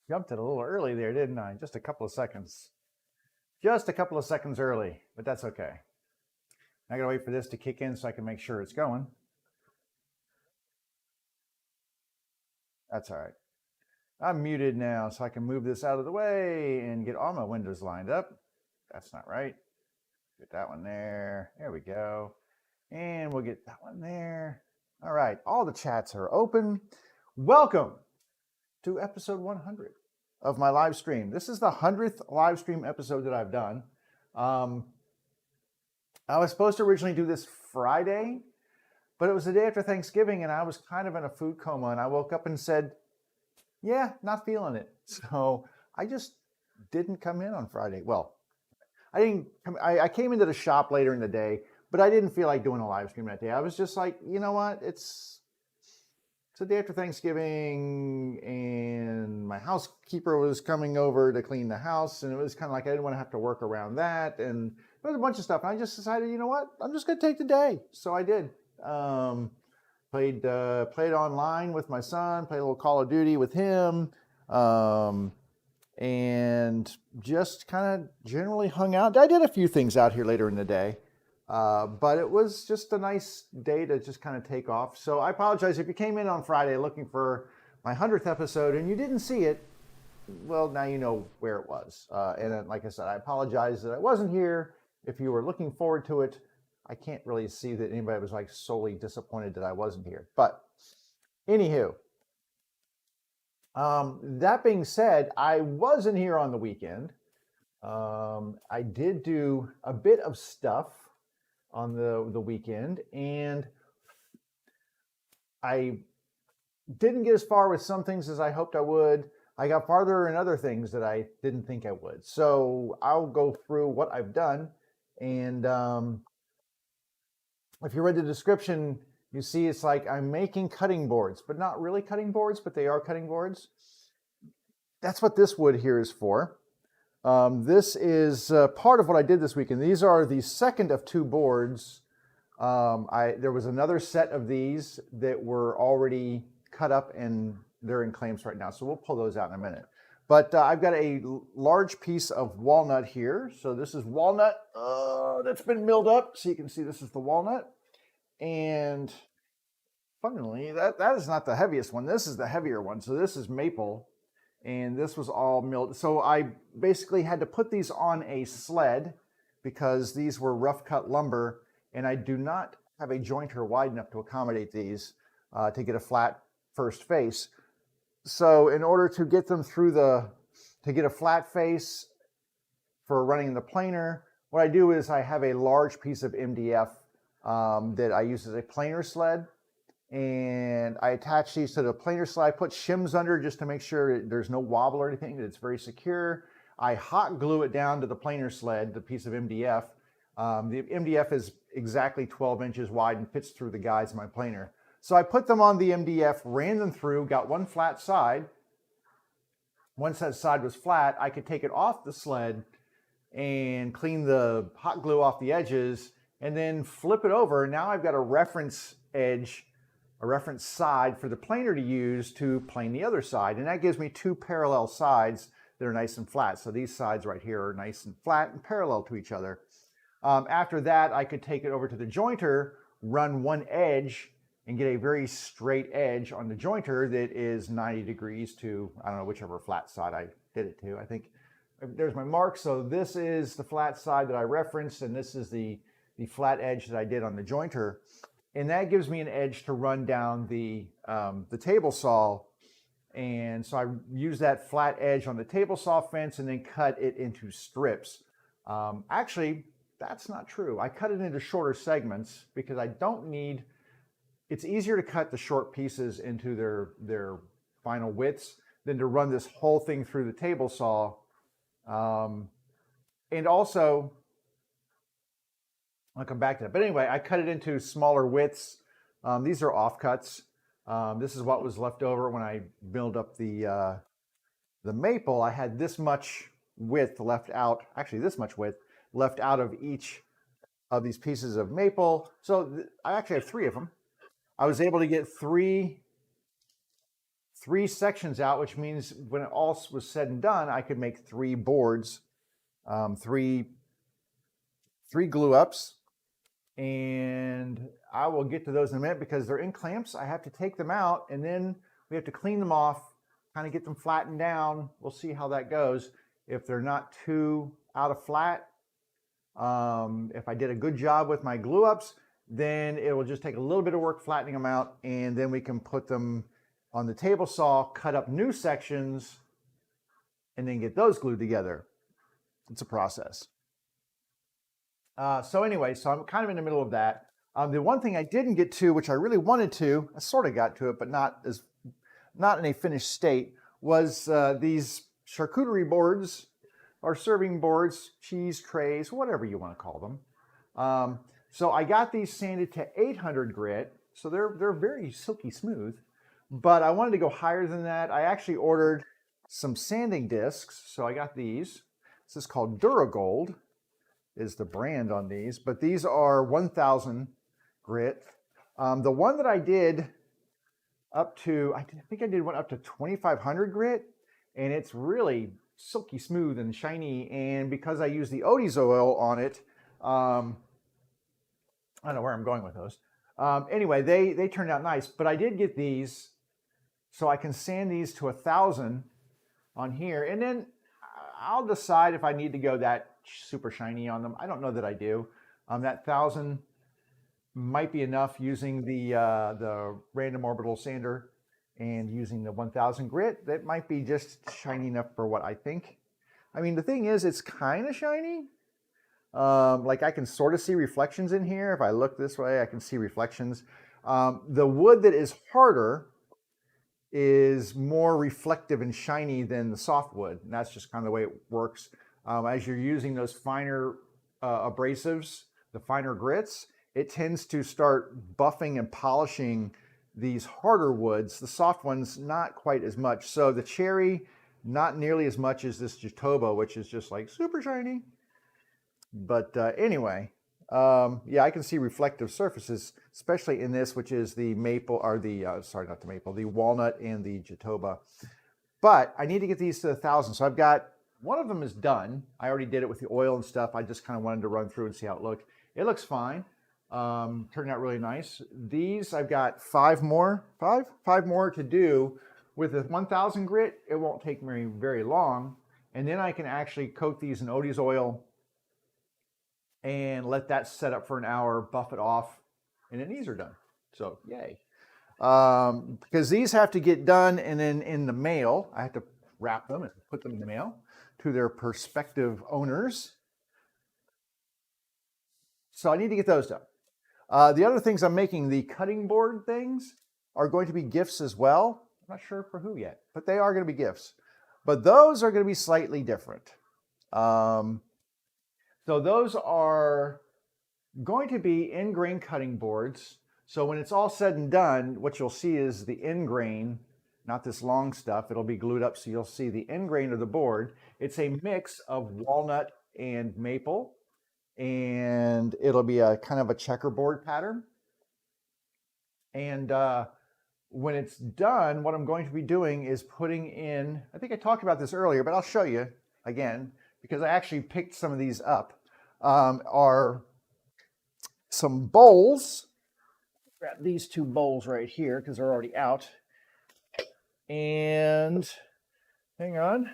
Jumped it a little early there, didn't I? Just a couple of seconds. Just a couple of seconds early, but that's okay. I gotta wait for this to kick in so I can make sure it's going. That's all right. I'm muted now, so I can move this out of the way and get all my windows lined up. That's not right. Get that one there. There we go. And we'll get that one there. All right, all the chats are open. Welcome to episode 100 of my live stream. This is the 100th live stream episode that I've done. I was supposed to originally do this Friday, but it was the day after Thanksgiving and I was kind of in a food coma, and I woke up and said, yeah, not feeling it. So I just didn't come in on Friday. Well, I came into the shop later in the day, but I didn't feel like doing a live stream that day. I was just like, you know what? It's the day after Thanksgiving and my housekeeper was coming over to clean the house, and it was kind of like I didn't want to have to work around that, and there was a bunch of stuff. And I just decided, you know what? I'm just going to take the day. So I did. Played online with my son, played a little Call of Duty with him, and just kind of generally hung out. I did a few things out here later in the day, but it was just a nice day to just kind of take off. So I apologize if you came in on Friday looking for my 100th episode and you didn't see it. Well, now you know where it was. And like I said, I apologize that I wasn't here. If you were looking forward to it, I can't really see that anybody was like solely disappointed that I wasn't here. But anywho, that being said, I wasn't here on the weekend. I did do a bit of stuff on the weekend, and I didn't get as far with some things as I hoped I would. I got farther in other things that I didn't think I would. So I'll go through what I've done. And if you read the description, you see it's like I'm making cutting boards, but not really cutting boards, but they are cutting boards. That's what this wood here is for. This is part of what I did this weekend. These are the second of two boards. There was another set of these that were already cut up and they're in clamps right now. So we'll pull those out in a minute. But I've got a large piece of walnut here. So this is walnut that's been milled up. So you can see this is the walnut. And funnily, that is not the heaviest one. This is the heavier one. So this is maple. And this was all milled. So I basically had to put these on a sled because these were rough cut lumber. And I do not have a jointer wide enough to accommodate these to get a flat first face. So in order to get them through to get a flat face for running the planer, what I do is I have a large piece of MDF that I use as a planer sled, and I attach these to the planer sled. I put shims under just to make sure there's no wobble or anything, that it's very secure. I hot glue it down to the planer sled, the piece of MDF. The MDF is exactly 12 inches wide and fits through the guides of my planer. So I put them on the MDF, ran them through, got one flat side. Once that side was flat, I could take it off the sled and clean the hot glue off the edges and then flip it over. Now I've got a reference edge, a reference side for the planer to use to plane the other side. And that gives me two parallel sides that are nice and flat. So these sides right here are nice and flat and parallel to each other. After that, I could take it over to the jointer, run one edge, and get a very straight edge on the jointer that is 90 degrees to, I don't know, whichever flat side I did it to. I think there's my mark. So this is the flat side that I referenced, and this is the flat edge that I did on the jointer. And that gives me an edge to run down the table saw. And so I use that flat edge on the table saw fence and then cut it into strips. Actually, that's not true. I cut it into shorter segments because I don't need, it's easier to cut the short pieces into their final widths than to run this whole thing through the table saw. And also, I'll come back to that. But anyway, I cut it into smaller widths. These are offcuts. This is what was left over when I milled up the maple. I had this much width left out, actually this much width left out of each of these pieces of maple. So I actually have three of them. I was able to get three 3 sections out, which means when it all was said and done, I could make 3 boards, three glue ups. And I will get to those in a minute because they're in clamps. I have to take them out and then we have to clean them off, kind of get them flattened down. We'll see how that goes. If they're not too out of flat, if I did a good job with my glue ups, then it will just take a little bit of work flattening them out, and then we can put them on the table saw, cut up new sections, and then get those glued together. It's a process. So anyway, so I'm kind of in the middle of that. The one thing I didn't get to, which I really wanted to, I sort of got to it, but not in a finished state, was these charcuterie boards or serving boards, cheese trays, whatever you want to call them. So I got these sanded to 800 grit, so they're very silky smooth, but I wanted to go higher than that. I actually ordered some sanding discs, so I got these. This is called Duragold, is the brand on these, but these are 1000 grit. The one that I did up to, I think I did one up to 2500 grit, and it's really silky smooth and shiny, and because I use the Odie's oil on it, I don't know where I'm going with those. Anyway, they turned out nice, but I did get these so I can sand these to 1000 on here, and then I'll decide if I need to go that super shiny on them. I don't know that I do. That 1000 might be enough using the random orbital sander and using the 1000 grit. That might be just shiny enough for what I think. I mean, the thing is, it's kind of shiny. Like I can sort of see reflections in here. If I look this way, I can see reflections. The wood that is harder is more reflective and shiny than the softwood, and that's just kind of the way it works. As you're using those finer abrasives, the finer grits, it tends to start buffing and polishing these harder woods. The soft ones, not quite as much. So the cherry, not nearly as much as this Jatoba, which is just like super shiny. But anyway, yeah, I can see reflective surfaces, especially in this, which is the maple, or the, sorry, not the maple, the walnut and the Jatoba. But I need to get these to 1000. So I've got, one of them is done. I already did it with the oil and stuff. I just kind of wanted to run through and see how it looked. It looks fine. Turned out really nice. These, I've got five more to do. With the 1000 grit, it won't take me very long. And then I can actually coat these in Odie's oil and let that set up for an hour, buff it off, and then these are done. So yay. Because these have to get done and then in the mail. I have to wrap them and put them in the mail to their prospective owners. So I need to get those done. The other things I'm making, the cutting board things, are going to be gifts as well. I'm not sure for who yet, but they are going to be gifts. But those are going to be slightly different. So those are going to be end grain cutting boards. So when it's all said and done, what you'll see is the end grain, not this long stuff. It'll be glued up, so you'll see the end grain of the board. It's a mix of walnut and maple, and it'll be a kind of a checkerboard pattern. And when it's done, what I'm going to be doing is putting in, I think I talked about this earlier, but I'll show you again, because I actually picked some of these up, are some bowls. Grab these two bowls right here because they're already out. And hang on,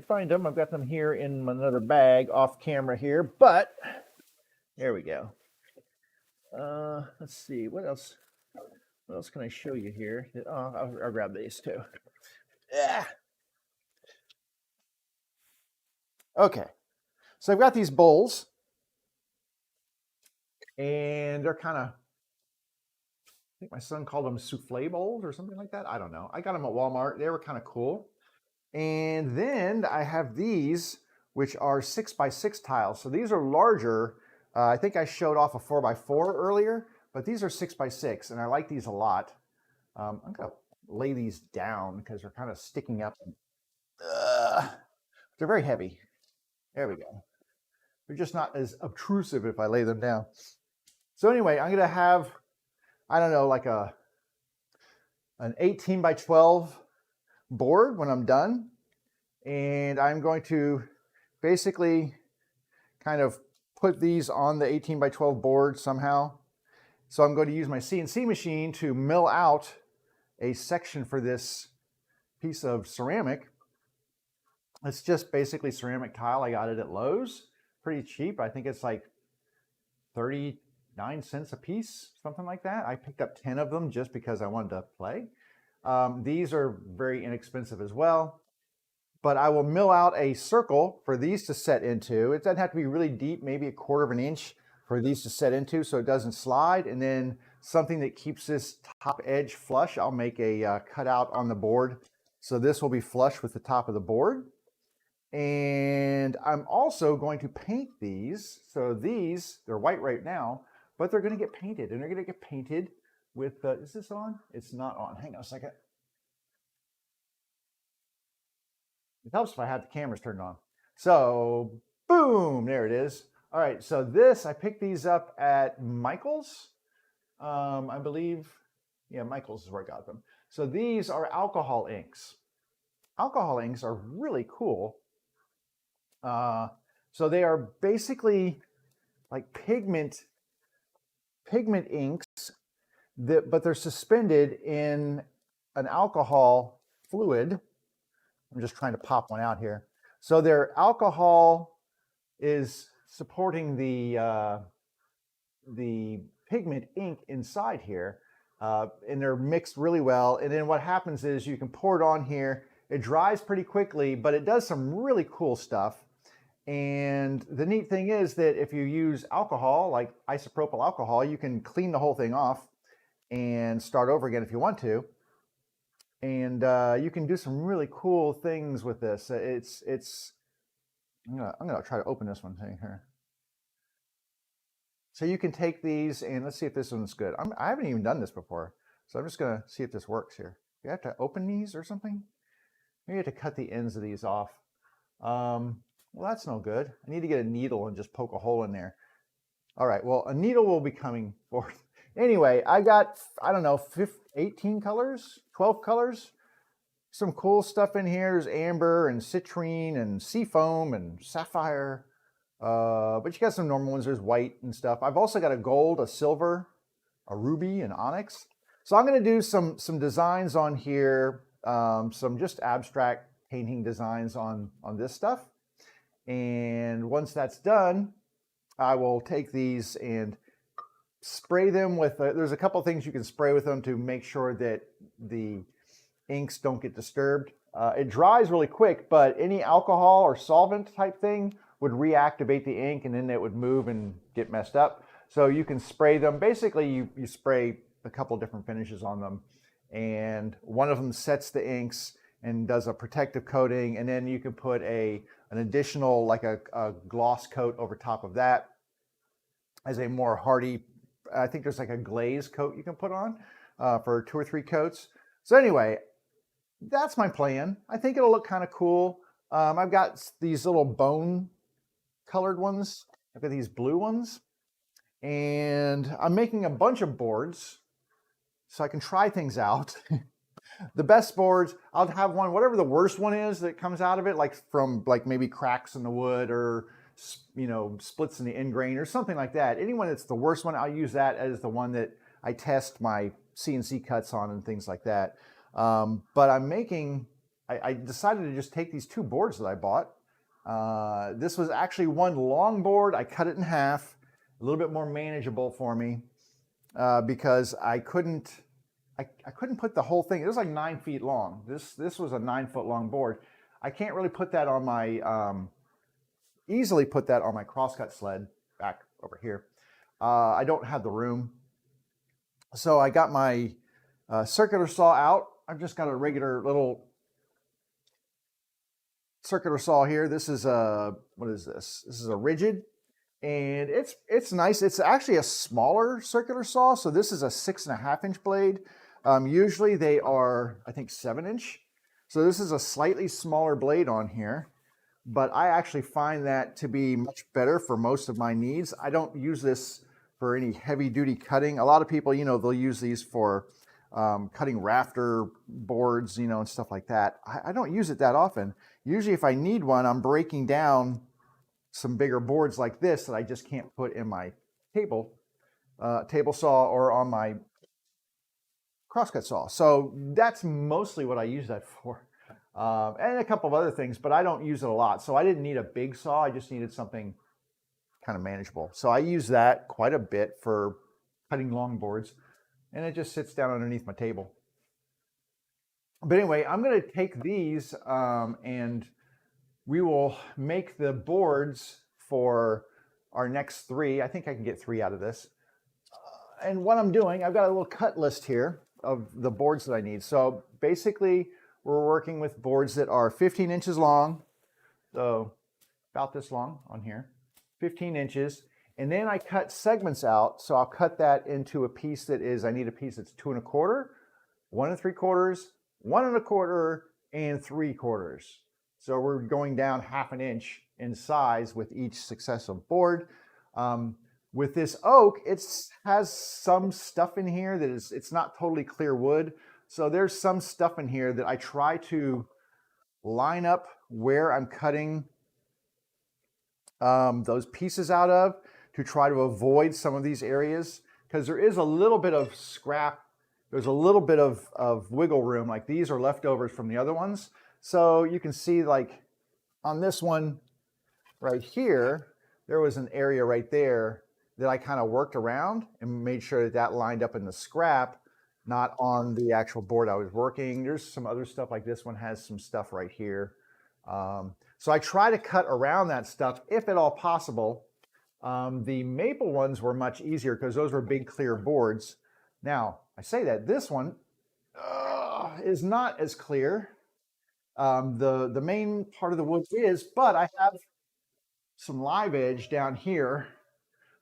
find them. I've got them here in another bag off camera here, but there we go. Let's see, what else can I show you here? Oh, I'll grab these too. Yeah. Okay, so I've got these bowls, and they're kind of, I think my son called them souffle bowls or something like that. I don't know. I got them at Walmart. They were kind of cool. And then I have these, which are 6x6 tiles. So these are larger. I think I showed off a 4x4 earlier, but these are 6x6, and I like these a lot. I'm going to lay these down because they're kind of sticking up. They're very heavy. There we go. They're just not as obtrusive if I lay them down. So anyway, I'm going to have, I don't know, like a an 18 by 12 board when I'm done. And I'm going to basically kind of put these on the 18 by 12 board somehow. So I'm going to use my CNC machine to mill out a section for this piece of ceramic. It's just basically ceramic tile. I got it at Lowe's, pretty cheap. I think it's like 39 cents a piece, something like that. I picked up 10 of them just because I wanted to play. These are very inexpensive as well. But I will mill out a circle for these to set into. It doesn't have to be really deep, maybe 1/4 of an inch for these to set into so it doesn't slide. And then something that keeps this top edge flush, I'll make a cutout on the board. So this will be flush with the top of the board. And I'm also going to paint these. So these, they're white right now, but they're going to get painted. And they're going to get painted with, is this on? It's not on. Hang on a second. It helps if I have the cameras turned on. So, boom, there it is. All right, so this, I picked these up at Michael's, I believe. Yeah, Michael's is where I got them. So these are alcohol inks. Alcohol inks are really cool. So they are basically like pigment inks, but they're suspended in an alcohol fluid. I'm just trying to pop one out here. So their alcohol is supporting the pigment ink inside here, and they're mixed really well. And then what happens is you can pour it on here. It dries pretty quickly, but it does some really cool stuff. And the neat thing is that if you use alcohol, like isopropyl alcohol, you can clean the whole thing off and start over again if you want to. And you can do some really cool things with this. I'm gonna try to open this one thing here. So you can take these and let's see if this one's good. I haven't even done this before, so I'm just gonna see if this works here. You have to open these or something. Maybe you have to cut the ends of these off. Well, that's no good. I need to get a needle and just poke a hole in there. All right, well, a needle will be coming forth. Anyway, I got, I don't know, 18 colors, 12 colors. Some cool stuff in here. There's amber and citrine and seafoam and sapphire. But you got some normal ones. There's white and stuff. I've also got a gold, a silver, a ruby, and onyx. So I'm going to do some designs on here, some just abstract painting designs on this stuff. And once that's done, I will take these and spray them with, there's a couple things you can spray with them to make sure that the inks don't get disturbed. It dries really quick, but any alcohol or solvent type thing would reactivate the ink and then it would move and get messed up. So you can spray them. Basically, you spray a couple different finishes on them, and one of them sets the inks and does a protective coating, and then you can put an additional, like a gloss coat over top of that as a more hardy, I think there's like a glaze coat you can put on for 2 or 3 coats. So anyway, that's my plan. I think it'll look kind of cool. I've got these little bone colored ones. I've got these blue ones, and I'm making a bunch of boards so I can try things out. The best boards, I'll have one, whatever the worst one is that comes out of it, like from like maybe cracks in the wood or, you know, splits in the end grain or something like that. Anyone that's the worst one, I'll use that as the one that I test my CNC cuts on and things like that. But I'm making, I decided to just take these 2 boards that I bought. This was actually one long board. I cut it in half, a little bit more manageable for me because I couldn't put the whole thing. It was like 9 feet long. This was a 9-foot long board. I can't really put that on my, easily put that on my crosscut sled back over here. I don't have the room. So I got my circular saw out. I've just got a regular little circular saw here. This is a, what is this? This is a rigid, and it's nice. It's actually a smaller circular saw. So this is a 6.5-inch blade. Usually they are, I think, 7-inch. So this is a slightly smaller blade on here, but I actually find that to be much better for most of my needs. I don't use this for any heavy duty cutting. A lot of people, you know, they'll use these for cutting rafter boards, you know, and stuff like that. I don't use it that often. Usually if I need one, I'm breaking down some bigger boards like this that I just can't put in my table saw or on my crosscut saw. So that's mostly what I use that for. And a couple of other things, but I don't use it a lot. So I didn't need a big saw. I just needed something kind of manageable. So I use that quite a bit for cutting long boards, and it just sits down underneath my table. But anyway, I'm going to take these and we will make the boards for our next 3. I think I can get 3 out of this. And what I'm doing, I've got a little cut list here of the boards that I need. So basically, we're working with boards that are 15 inches long, so about this long on here, 15 inches. And then I cut segments out, so I'll cut that into a piece that is, I need a piece that's 2 1/4, 1 3/4, 1 1/4, and 3/4. So we're going down 1/2 inch in size with each successive board. With this oak, it has some stuff in here that is, it's not totally clear wood. So there's some stuff in here that I try to line up where I'm cutting those pieces out of to try to avoid some of these areas, because there is a little bit of scrap. There's a little bit of wiggle room, like these are leftovers from the other ones. So you can see, like on this one right here, there was an area right there that I kind of worked around and made sure that that lined up in the scrap, not on the actual board I was working. There's some other stuff, like this one has some stuff right here. So I try to cut around that stuff if at all possible. The maple ones were much easier because those were big clear boards. Now, I say that this one is not as clear. The main part of the wood is, but I have some live edge down here.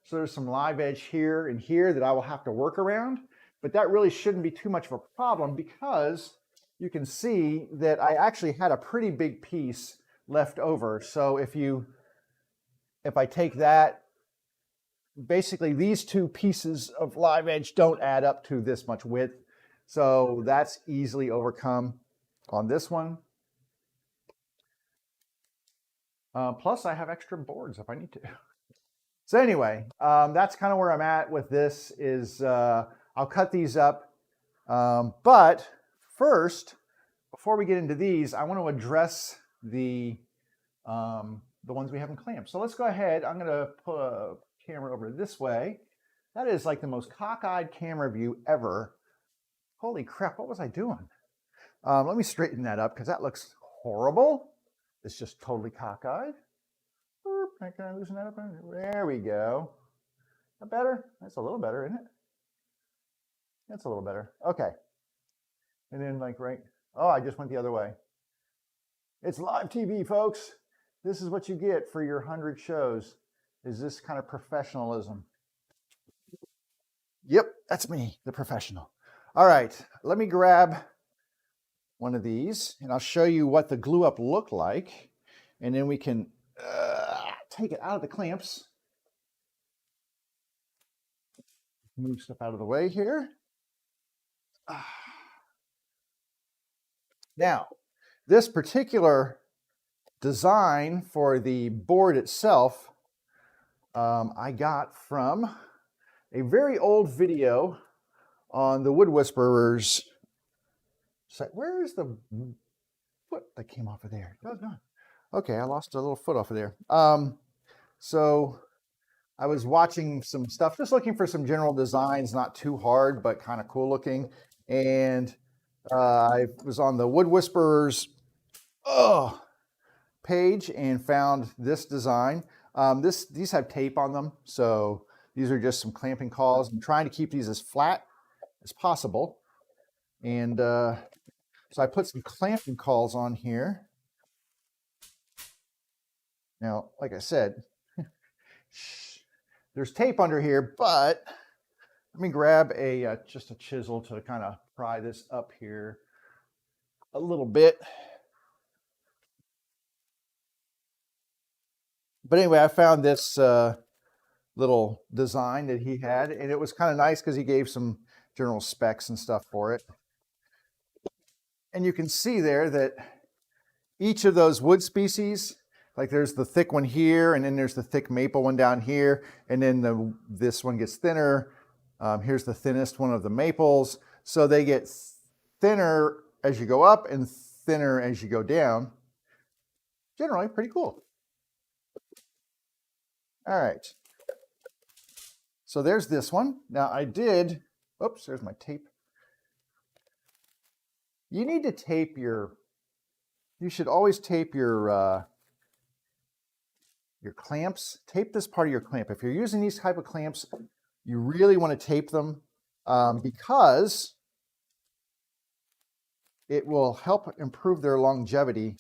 So there's some live edge here and here that I will have to work around, but that really shouldn't be too much of a problem because you can see that I actually had a pretty big piece left over. So if I take that, basically these 2 pieces of live edge don't add up to this much width. So that's easily overcome on this one. Plus I have extra boards if I need to. So anyway, that's kind of where I'm at with this. Is I'll cut these up. But first, before we get into these, I want to address the ones we have in clamps. So let's go ahead. I'm going to put a camera over this way. That is like the most cockeyed camera view ever. Holy crap, what was I doing? Let me straighten that up because that looks horrible. It's just totally cockeyed. Can I loosen that up? There we go. That better? That's a little better, isn't it? That's a little better. Okay. And then like right, oh, I just went the other way. It's live TV, folks. This is what you get for your 100 shows, is this kind of professionalism. Yep, that's me, the professional. All right, let me grab one of these and I'll show you what the glue up looked like. And then we can take it out of the clamps. Move stuff out of the way here. Now, this particular design for the board itself, I got from a very old video on the Wood Whisperers site. Where is the foot that came off of there? Oh, gone. Okay, I lost a little foot off of there. So I was watching some stuff, just looking for some general designs, not too hard, but kind of cool looking. And I was on the Wood Whisperers page and found this design. These have tape on them, so these are just some clamping cauls. I'm trying to keep these as flat as possible. And so I put some clamping cauls on here. Now, like I said, there's tape under here, but let me grab just a chisel to kind of pry this up here a little bit. But anyway, I found this little design that he had, and it was kind of nice because he gave some general specs and stuff for it. And you can see there that each of those wood species, like there's the thick one here, and then there's the thick maple one down here, and then this one gets thinner. Here's the thinnest one of the maples. So they get thinner as you go up and thinner as you go down. Generally pretty cool. All right. So there's this one. Now I did, oops, there's my tape. You need to tape you should always tape your clamps. Tape this part of your clamp. If you're using these type of clamps, you really want to tape them because it will help improve their longevity.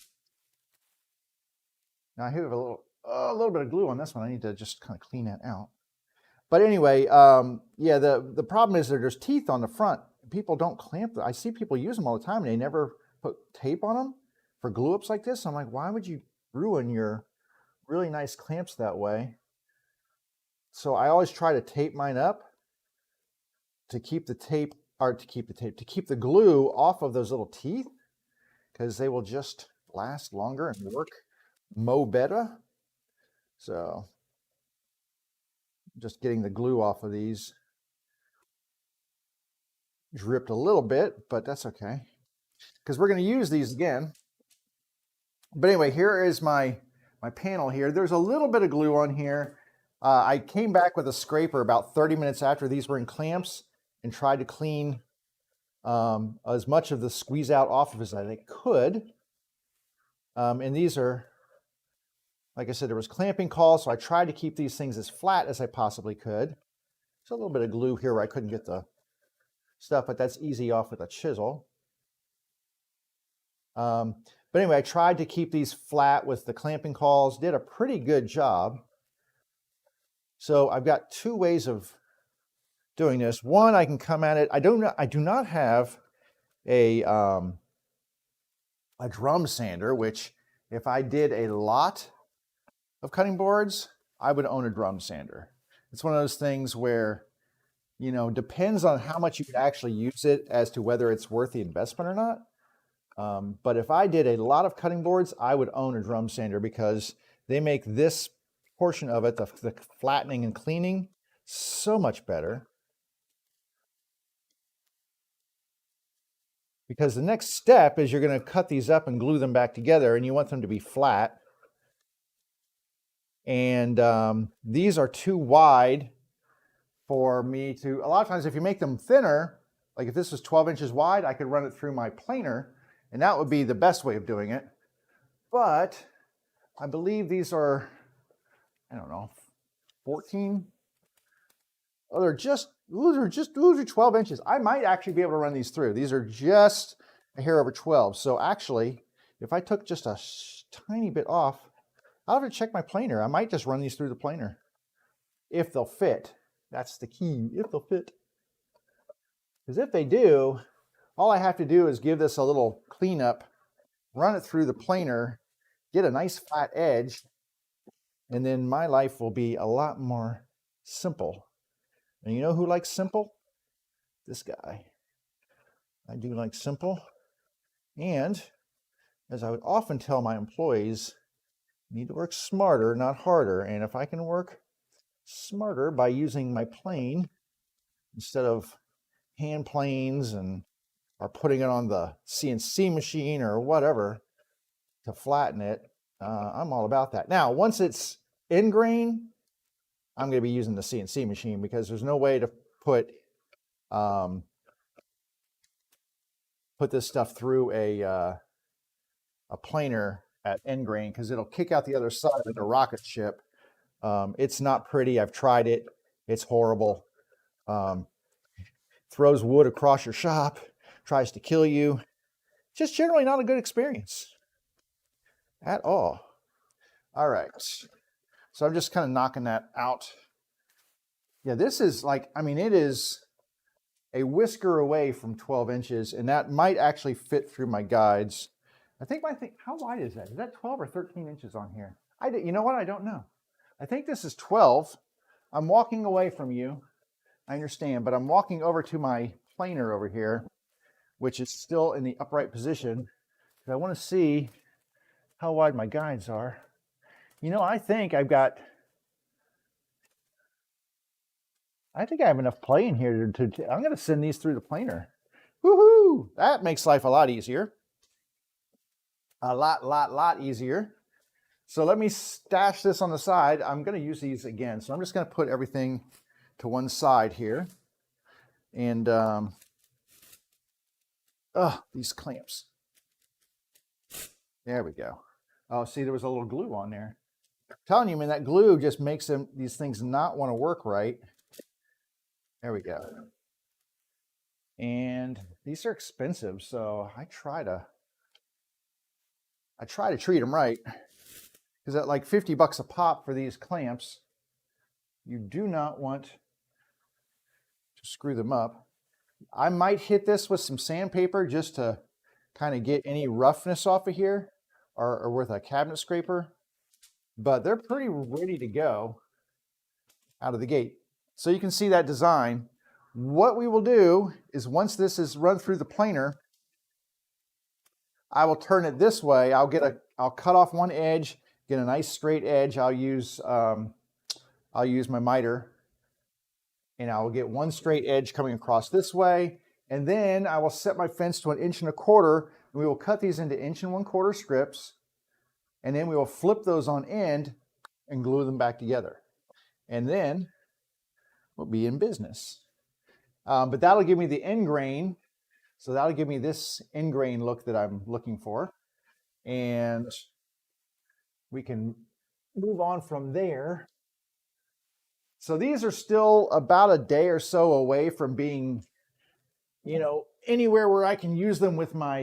Now I have a little bit of glue on this one. I need to just kind of clean that out. But anyway, yeah, the problem is that there's teeth on the front. People don't clamp them. I see people use them all the time, and they never put tape on them for glue-ups like this. I'm like, why would you ruin your really nice clamps that way? So I always try to tape mine up to keep the tape, or to keep the glue off of those little teeth, because they will just last longer and work mo better. So just getting the glue off of these. Dripped a little bit, but that's okay, because we're going to use these again. But anyway, here is my panel here. There's a little bit of glue on here. I came back with a scraper about 30 minutes after these were in clamps and tried to clean as much of the squeeze out off of as I could. And these are, like I said, there was clamping calls, so I tried to keep these things as flat as I possibly could. There's a little bit of glue here where I couldn't get the stuff, but that's easy off with a chisel. But anyway, I tried to keep these flat with the clamping calls, did a pretty good job. So I've got two ways of doing this. One, I can come at it. I do not have a drum sander, which if I did a lot of cutting boards, I would own a drum sander. It's one of those things where, you know, depends on how much you could actually use it as to whether it's worth the investment or not. But if I did a lot of cutting boards, I would own a drum sander, because they make this portion of it, the flattening and cleaning, so much better. Because the next step is you're going to cut these up and glue them back together, and you want them to be flat. And these are too wide for me to, a lot of times if you make them thinner, like if this was 12 inches wide, I could run it through my planer, and that would be the best way of doing it. But I believe these are, I don't know, 14. Oh, those are 12 inches. I might actually be able to run these through. These are just a hair over 12. So actually, if I took just a tiny bit off, I'll have to check my planer. I might just run these through the planer if they'll fit. That's the key, if they'll fit. Because if they do, all I have to do is give this a little cleanup, run it through the planer, get a nice flat edge, and then my life will be a lot more simple. And you know who likes simple? This guy. I do like simple. And as I would often tell my employees, you need to work smarter, not harder. And if I can work smarter by using my plane instead of hand planes or putting it on the CNC machine or whatever to flatten it, I'm all about that. Now, once it's in grain, I'm going to be using the CNC machine, because there's no way to put this stuff through a planer at end grain, because it'll kick out the other side like a rocket ship. It's not pretty. I've tried it. It's horrible. Throws wood across your shop, tries to kill you. Just generally not a good experience at all. All right. So I'm just kind of knocking that out. Yeah, this is like, I mean, it is a whisker away from 12 inches, and that might actually fit through my guides. I think how wide is that? Is that 12 or 13 inches on here? You know what? I don't know. I think this is 12. I'm walking away from you. I understand, but I'm walking over to my planer over here, which is still in the upright position. I want to see how wide my guides are. You know, I think I have enough play in here to I'm going to send these through the planer. Woohoo! That makes life a lot easier. A lot easier. So let me stash this on the side. I'm going to use these again. So I'm just going to put everything to one side here. And, these clamps. There we go. Oh, see, there was a little glue on there. I'm telling you, man, that glue just makes these things not want to work right. There we go. And these are expensive, so I try to treat them right. Because at like 50 bucks a pop for these clamps, you do not want to screw them up. I might hit this with some sandpaper just to kind of get any roughness off of here, or with a cabinet scraper, but they're pretty ready to go out of the gate. So you can see that design. What we will do is once this is run through the planer, I will turn it this way. I'll cut off one edge, get a nice straight edge. I'll use my miter, and I will get one straight edge coming across this way. And then I will set my fence to 1 1/4 inches. And we will cut these into 1 1/4 inch strips. And then we will flip those on end and glue them back together. And then we'll be in business. But that'll give me the end grain. So that'll give me this end grain look that I'm looking for. And we can move on from there. So these are still about a day or so away from being, you know, anywhere where I can use them with my,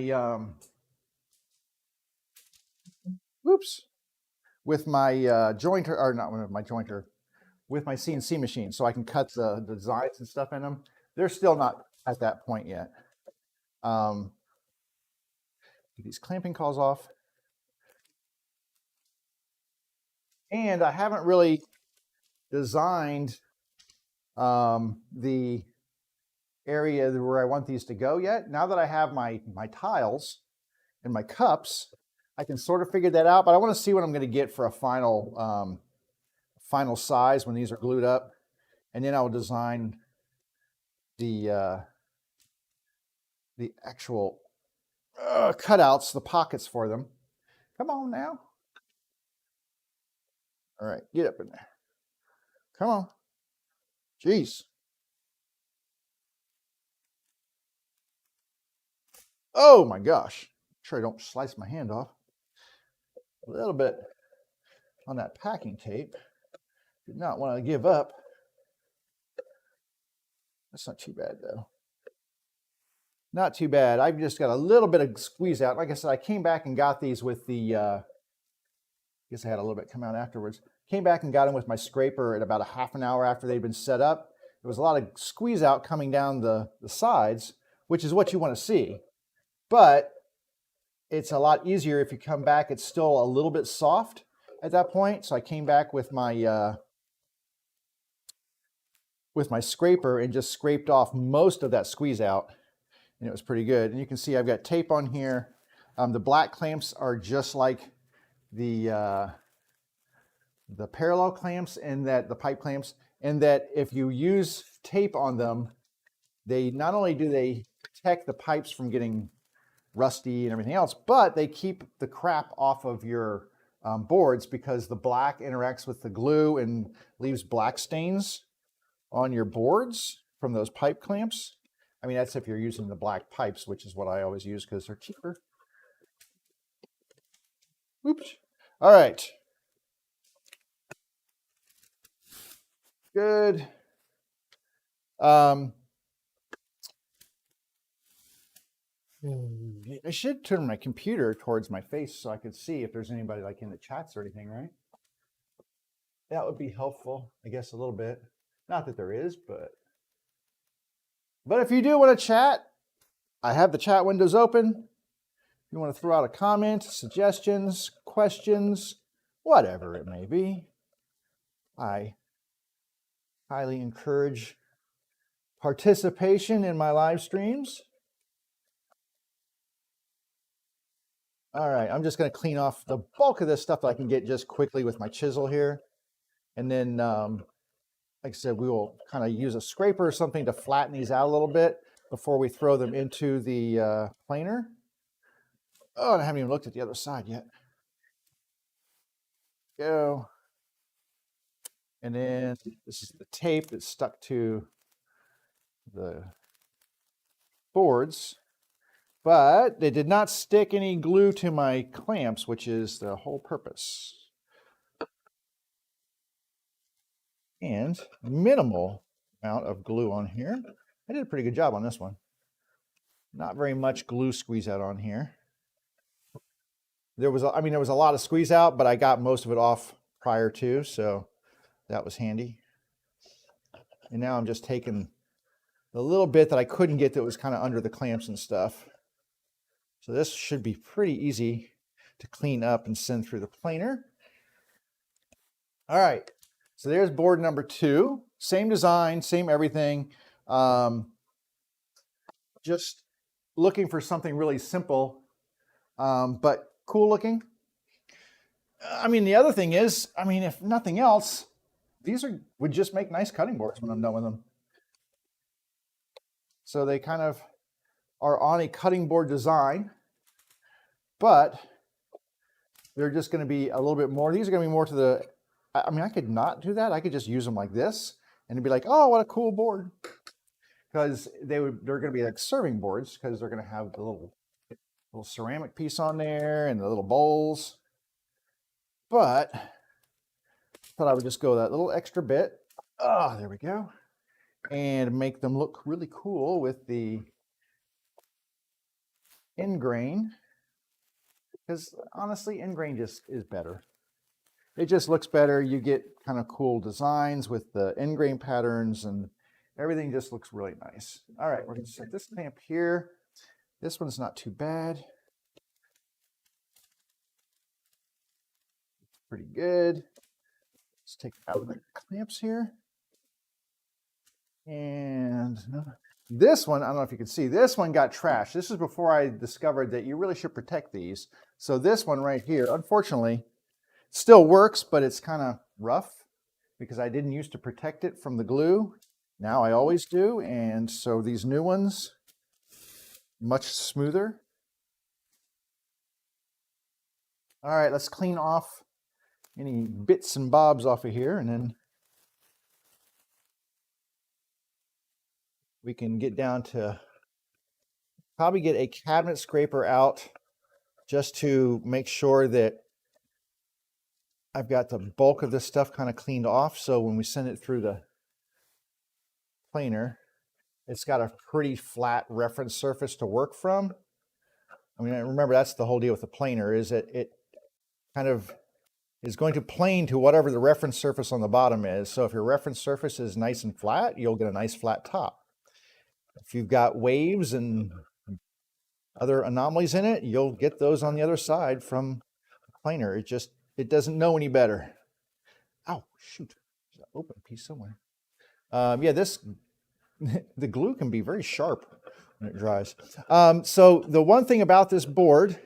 with my jointer, or not with my jointer, with my CNC machine, so I can cut the designs and stuff in them. They're still not at that point yet. Get these clamping claws off. And I haven't really designed the area where I want these to go yet. Now that I have my tiles and my cups, I can sort of figure that out, but I want to see what I'm going to get for a final size when these are glued up. And then I will design the actual cutouts, the pockets for them. Come on now. All right, get up in there. Come on. Jeez. Oh my gosh. Make sure I don't slice my hand off. A little bit on that packing tape. Did not want to give up. That's not too bad though. Not too bad. I've just got a little bit of squeeze out. Like I said, I came back and got these with the, I guess I had a little bit come out afterwards. Came back and got them with my scraper at about a half an hour after they'd been set up. There was a lot of squeeze out coming down the sides, which is what you want to see. But it's a lot easier if you come back. It's still a little bit soft at that point. So I came back with my scraper and just scraped off most of that squeeze out. And it was pretty good. And you can see I've got tape on here. The black clamps are just like the parallel clamps, and that the pipe clamps, and that if you use tape on them, they not only do they protect the pipes from getting rusty and everything else, but they keep the crap off of your boards, because the black interacts with the glue and leaves black stains on your boards from those pipe clamps. I mean, that's if you're using the black pipes, which is what I always use because they're cheaper. Oops. All right. Good. I should turn my computer towards my face so I could see if there's anybody like in the chats or anything, right? That would be helpful, I guess, a little bit. Not that there is, but if you do want to chat, I have the chat windows open. If you want to throw out a comment, suggestions, questions, whatever it may be, I highly encourage participation in my live streams. All right, I'm just going to clean off the bulk of this stuff that I can get just quickly with my chisel here. And then, like I said, we will kind of use a scraper or something to flatten these out a little bit before we throw them into the planer. Oh, and I haven't even looked at the other side yet. Go. And then this is the tape that's stuck to the boards. But they did not stick any glue to my clamps, which is the whole purpose. And minimal amount of glue on here. I did a pretty good job on this one. Not very much glue squeeze out on here. There was a lot of squeeze out, but I got most of it off prior to, so that was handy. And now I'm just taking the little bit that I couldn't get that was kind of under the clamps and stuff. So this should be pretty easy to clean up and send through the planer. All right, so there's board number 2. Same design, same everything. Just looking for something really simple, but cool looking. I mean, the other thing is, I mean, if nothing else, these would just make nice cutting boards when I'm done with them. So they kind of are on a cutting board design, but they're just going to be a little bit more. These are going to be more to the, I mean, I could not do that. I could just use them like this and it'd be like, oh, what a cool board. Because they're going to be like serving boards because they're going to have the little ceramic piece on there and the little bowls. But I thought I would just go that little extra bit. Oh, there we go. And make them look really cool with the end grain. Because honestly, end grain just is better. It just looks better. You get kind of cool designs with the end grain patterns and everything just looks really nice. All right, we're going to set this clamp here. This one's not too bad. Pretty good. Let's take out the clamps here. And this one, I don't know if you can see, this one got trashed. This is before I discovered that you really should protect these. So this one right here, unfortunately, still works, but it's kind of rough because I didn't used to protect it from the glue. Now I always do. And so these new ones, much smoother. All right, let's clean off any bits and bobs off of here, and then we can get down to probably get a cabinet scraper out just to make sure that I've got the bulk of this stuff kind of cleaned off. So when we send it through the planer, it's got a pretty flat reference surface to work from. I mean, remember, that's the whole deal with the planer, is that it kind of is going to plane to whatever the reference surface on the bottom is. So if your reference surface is nice and flat, you'll get a nice flat top. If you've got waves and other anomalies in it, you'll get those on the other side from the planer. It doesn't know any better. Ow, shoot, there's an open piece somewhere. Yeah, the glue can be very sharp when it dries. So the one thing about this board,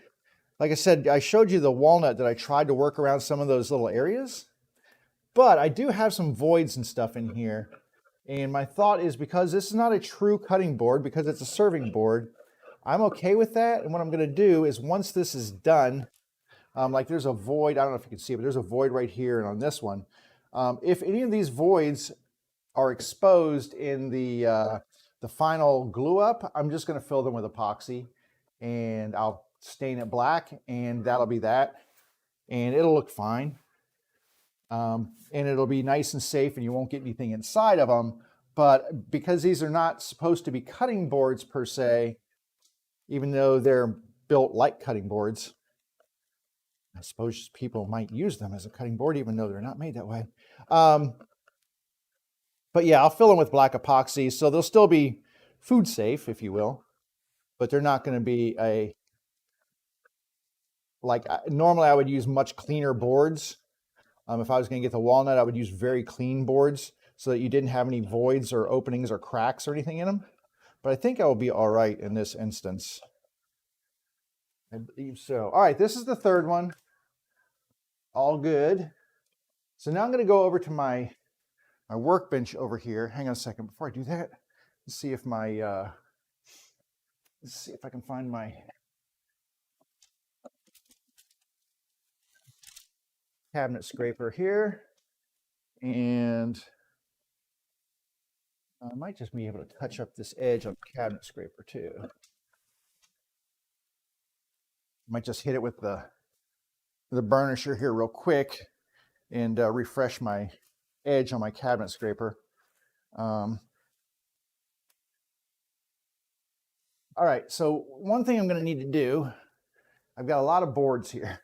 like I said, I showed you the walnut that I tried to work around some of those little areas, but I do have some voids and stuff in here. And my thought is, because this is not a true cutting board, because it's a serving board, I'm okay with that. And what I'm going to do is, once this is done, like there's a void, I don't know if you can see it, but there's a void right here and on this one. If any of these voids are exposed in the final glue up, I'm just going to fill them with epoxy, and I'll stain it black, and that'll be that, and it'll look fine. And it'll be nice and safe, and you won't get anything inside of them. But because these are not supposed to be cutting boards per se, even though they're built like cutting boards, I suppose people might use them as a cutting board, even though they're not made that way. But yeah, I'll fill them with black epoxy, so they'll still be food safe, if you will, but they're not going to be normally I would use much cleaner boards. If I was going to get the walnut, I would use very clean boards. so that you didn't have any voids or openings or cracks or anything in them. But I think I will be all right in this instance. I believe so. All right, this is the third one. All good. So now I'm going to go over to my workbench over here. Hang on a second before I do that. Let's see if my let's see if I can find my cabinet scraper here. And I might just be able to touch up this edge on the cabinet scraper too. Might just hit it with the burnisher here real quick and refresh my edge on my cabinet scraper. All right, so one thing I'm going to need to do, I've got a lot of boards here.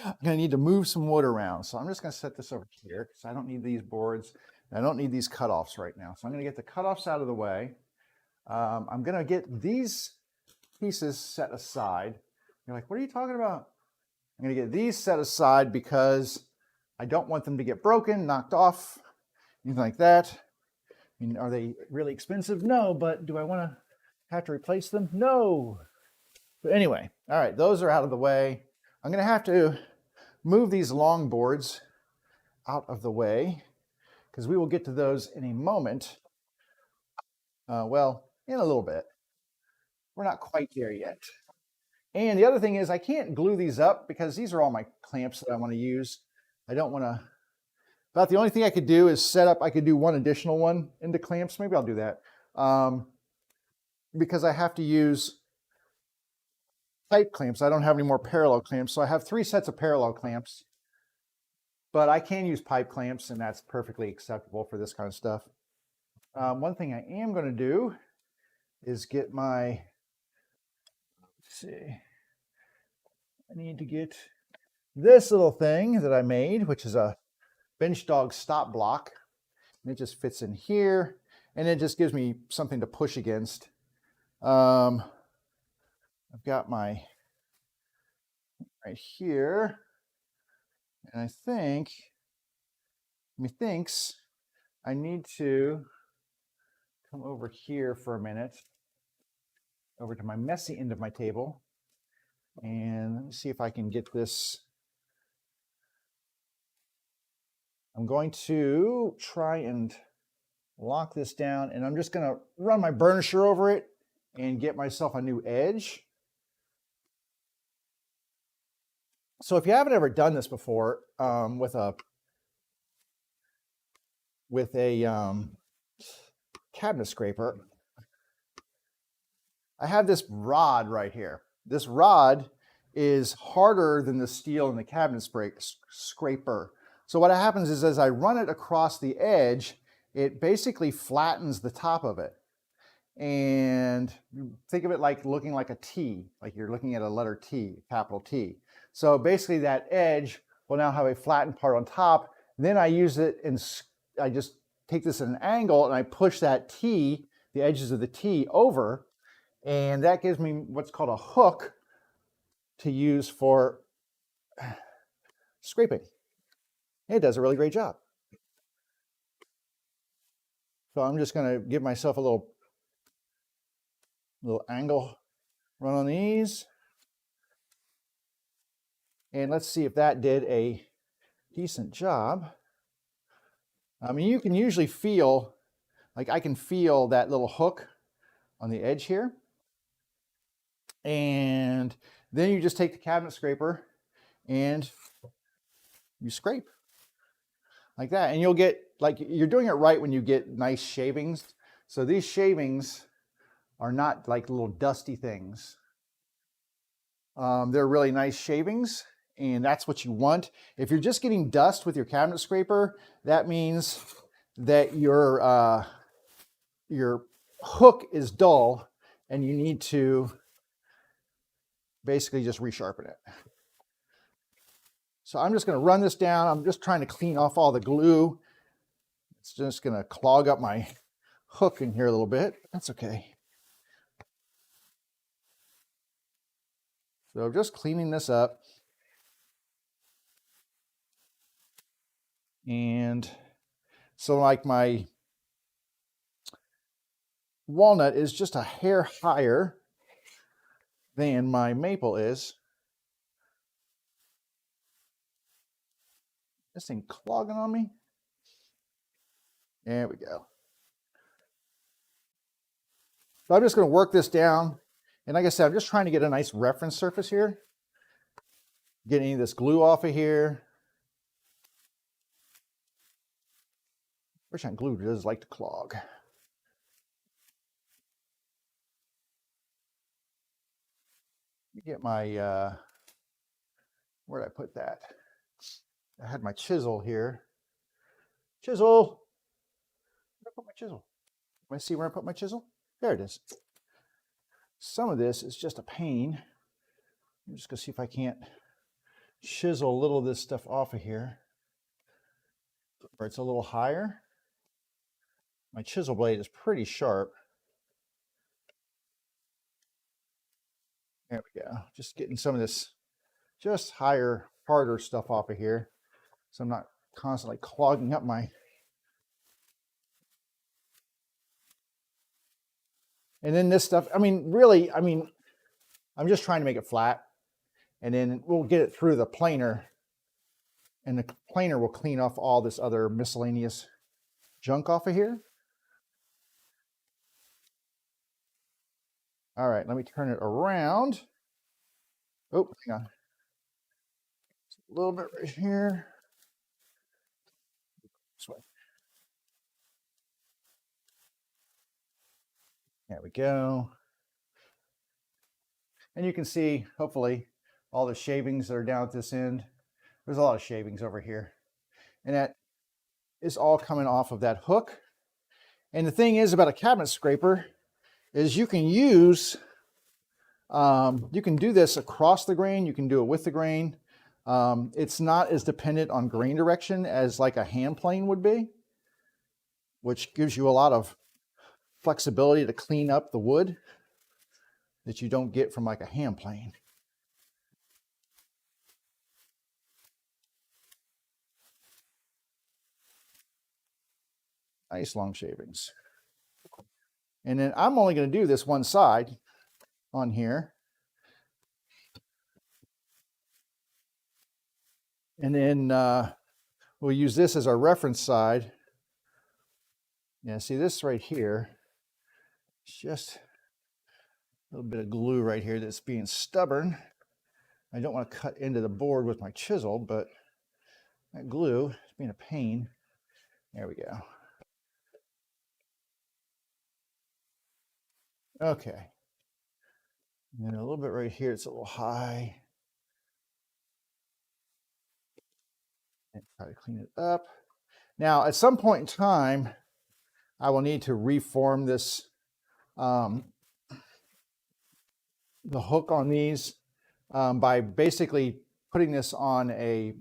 I'm going to need to move some wood around. So I'm just going to set this over here because I don't need these boards. I don't need these cutoffs right now. So I'm going to get the cutoffs out of the way. I'm going to get these pieces set aside. You're like, what are you talking about? I'm going to get these set aside because I don't want them to get broken, knocked off, anything like that. I mean, are they really expensive? No, but do I want to have to replace them? No. But anyway, all right, those are out of the way. I'm going to have to move these long boards out of the way because we will get to those in a moment. Well, in a little bit. We're not quite there yet. And the other thing is I can't glue these up because these are all my clamps that I want to use. I don't want to, about the only thing I could do is set up, I could do one additional one into clamps. Maybe I'll do that. Because I have to use pipe clamps. I don't have any more parallel clamps. So I have 3 sets of parallel clamps, but I can use pipe clamps and that's perfectly acceptable for this kind of stuff. One thing I am going to do is get my, let's see, I need to get this little thing that I made, which is a bench dog stop block. And it just fits in here and it just gives me something to push against. I've got my right here, and I think, methinks I need to come over here for a minute, over to my messy end of my table, and let me see if I can get this. I'm going to try and lock this down, and I'm just going to run my burnisher over it and get myself a new edge. So if you haven't ever done this before with a cabinet scraper, I have this rod right here. This rod is harder than the steel in the cabinet scraper. So what happens is as I run it across the edge, it basically flattens the top of it. And think of it like looking like a T, like you're looking at a letter T, capital T. So basically that edge will now have a flattened part on top. Then I use it and I just take this at an angle and I push that T, the edges of the T over, and that gives me what's called a hook to use for scraping. It does a really great job. So I'm just going to give myself a little angle run on these. And let's see if that did a decent job. I mean, you can usually feel, like I can feel that little hook on the edge here. And then you just take the cabinet scraper and you scrape like that. And you'll get, like, you're doing it right when you get nice shavings. So these shavings are not like little dusty things. They're really nice shavings, and that's what you want. If you're just getting dust with your cabinet scraper, that means that your hook is dull and you need to basically just resharpen it. So I'm just going to run this down. I'm just trying to clean off all the glue. It's just going to clog up my hook in here a little bit. That's okay. So just cleaning this up. And so like my walnut is just a hair higher than my maple is. This thing clogging on me. There we go. So I'm just going to work this down. And like I said, I'm just trying to get a nice reference surface here. Get any of this glue off of here. Which glue does like to clog. Get my, where did I put that? I had my chisel here. Chisel! Where did I put my chisel? Can I see where I put my chisel? There it is. Some of this is just a pain. I'm just going to see if I can't chisel a little of this stuff off of here. Where it's a little higher. My chisel blade is pretty sharp. There we go. Just getting some of this just higher, harder stuff off of here. So I'm not constantly clogging up my... And then this stuff, I mean, really, I'm just trying to make it flat. And then we'll get it through the planer. And the planer will clean off all this other miscellaneous junk off of here. All right, let me turn it around. Oh, hang on. A little bit right here. This way. There we go. And you can see, hopefully, all the shavings that are down at this end. There's a lot of shavings over here. And that is all coming off of that hook. And the thing is about a cabinet scraper is you can use, you can do this across the grain, you can do it with the grain. It's not as dependent on grain direction as like a hand plane would be, which gives you a lot of flexibility to clean up the wood that you don't get from like a hand plane. Nice long shavings. And then I'm only going to do this one side on here. And then we'll use this as our reference side. Yeah, see this right here. It's just a little bit of glue right here that's being stubborn. I don't want to cut into the board with my chisel, but that glue is being a pain. There we go. Okay. And a little bit right here, it's a little high. And try to clean it up. Now, at some point in time, I will need to reform this, the hook on these by basically putting this on a,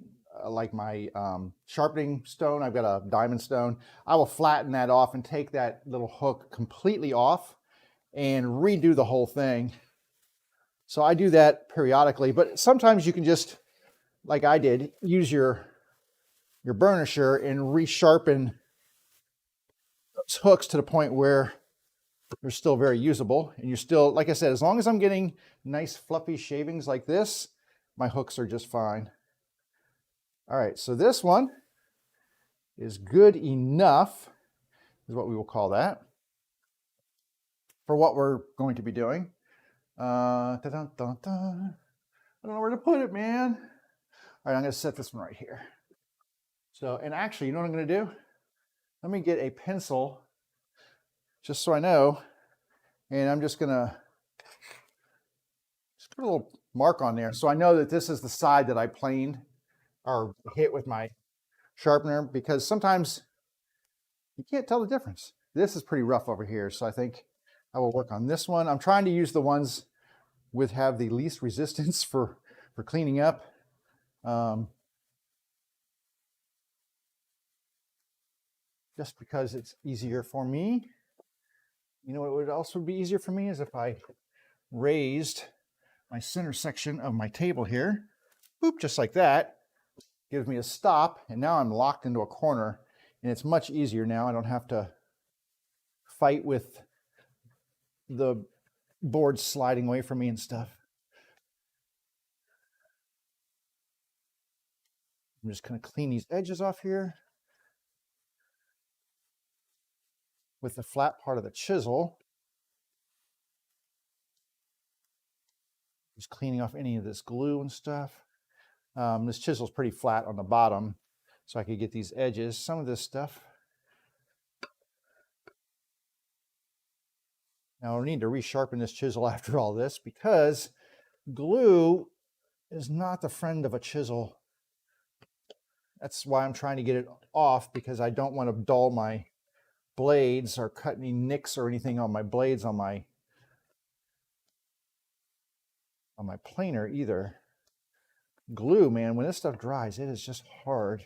like my sharpening stone. I've got a diamond stone. I will flatten that off and take that little hook completely off and redo the whole thing. So I do that periodically, but sometimes you can just, like I did, use your burnisher and resharpen those hooks to the point where they're still very usable. And you're still, like I said, as long as I'm getting nice fluffy shavings like this, my hooks are just fine. All right, so this one is good enough, is what we will call that, for what we're going to be doing. I don't know where to put it, man. All right, I'm going to set this one right here. So, and actually, you know what I'm going to do? Let me get a pencil, just so I know, and I'm just going to put a little mark on there so I know that this is the side that I planed or hit with my sharpener, because sometimes you can't tell the difference. This is pretty rough over here, so I think I will work on this one. I'm trying to use the ones with have the least resistance for cleaning up. Just because it's easier for me. You know what would also be easier for me is if I raised my center section of my table here. Boop, just like that. Gives me a stop, and now I'm locked into a corner, and it's much easier now. I don't have to fight with the board sliding away from me and stuff. I'm just going to clean these edges off here with the flat part of the chisel. Just cleaning off any of this glue and stuff. This chisel's pretty flat on the bottom, so I could get these edges. Some of this stuff. Now I need to resharpen this chisel after all this because glue is not the friend of a chisel. That's why I'm trying to get it off, because I don't want to dull my blades or cut any nicks or anything on my blades on my planer either. Glue, man, when this stuff dries, it is just hard.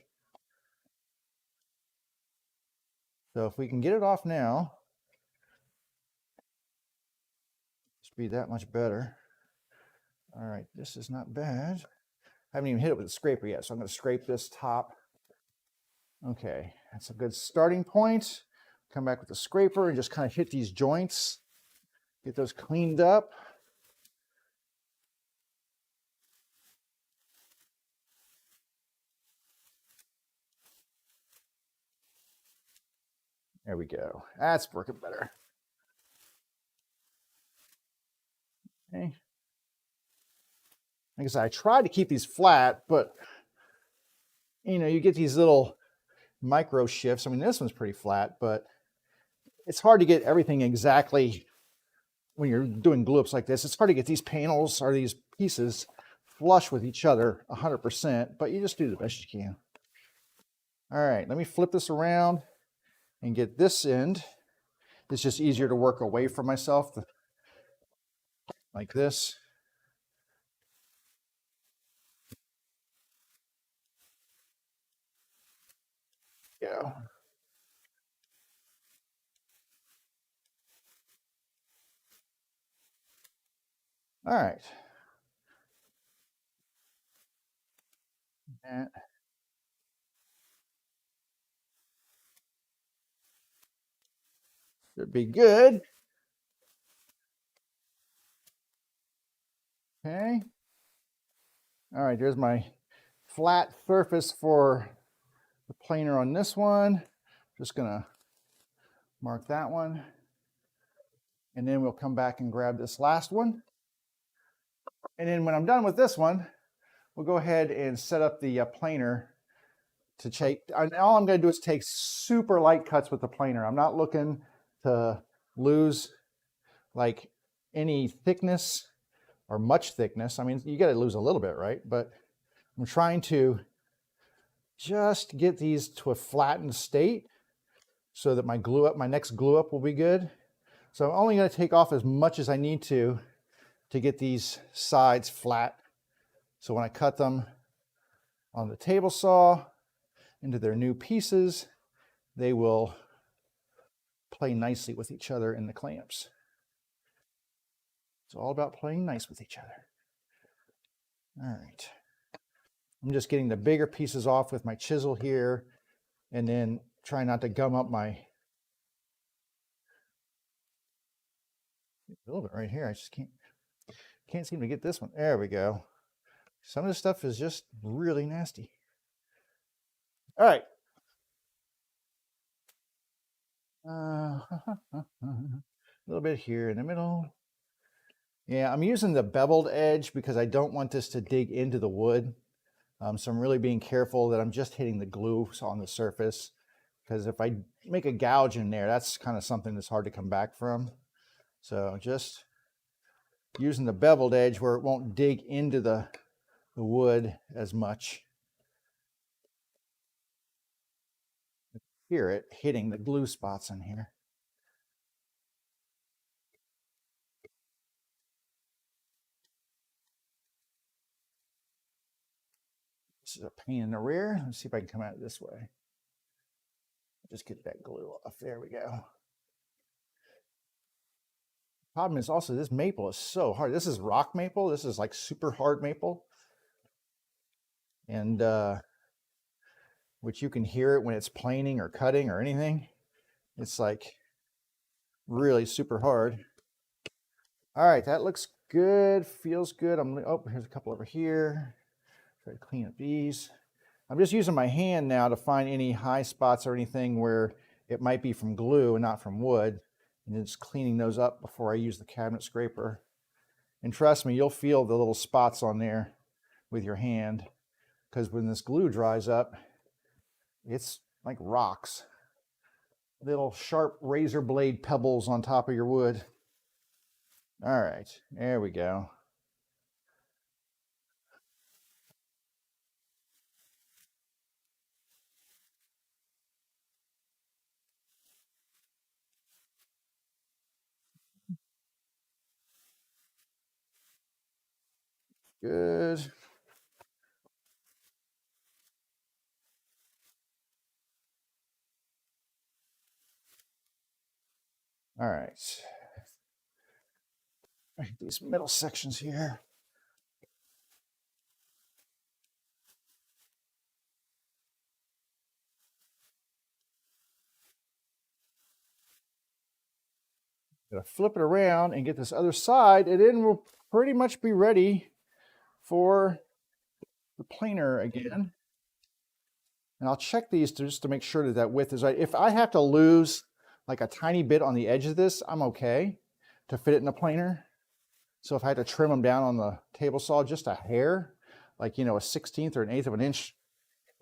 So if we can get it off now, it's be that much better. All right, this is not bad. I haven't even hit it with a scraper yet, so I'm going to scrape this top. Okay, that's a good starting point. Come back with the scraper and just kind of hit these joints, get those cleaned up. There we go. That's working better. Okay. Like I said, I tried to keep these flat, but you know, you get these little micro shifts. I mean, this one's pretty flat, but it's hard to get everything exactly when you're doing glue ups like this. It's hard to get these panels or these pieces flush with each other 100%, but you just do the best you can. All right, let me flip this around and get this end. It's just easier to work away from myself like this. Yeah. All right. That should be good. Okay. All right, there's my flat surface for the planer on this one. Just gonna mark that one. And then we'll come back and grab this last one. And then when I'm done with this one, we'll go ahead and set up the planer to take. All I'm going to do is take super light cuts with the planer. I'm not looking to lose like any thickness or much thickness. I mean, you got to lose a little bit, right? But I'm trying to just get these to a flattened state so that my next glue up will be good. So I'm only going to take off as much as I need to get these sides flat. So when I cut them on the table saw into their new pieces, they will play nicely with each other in the clamps. It's all about playing nice with each other. All right. I'm just getting the bigger pieces off with my chisel here, and then try not to gum up my, a little bit right here. I just can't seem to get this one. There we go. Some of this stuff is just really nasty. All right. A little bit here in the middle. Yeah, I'm using the beveled edge because I don't want this to dig into the wood. So I'm really being careful that I'm just hitting the glue on the surface, because if I make a gouge in there, that's kind of something that's hard to come back from. So just using the beveled edge where it won't dig into the wood as much. Hear it hitting the glue spots in here. This is a pain in the rear. Let's see if I can come out this way. Just get that glue off. There we go. Problem is also this maple is so hard. This is rock maple. This is like super hard maple. And which you can hear it when it's planing or cutting or anything. It's like really super hard. All right, that looks good, feels good. Oh, here's a couple over here. Try to clean up these. I'm just using my hand now to find any high spots or anything where it might be from glue and not from wood, and then just cleaning those up before I use the cabinet scraper. And trust me, you'll feel the little spots on there with your hand, because when this glue dries up, it's like rocks. Little sharp razor blade pebbles on top of your wood. All right, there we go. Good. All right. These middle sections here. Gonna flip it around and get this other side, and then we'll pretty much be ready for the planer again. And I'll check these just to make sure that that width is right. If I have to lose like a tiny bit on the edge of this, I'm okay to fit it in a planer. So if I had to trim them down on the table saw just a hair, like, you know, a 16th or an 1/8 of an inch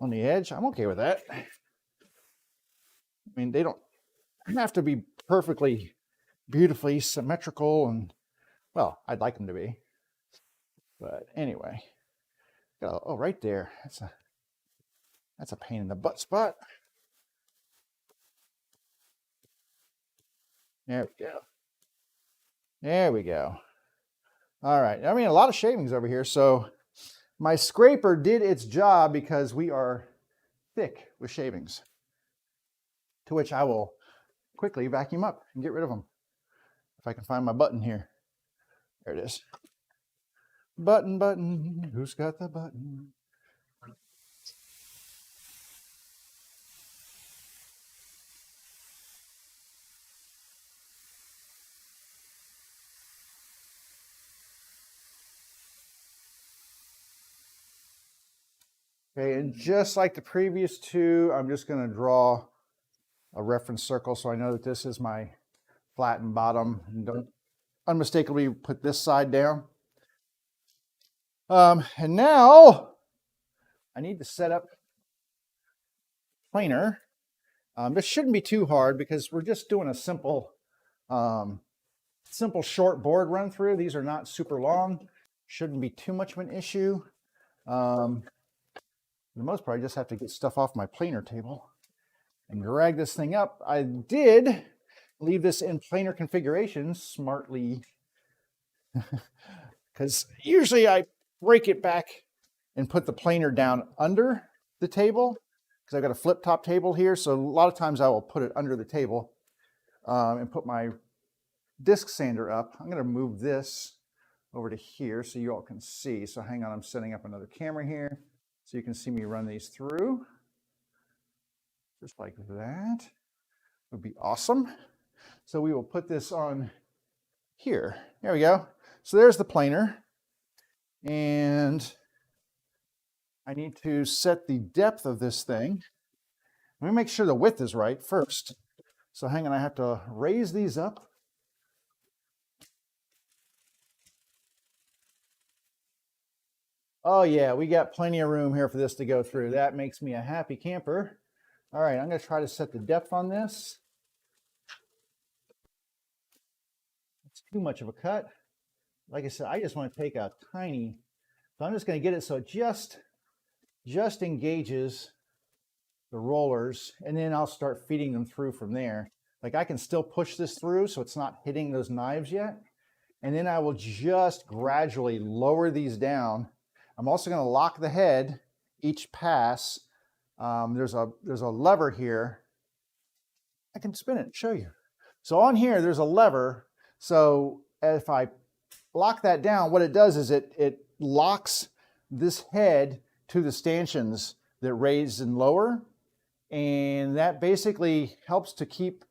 on the edge, I'm okay with that. I mean, they don't have to be perfectly, beautifully symmetrical, and, well, I'd like them to be. But anyway, oh, right there. That's a pain in the butt spot. There we go. There we go. All right. I mean, a lot of shavings over here. So my scraper did its job because we are thick with shavings, to which I will quickly vacuum up and get rid of them. If I can find my button here. There it is. Button. Who's got the button? Okay, and just like the previous two, I'm just going to draw a reference circle so I know that this is my flattened bottom, and don't unmistakably put this side down. And now I need to set up planer. This shouldn't be too hard because we're just doing a simple short board run through. These are not super long. Shouldn't be too much of an issue. For the most part, I just have to get stuff off my planer table and drag this thing up. I did leave this in planer configuration smartly, because usually I break it back and put the planer down under the table, because I've got a flip top table here. So a lot of times I will put it under the table and put my disc sander up. I'm going to move this over to here so you all can see. So hang on, I'm setting up another camera here so you can see me run these through. Just like that would be awesome. So we will put this on here. There we go. So there's the planer. And I need to set the depth of this thing. Let me make sure the width is right first. So hang on, I have to raise these up. Oh yeah, we got plenty of room here for this to go through. That makes me a happy camper. All right, I'm going to try to set the depth on this. It's too much of a cut. Like I said, I just want to take a tiny, so I'm just going to get it so it just engages the rollers, and then I'll start feeding them through from there. Like, I can still push this through so it's not hitting those knives yet. And then I will just gradually lower these down. I'm also going to lock the head each pass. There's a lever here. I can spin it and show you. So on here, there's a lever. So if I lock that down, what it does is it locks this head to the stanchions that raise and lower. And that basically helps to keep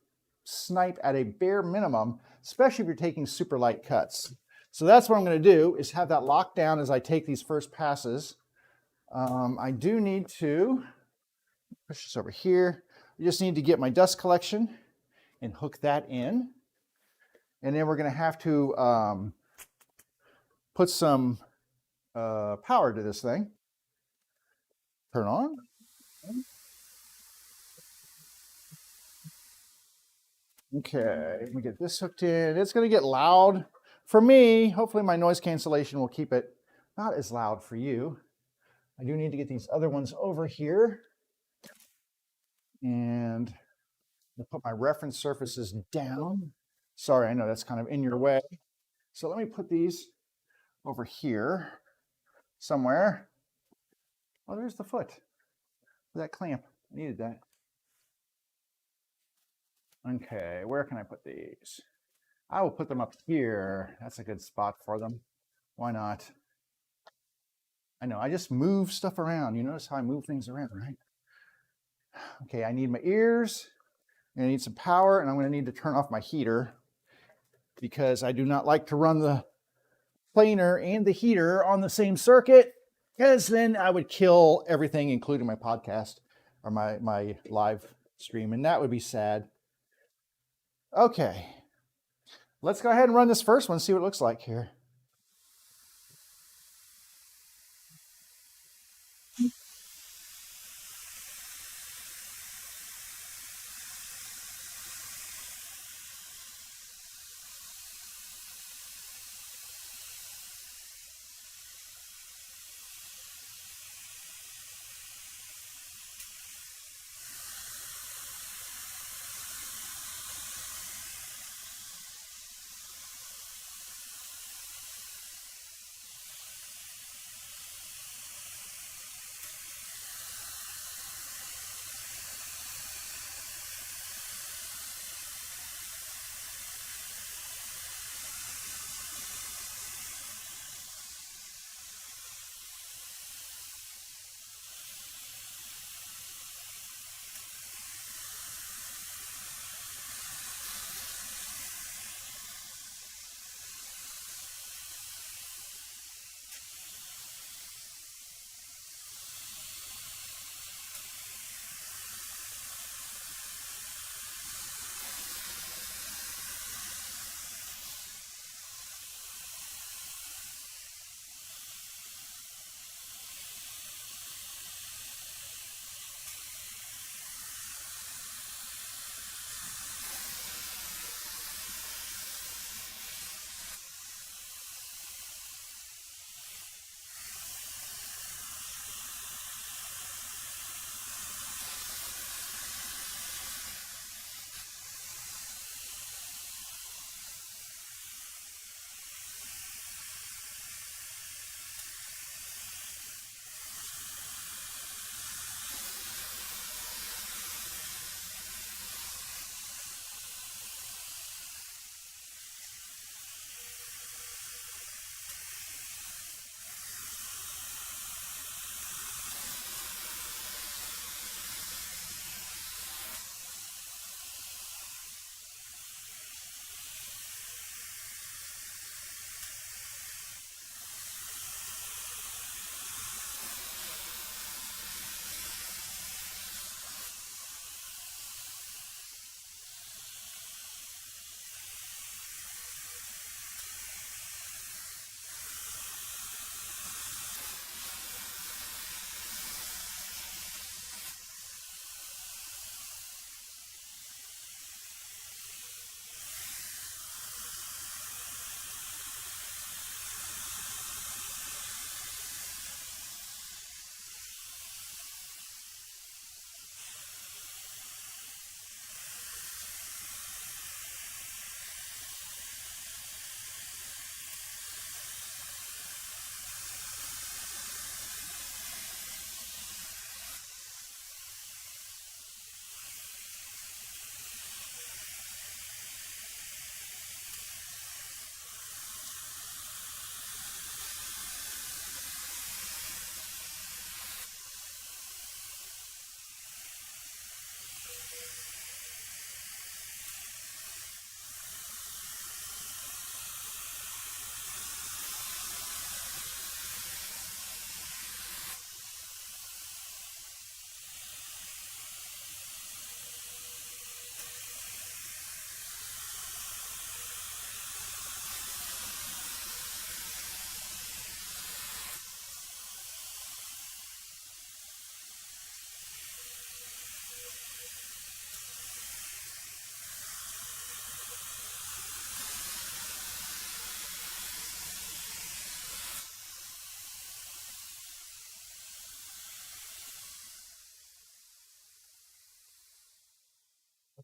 snipe at a bare minimum especially if you're taking super light cuts. So that's what I'm going to do, is have that locked down as I take these first passes. I do need to push this over here. I just need to get my dust collection and hook that in. And then we're going to have to put some power to this thing. Turn on. Okay, let me get this hooked in. It's going to get loud for me. Hopefully my noise cancellation will keep it not as loud for you. I do need to get these other ones over here. And I'll put my reference surfaces down. Sorry, I know that's kind of in your way. So let me put these over here somewhere. Oh, there's the foot. That clamp. I needed that. Okay, where can I put these? I will put them up here. That's a good spot for them. Why not? I know, I just move stuff around. You notice how I move things around, right? Okay, I need my ears, and I need some power, and I'm going to need to turn off my heater because I do not like to run the planer and the heater on the same circuit, because then I would kill everything, including my podcast or my live stream, and that would be sad. Okay, let's go ahead and run this first one, see what it looks like here.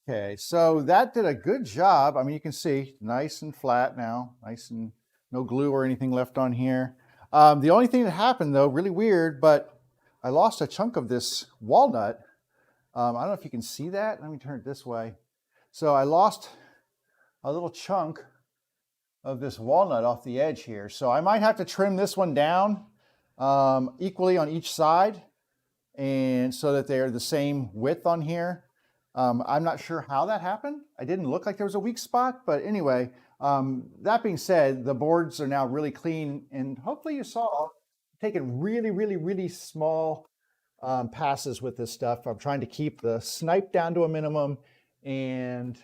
Okay, so that did a good job. I mean, you can see nice and flat now, nice and no glue or anything left on here. The only thing that happened though, really weird, but I lost a chunk of this walnut. I don't know if you can see that. Let me turn it this way. So I lost a little chunk of this walnut off the edge here. So I might have to trim this one down equally on each side, and so that they're the same width on here. I'm not sure how that happened. I didn't look like there was a weak spot, but anyway, that being said, the boards are now really clean, and hopefully you saw taking really small passes with this stuff. I'm trying to keep the snipe down to a minimum, and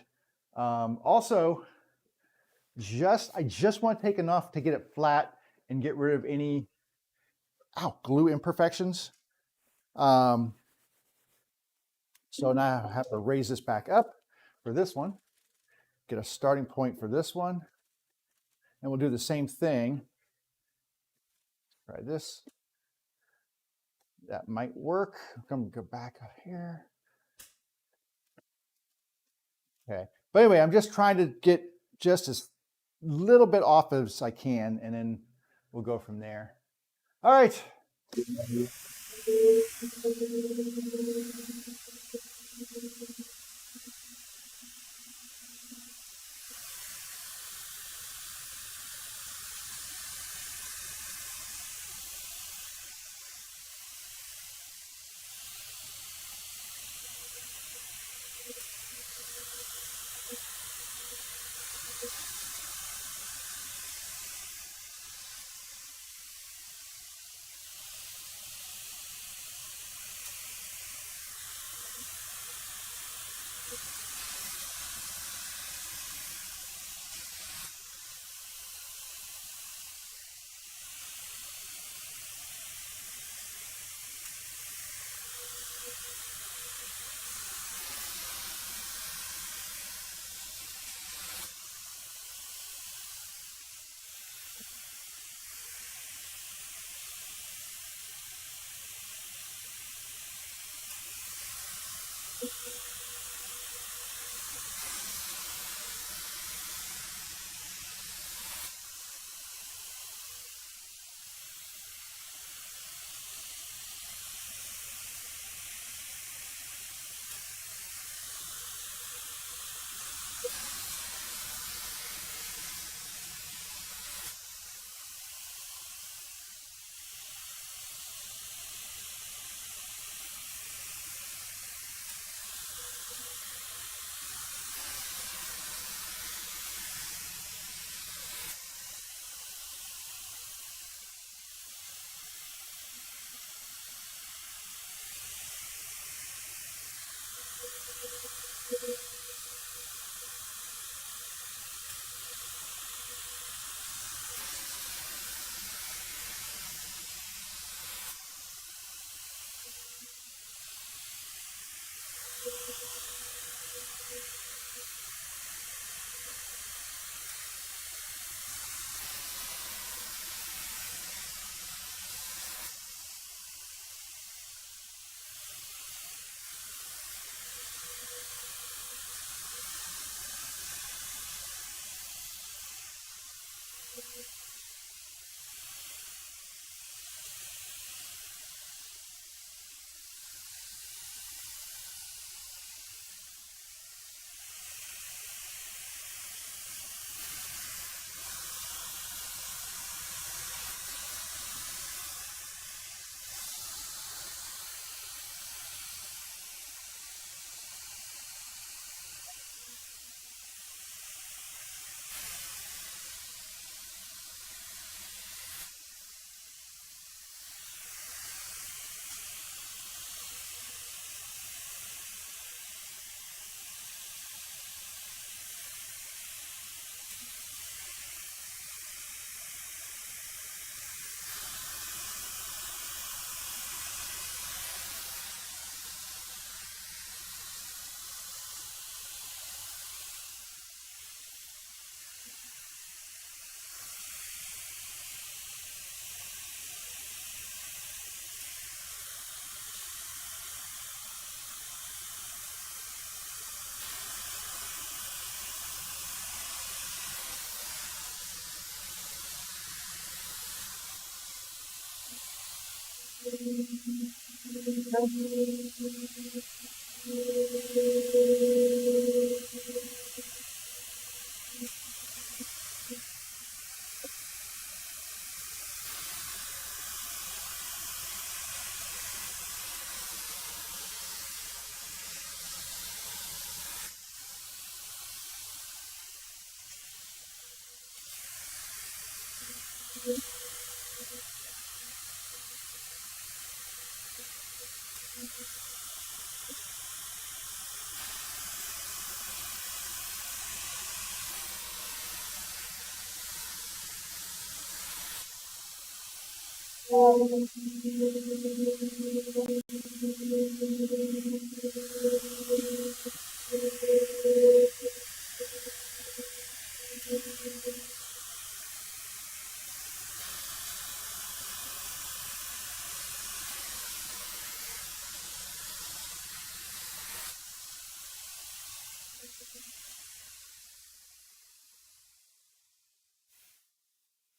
also I just want to take enough to get it flat and get rid of any glue imperfections. So now I have to raise this back up for this one, get a starting point for this one, and we'll do the same thing. Try this. That might work. I'm going to go back up here. Okay. But anyway, I'm just trying to get just as little bit off as I can, and then we'll go from there. All right.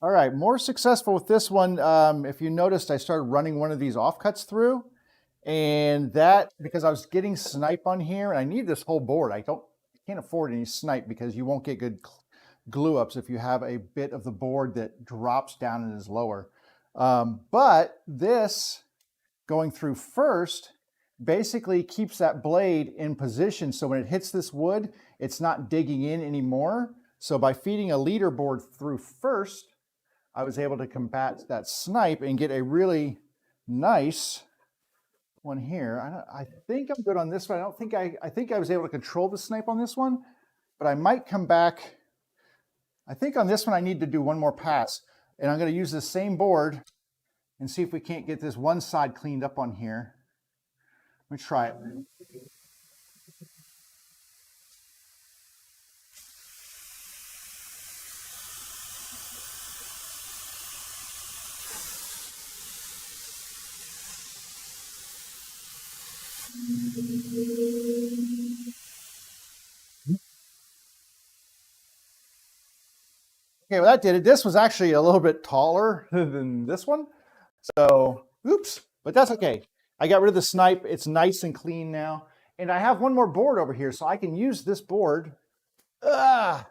All right, more successful with this one. If you noticed, I started running one of these offcuts through, and that, because I was getting snipe on here, and I need this whole board. I can't afford any snipe because you won't get good glue ups if you have a bit of the board that drops down and is lower. But this going through first basically keeps that blade in position, so when it hits this wood, it's not digging in anymore. So by feeding a leader board through first, I was able to combat that snipe and get a really nice one here. I think I'm good on this one. I think I was able to control the snipe on this one, but I might come back. I think on this one I need to do one more pass, and I'm going to use the same board and see if we can't get this one side cleaned up on here. Let me try it. Okay, well that did it. This was actually a little bit taller than this one. So, oops, but that's okay. I got rid of the snipe. It's nice and clean now. And I have one more board over here, so I can use this board for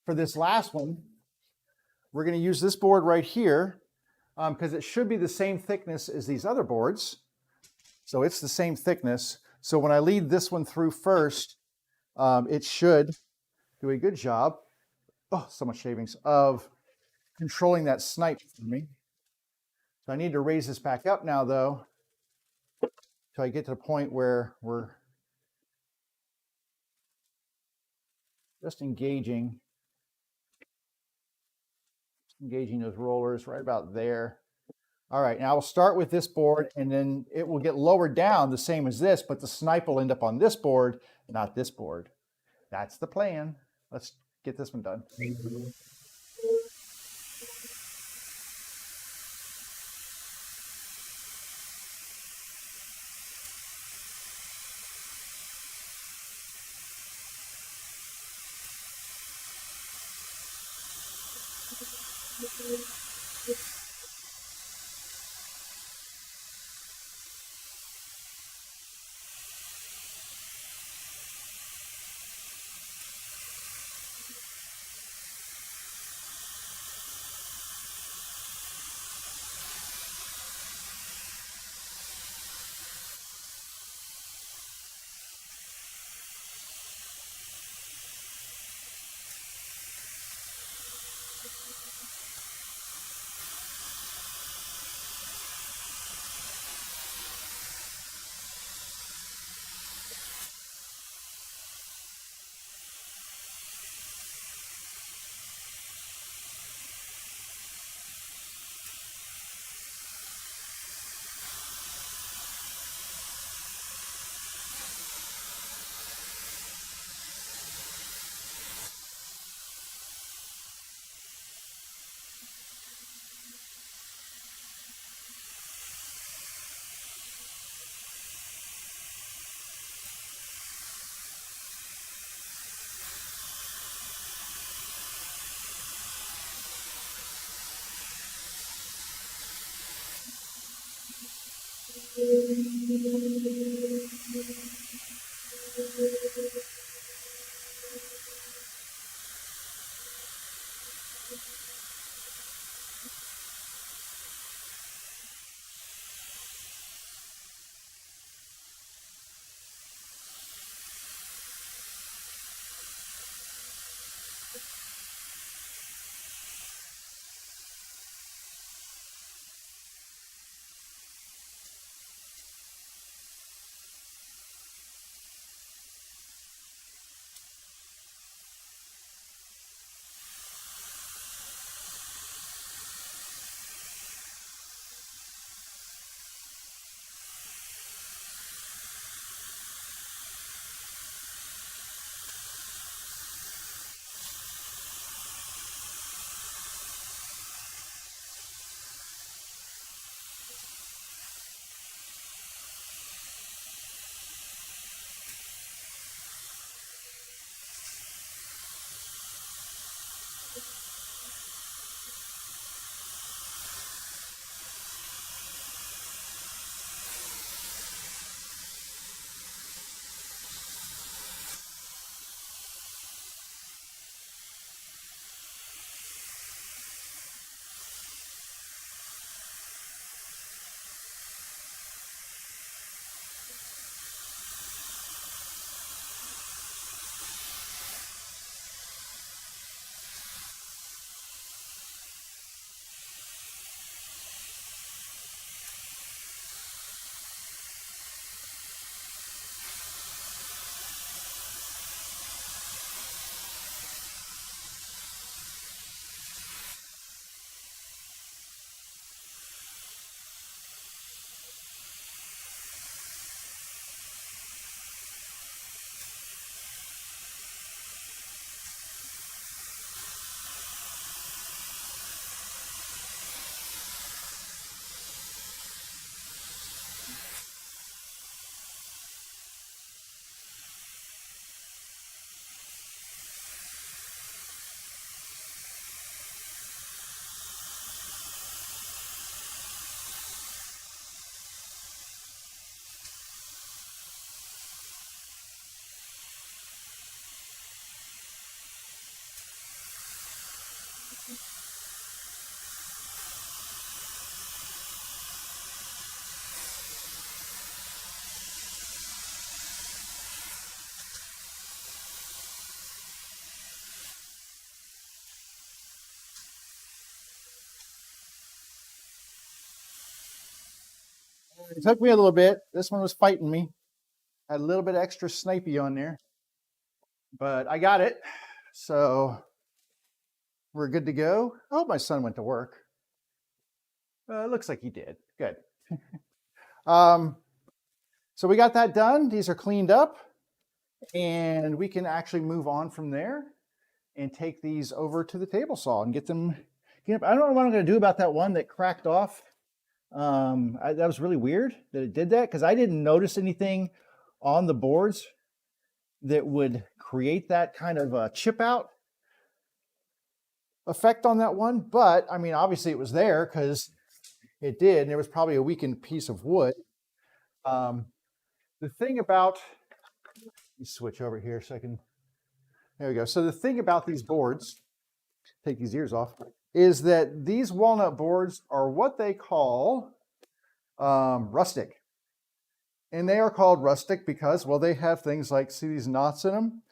this last one. We're going to use this board right here because it should be the same thickness as these other boards. So it's the same thickness. So when I lead this one through first, it should do a good job. Oh, so much shavings of controlling that snipe for me. So I need to raise this back up now, though, till I get to the point where we're just engaging those rollers right about there. All right, now we'll start with this board, and then it will get lowered down the same as this, but the snipe will end up on this board, not this board. That's the plan. Let's get this one done. It took me a little bit. This one was fighting me. Had a little bit extra snipey on there, but I got it. So we're good to go. I hope my son went to work. It looks like he did. Good. So we got that done. These are cleaned up, and we can actually move on from there and take these over to the table saw and get them. I don't know what I'm going to do about that one that cracked off. That was really weird that it did that, because I didn't notice anything on the boards that would create that kind of a chip out effect on that one. But I mean, obviously it was there because it did, and there was probably a weakened piece of wood. The thing about, let me switch over here so I can, there we go. So the thing about these boards, take these ears off, is that these walnut boards are what they call rustic. And they are called rustic because, well, they have things like, see these knots in them?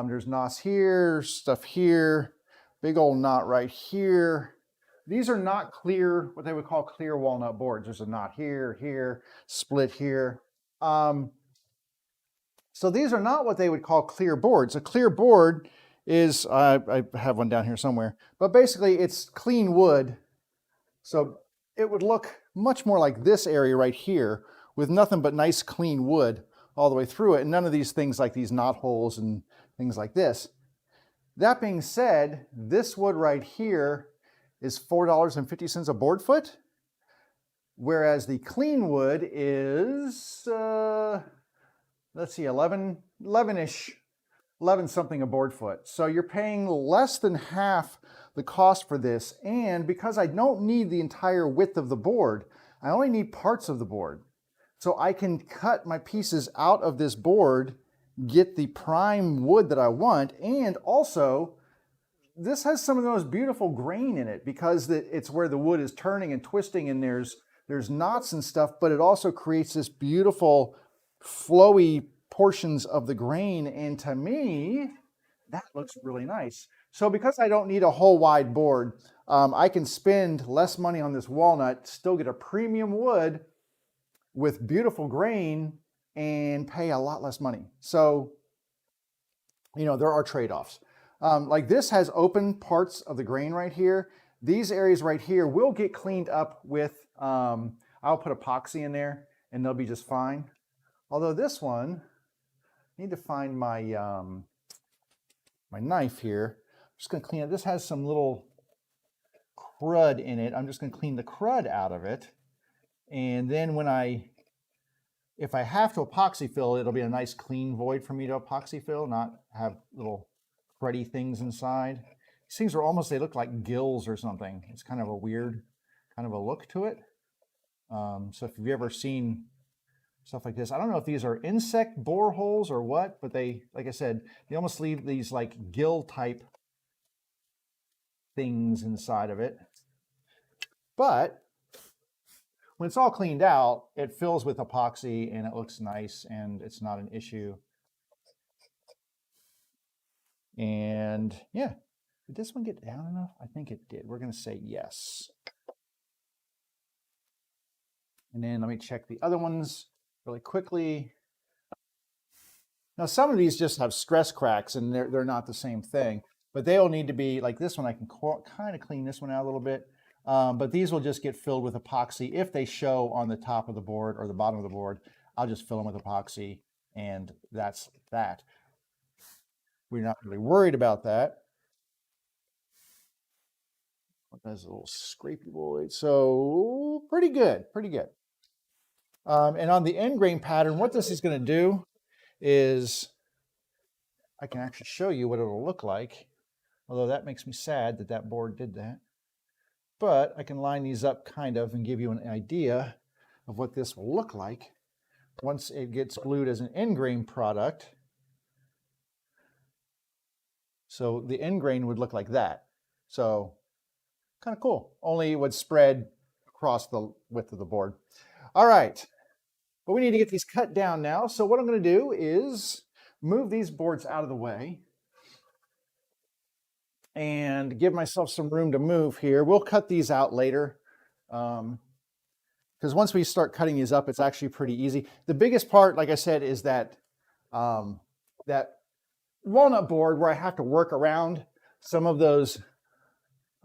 There's knots here, stuff here, big old knot right here. These are not clear, what they would call clear walnut boards. There's a knot here, here, split here. So these are not what they would call clear boards. A clear board is, I have one down here somewhere, but basically it's clean wood. So it would look much more like this area right here with nothing but nice clean wood all the way through it, and none of these things like these knot holes and things like this. That being said, this wood right here is $4.50 a board foot, whereas the clean wood is, let's see, 11-ish, 11 something a board foot. So you're paying less than half the cost for this. And because I don't need the entire width of the board, I only need parts of the board. So I can cut my pieces out of this board, get the prime wood that I want, and also this has some of the most beautiful grain in it because it's where the wood is turning and twisting and there's knots and stuff, but it also creates this beautiful flowy portions of the grain. And to me, that looks really nice. So because I don't need a whole wide board, I can spend less money on this walnut, still get a premium wood with beautiful grain and pay a lot less money. So, you know, there are trade-offs. Like this has open parts of the grain right here. These areas right here will get cleaned up with, I'll put epoxy in there and they'll be just fine. Although this one, I need to find my, my knife here. I'm just gonna clean it. This has some little crud in it. I'm just gonna clean the crud out of it. And then if I have to epoxy fill, it'll be a nice clean void for me to epoxy fill, not have little cruddy things inside. These things are almost, they look like gills or something. It's kind of a weird kind of a look to it. So if you've ever seen stuff like this, I don't know if these are insect boreholes or what, but they, like I said, they almost leave these like gill type things inside of it. But when it's all cleaned out, it fills with epoxy and it looks nice and it's not an issue. And yeah, did this one get down enough? I think it did. We're going to say yes. And then let me check the other ones really quickly. Now, some of these just have stress cracks and they're not the same thing, but they'll need to be like this one. I can kind of clean this one out a little bit, but these will just get filled with epoxy. If they show on the top of the board or the bottom of the board, I'll just fill them with epoxy and that's that. We're not really worried about that. That's a little scrapey boy. So pretty good, pretty good. And on the end grain pattern, what this is going to do is I can actually show you what it'll look like. Although that makes me sad that that board did that. But I can line these up kind of and give you an idea of what this will look like once it gets glued as an end grain product. So the end grain would look like that. So kind of cool. Only it would spread across the width of the board. All right. But we need to get these cut down now. So what I'm going to do is move these boards out of the way and give myself some room to move here. We'll cut these out later. Because once we start cutting these up, it's actually pretty easy. The biggest part, like I said, is that that walnut board where I have to work around some of those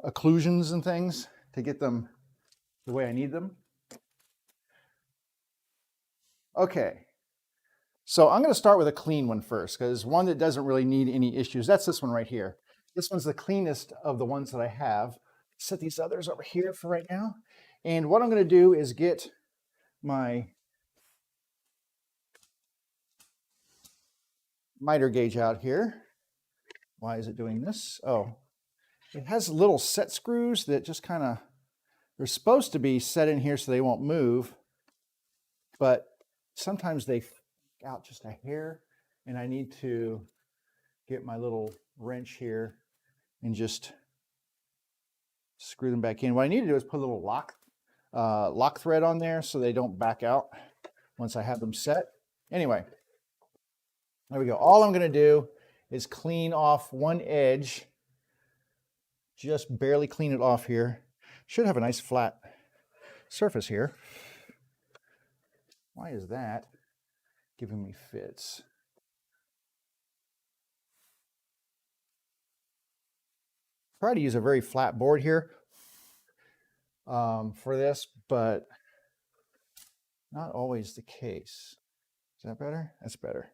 occlusions and things to get them the way I need them. Okay, so I'm going to start with a clean one first, because one that doesn't really need any issues. That's this one right here. This one's the cleanest of the ones that I have. Set these others over here for right now. And what I'm going to do is get my miter gauge out here. Why is it doing this? Oh, it has little set screws that just kind of, they're supposed to be set in here so they won't move, but sometimes they out just a hair, and I need to get my little wrench here and just screw them back in. What I need to do is put a little lock thread on there so they don't back out once I have them set. Anyway, there we go. All I'm going to do is clean off one edge, just barely clean it off here. Should have a nice flat surface here. Why is that giving me fits? Try to use a very flat board here for this, but not always the case. Is that better? That's better.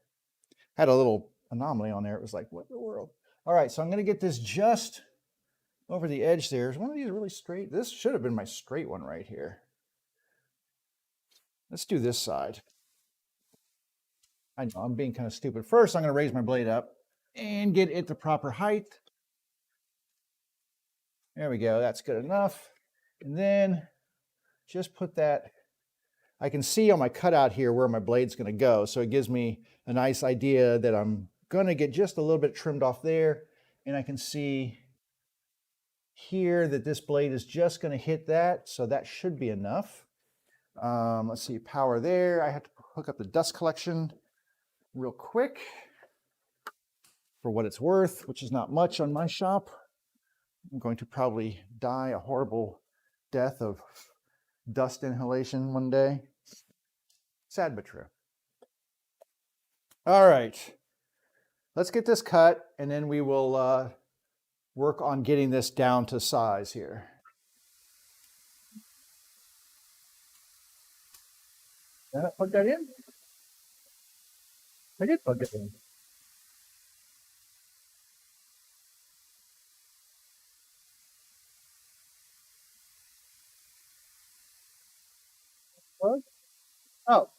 Had a little anomaly on there. It was like, what in the world? All right, so I'm going to get this just over the edge there. Is one of these really straight? This should have been my straight one right here. Let's do this side. I know, I'm being kind of stupid. First, I'm going to raise my blade up and get it the proper height. There we go. That's good enough. And then just put that I can see on my cutout here where my blade's going to go. So it gives me a nice idea that I'm going to get just a little bit trimmed off there. And I can see here that this blade is just going to hit that. So that should be enough. Let's see, power there. I have to hook up the dust collection real quick for what it's worth, which is not much on my shop. I'm going to probably die a horrible death of dust inhalation one day. Sad but true. All right, let's get this cut and then we will work on getting this down to size here. Did I plug that in? I did plug it in. Plug? Oh.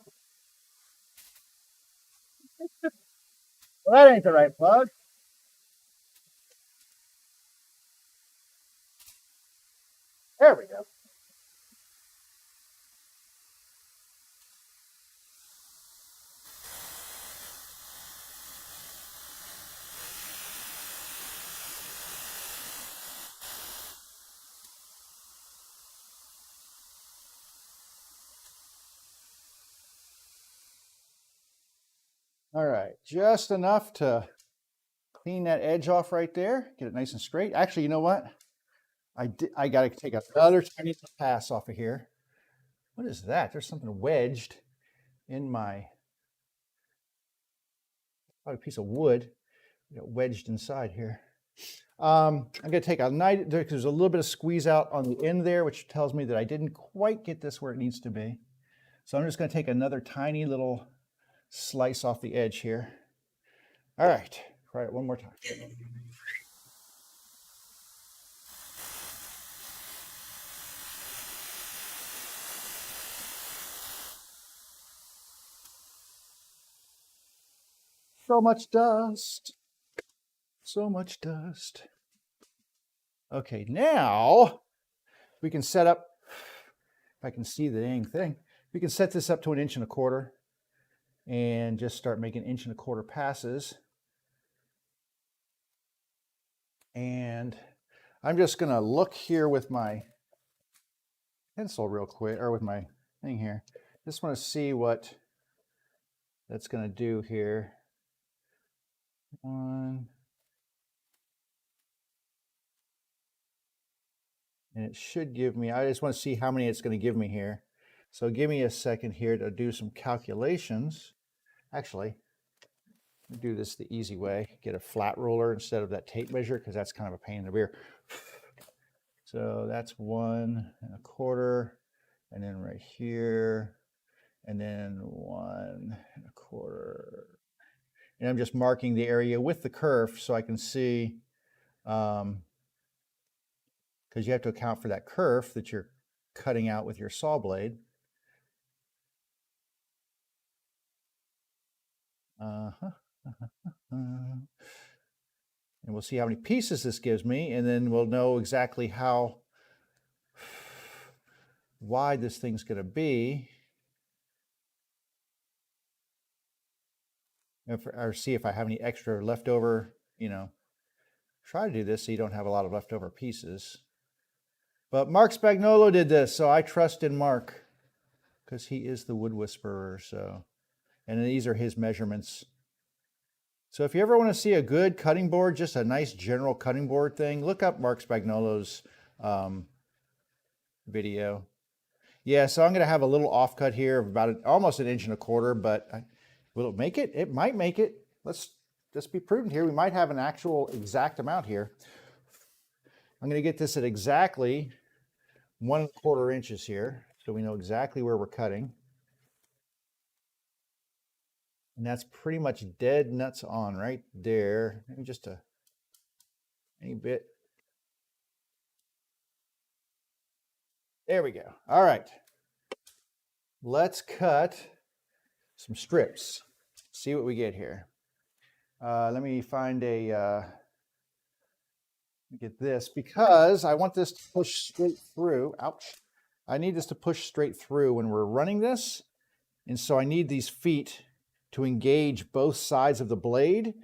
Well, that ain't the right plug. There we go. All right, just enough to clean that edge off right there, get it nice and straight. Actually, you know what? I got to take another tiny pass off of here. What is that? There's something wedged in my, probably a piece of wood, wedged inside here. I'm going to take a knife, there's a little bit of squeeze out on the end there, which tells me that I didn't quite get this where it needs to be. So I'm just going to take another tiny little slice off the edge here. All right, try it one more time. So much dust. So much dust. Okay, now we can set up, if I can see the dang thing, we can set this up to 1 1/4 inches and just start making 1 1/4 inch passes. And I'm just going to look here with my pencil real quick, or with my thing here. Just want to see what that's going to do here. One. And it should give me, I just want to see how many it's going to give me here. So give me a second here to do some calculations. Actually, do this the easy way. Get a flat ruler instead of that tape measure, because that's kind of a pain in the rear. So that's 1 1/4, and then right here, and then 1 1/4. And I'm just marking the area with the kerf so I can see, because you have to account for that kerf that you're cutting out with your saw blade. And we'll see how many pieces this gives me, and then we'll know exactly how wide this thing's going to be. Or see if I have any extra leftover, try to do this so you don't have a lot of leftover pieces. But Mark Spagnolo did this, so I trust in Mark because he is the wood whisperer. So, and these are his measurements. So if you ever want to see a good cutting board, just a nice general cutting board thing, look up Mark Spagnolo's video. Yeah, so I'm going to have a little offcut here of about almost 1 1/4 inch, but will it make it? It might make it. Let's just be prudent here. We might have an actual exact amount here. I'm going to get this at exactly 1 1/4 inches here, so we know exactly where we're cutting. And that's pretty much dead nuts on right there. Maybe just any bit. There we go. All right. Let's cut some strips. See what we get here. Let me find get this, because I want this to push straight through. Ouch. I need this to push straight through when we're running this. And so I need these feet to engage both sides of the blade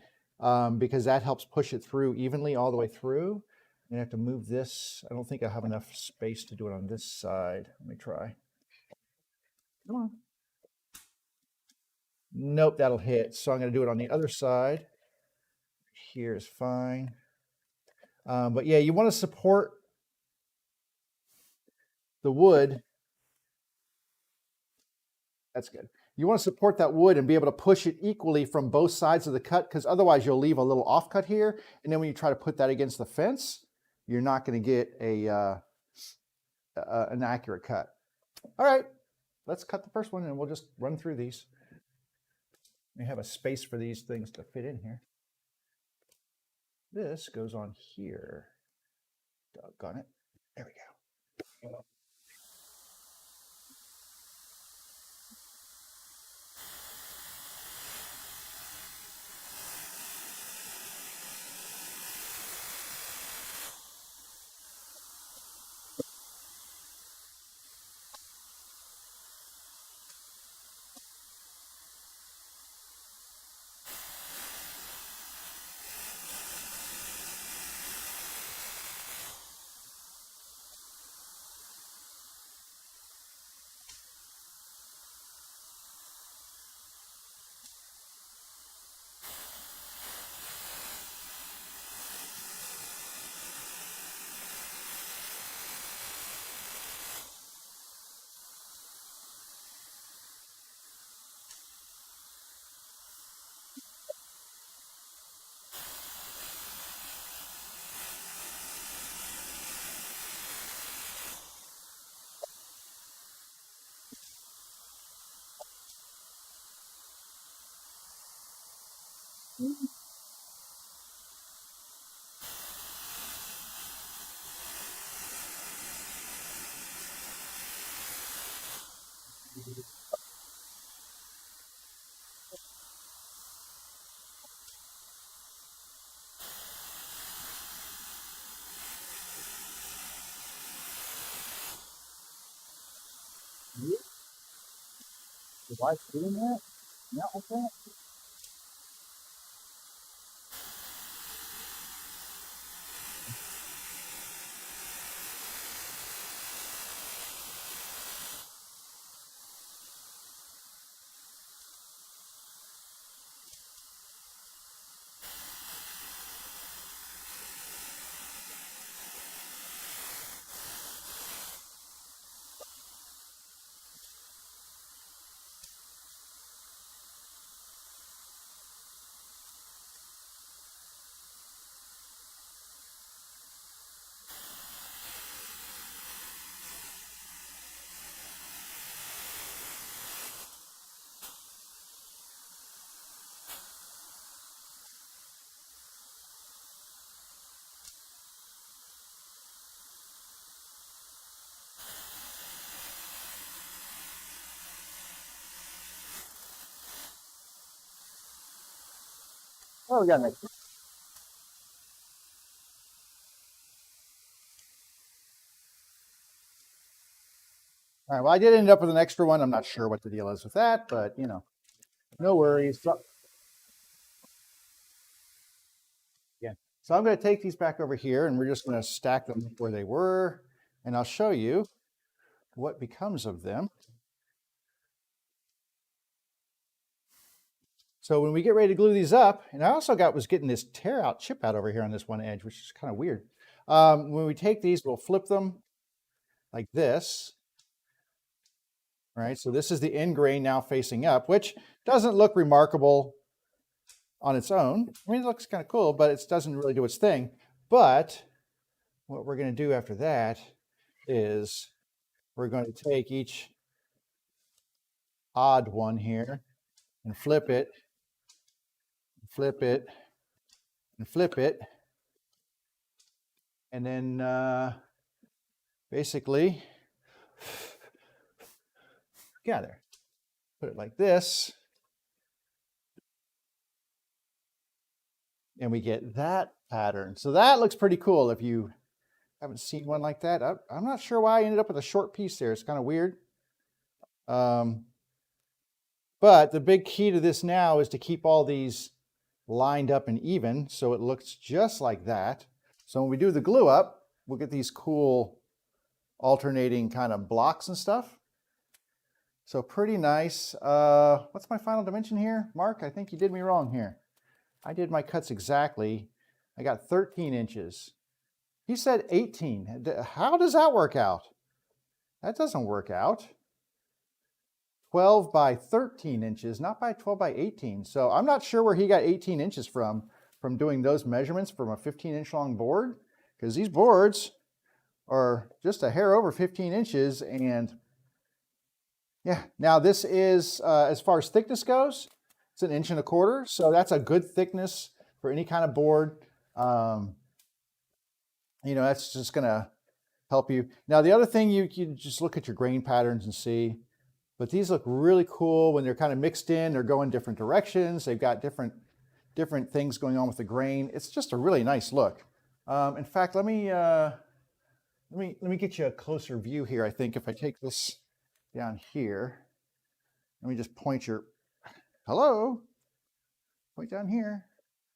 because that helps push it through evenly all the way through. I'm gonna have to move this. I don't think I have enough space to do it on this side. Let me try. Come on. Nope, that'll hit. So I'm gonna do it on the other side. Here is fine. But yeah, you wanna support the wood. That's good. You want to support that wood and be able to push it equally from both sides of the cut, because otherwise you'll leave a little off cut here. And then when you try to put that against the fence, you're not going to get an accurate cut. All right, let's cut the first one and we'll just run through these. We have a space for these things to fit in here. This goes on here. Doggone it. There we go. Is life doing that? Not like that? Oh, we got an extra. All right, well, I did end up with an extra one. I'm not sure what the deal is with that, but you know, no worries. So I'm going to take these back over here and we're just going to stack them where they were. And I'll show you what becomes of them. So when we get ready to glue these up, and I also was getting this tear out, chip out over here on this one edge, which is kind of weird. When we take these, we'll flip them like this. All right, so this is the end grain now facing up, which doesn't look remarkable on its own. I mean, it looks kind of cool, but it doesn't really do its thing. But what we're going to do after that is we're going to take each odd one here and flip it, flip it, and flip it. And then basically together, put it like this. And we get that pattern. So that looks pretty cool if you Haven't seen one like that. I'm not sure why I ended up with a short piece there. It's kind of weird. But the big key to this now is to keep all these lined up and even so it looks just like that. So when we do the glue up, we'll get these cool alternating kind of blocks and stuff. So pretty nice. What's my final dimension here? Mark, I think you did me wrong here. I did my cuts exactly. I got 13 inches. He said 18. How does that work out? That doesn't work out. 12 by 13 inches, not by 12 by 18. So I'm not sure where he got 18 inches from doing those measurements from a 15-inch long board, because these boards are just a hair over 15 inches. And yeah, now this is, as far as thickness goes, it's 1.25 inches. So that's a good thickness for any kind of board. You know, that's just gonna help you. Now, the other thing, you just look at your grain patterns and see, but these look really cool when they're kind of mixed in. They're going different directions. They've got different things going on with the grain. It's just a really nice look. In fact, let me get you a closer view here. I think if I take this down here, let me just point your, hello, point down here.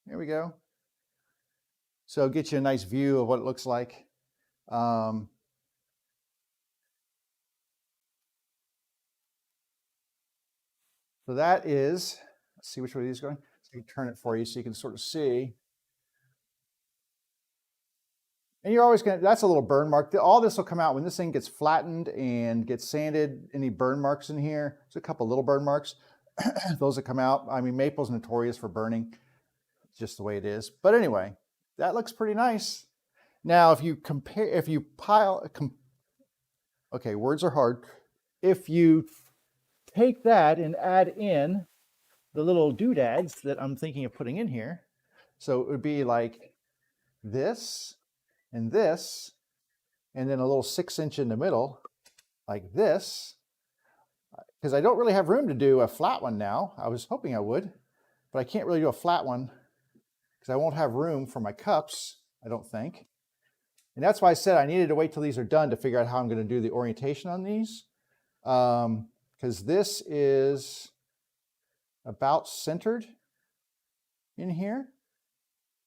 There we go. So get you a nice view of what it looks like. So that is, let's see which way these are going. So I can turn it for you so you can sort of see. And you're always going to, that's a little burn mark. All this will come out when this thing gets flattened and gets sanded. Any burn marks in here, there's a couple little burn marks. Those that come out. I mean, maple's notorious for burning. It's just the way it is. But anyway, that looks pretty nice. Now, if you compare, okay, words are hard. If you take that and add in the little doodads that I'm thinking of putting in here, so it would be like this, and then a little 6-inch in the middle, like this, because I don't really have room to do a flat one now. I was hoping I would, but I can't really do a flat one because I won't have room for my cups, I don't think. And that's why I said I needed to wait till these are done to figure out how I'm going to do the orientation on these. Because this is about centered in here.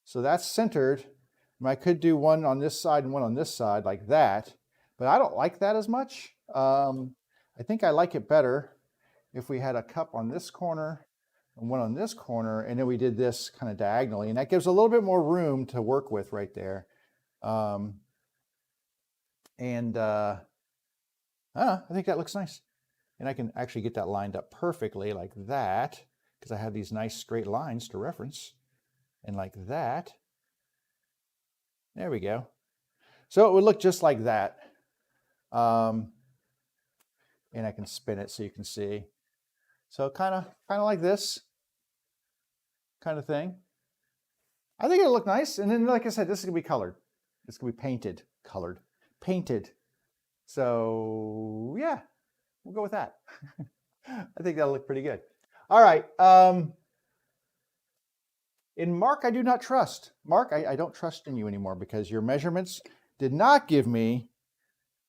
So that's centered. I could do one on this side and one on this side like that, but I don't like that as much. I think I like it better if we had a cup on this corner and one on this corner, and then we did this kind of diagonally, and that gives a little bit more room to work with right there. I think that looks nice. And I can actually get that lined up perfectly like that, because I have these nice straight lines to reference. And like that. There we go. So it would look just like that. And I can spin it so you can see. So kind of like this kind of thing. I think it'll look nice. And then, like I said, this is gonna be colored. It's gonna be painted, painted. So yeah, we'll go with that. I think that'll look pretty good. All right. In Mark, I do not trust. Mark, I don't trust in you anymore because your measurements did not give me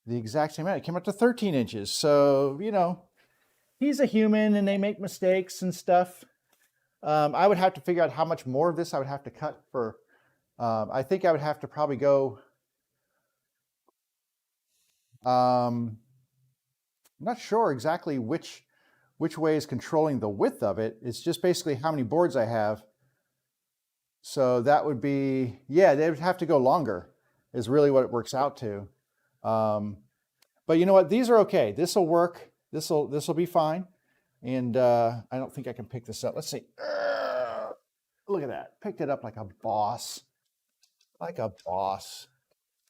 the exact same amount. It came up to 13 inches. So, you know, he's a human and they make mistakes and stuff. I would have to figure out how much more of this I would have to cut for, I think I would have to probably go, I'm not sure exactly which way is controlling the width of it. It's just basically how many boards I have. So that would be, yeah, they would have to go longer is really what it works out to. But you know what? These are okay. This will work. This will be fine. And I don't think I can pick this up. Let's see. Look at that. Picked it up like a boss. Like a boss.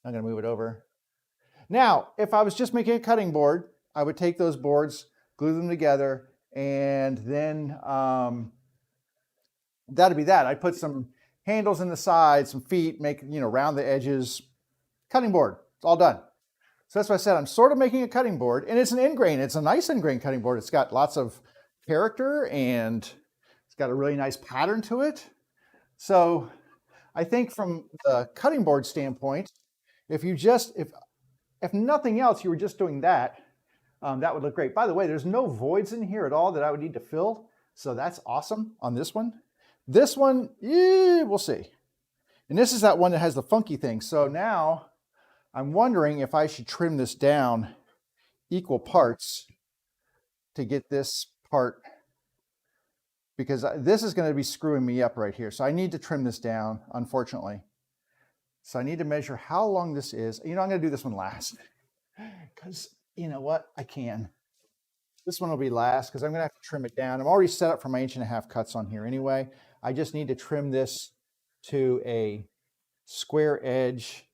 I'm going to move it over. Now, if I was just making a cutting board, I would take those boards, glue them together, and then that'd be that. I'd put some handles in the sides, some feet, make, you know, round the edges. Cutting board. It's all done. So that's why I said I'm sort of making a cutting board, and it's an end grain. It's a nice end grain cutting board. It's got lots of character and it's got a really nice pattern to it. So I think from the cutting board standpoint, If you just, if nothing else, you were just doing that, that would look great. By the way, there's no voids in here at all that I would need to fill. So that's awesome on this one. This one, we'll see. And this is that one that has the funky thing. So now I'm wondering if I should trim this down equal parts to get this part, because this is going to be screwing me up right here. So I need to trim this down, unfortunately. So I need to measure how long this is. You know, I'm going to do this one last because you know what? I can. This one will be last because I'm going to have to trim it down. I'm already set up for my 1.5" cuts on here anyway. I just need to trim this to a square edge.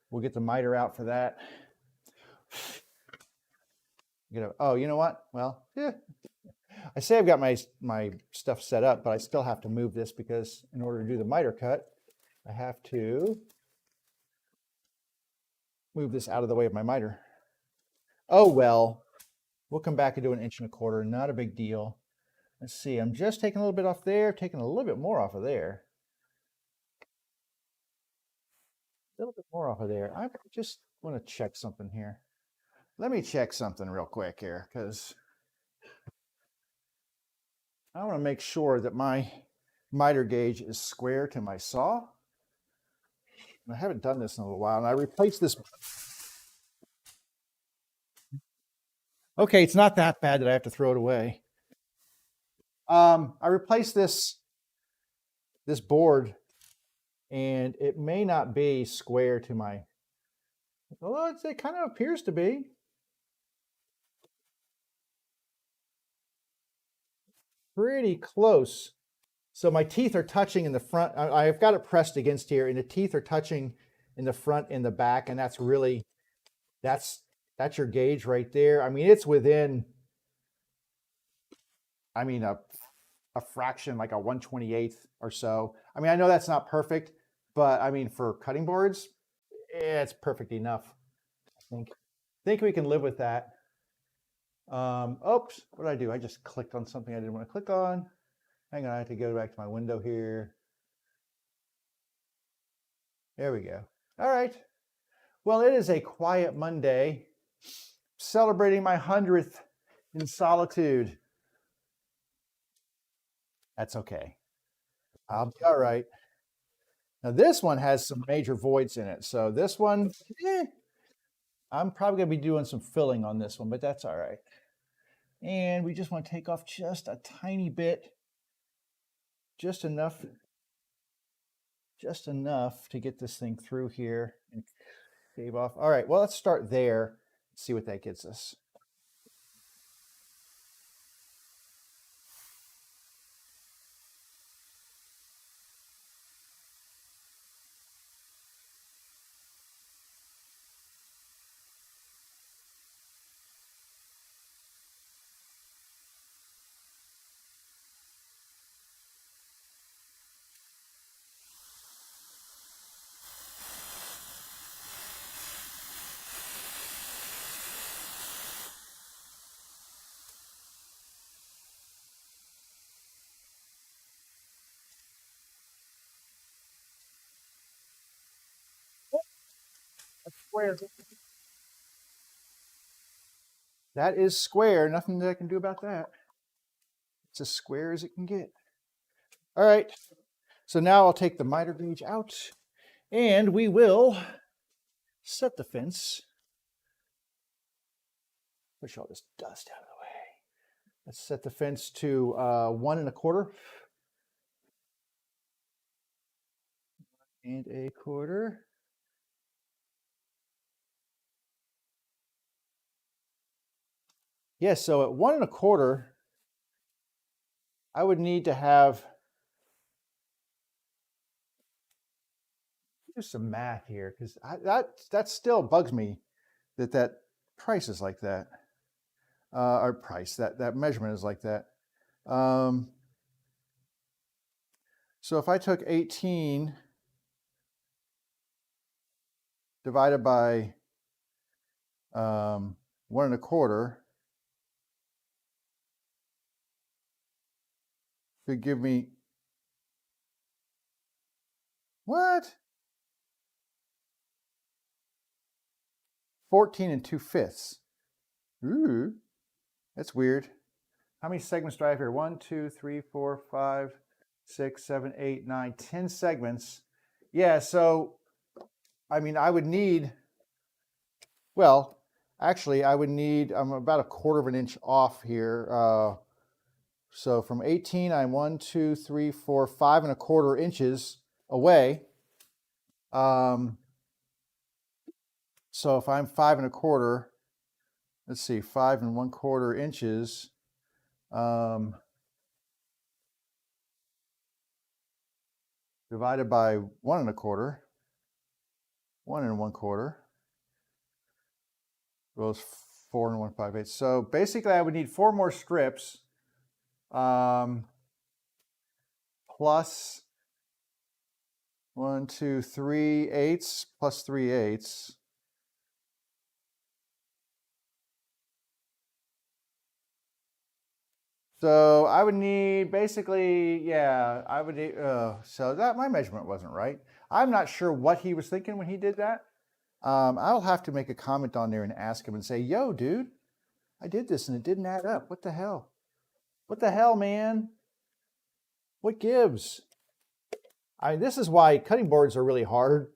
We'll get the miter out for that. Oh, you know what? Well, yeah. I say I've got my stuff set up, but I still have to move this because in order to do the miter cut, I have to move this out of the way of my miter. Oh, well, we'll come back and do 1.25 inches. Not a big deal. Let's see. I'm just taking a little bit off there, taking a little bit more off of there. A little bit more off of there. I just want to check something here. Let me check something real quick here because I want to make sure that my miter gauge is square to my saw. I haven't done this in a little while, and I replaced this. Okay, it's not that bad that I have to throw it away. I replaced this board, and it may not be square to my. Well, it kind of appears to be. Pretty close. So my teeth are touching in the front. I've got it pressed against here, and the teeth are touching in the front and the back, and that's really, that's your gauge right there. I mean, it's within, I mean, a fraction, like a 1/28 or so. I mean, I know that's not perfect, but I mean, for cutting boards, it's perfect enough. I think we can live with that. Oops, what did I do? I just clicked on something I didn't want to click on. Hang on, I have to go back to my window here. There we go. All right. Well, it is a quiet Monday, celebrating my 100th in solitude. That's okay. I'll be all right. Now, this one has some major voids in it. So this one, I'm probably going to be doing some filling on this one, but that's all right. And we just want to take off just a tiny bit, just enough to get this thing through here and shave off. All right, well, let's start there, see what that gets us. That's square. That is square. Nothing that I can do about that. It's as square as it can get. All right. So now I'll take the miter gauge out and we will set the fence. Push all this dust out of the way. Let's set the fence to 1 1/4. 1 1/4. Yes, so at 1 1/4, I would need to have, do some math here, because that still bugs me that price is like that. Or price, that measurement is like that. So if I took 18 divided by 1 1/4, could give me, what? 14 2/5. Ooh, that's weird. How many segments do I have here? 1, 2, 3, 4, 5, 6, 7, 8, 9, 10 segments. Yeah, so, I mean, I would need, well, actually, I would need, I'm about 1/4 of an inch off here. So from 18, I'm 1, 2, 3, 4, 5 1/4 inches away. So if I'm 5 1/4, let's see, 5 1/4 inches. Divided by 1 1/4, 1 1/4 goes 4 1/5. So basically I would need 4 more strips, plus 1, 2, 3/8 plus 3/8. So I would need basically, yeah, I would need, so that my measurement wasn't right. I'm not sure what he was thinking when he did that. I'll have to make a comment on there and ask him and say, yo, dude, I did this and it didn't add up. What the hell? What the hell, man? What gives? This is why cutting boards are really hard,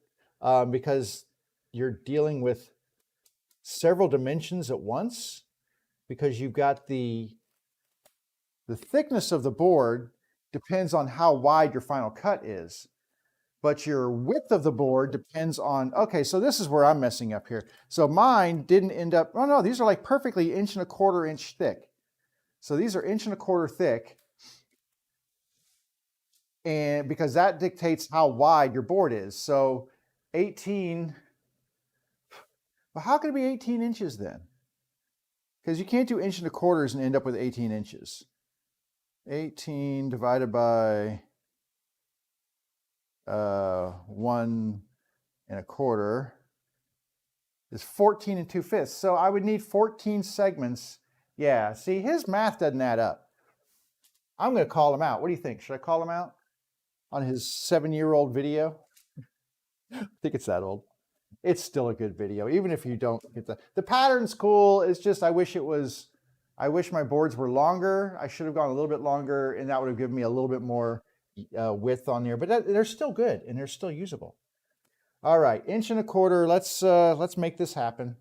because you're dealing with several dimensions at once, because you've got the thickness of the board depends on how wide your final cut is, but your width of the board depends on, okay, so this is where I'm messing up here. So mine didn't end up, oh no, these are like perfectly 1 1/4 inch thick. So these are 1 1/4 thick, and because that dictates how wide your board is. So 18, well, how could it be 18 inches then? Because you can't do 1 1/4 and end up with 18 inches. 18 divided by 1 1/4 is 14 2/5. So I would need 14 segments. Yeah, see, his math doesn't add up. I'm going to call him out. What do you think? Should I call him out on his 7-year-old video? I think it's that old. It's still a good video, even if you don't get the pattern's cool. It's just, I wish my boards were longer. I should have gone a little bit longer, and that would have given me a little bit more width on there, but they're still good and they're still usable. All right, 1 1/4. Let's make this happen.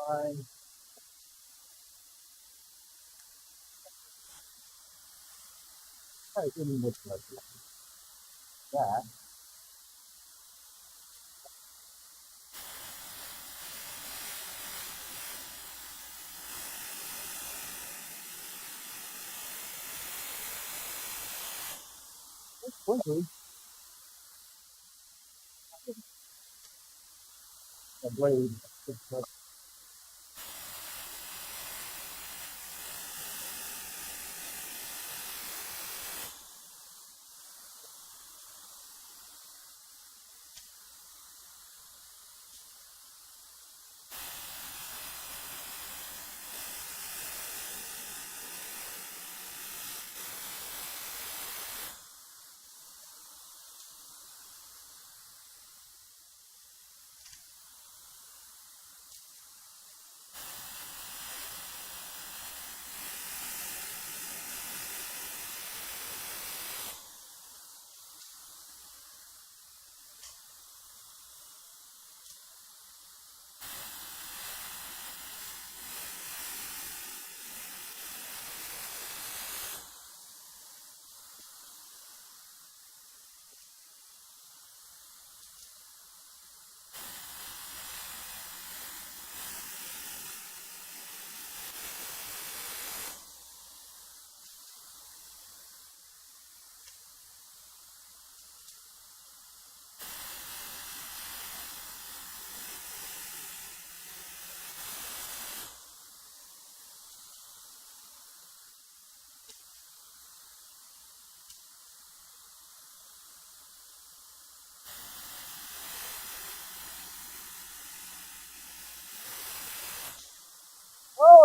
Fine. It didn't look like that. Quickly. The blade.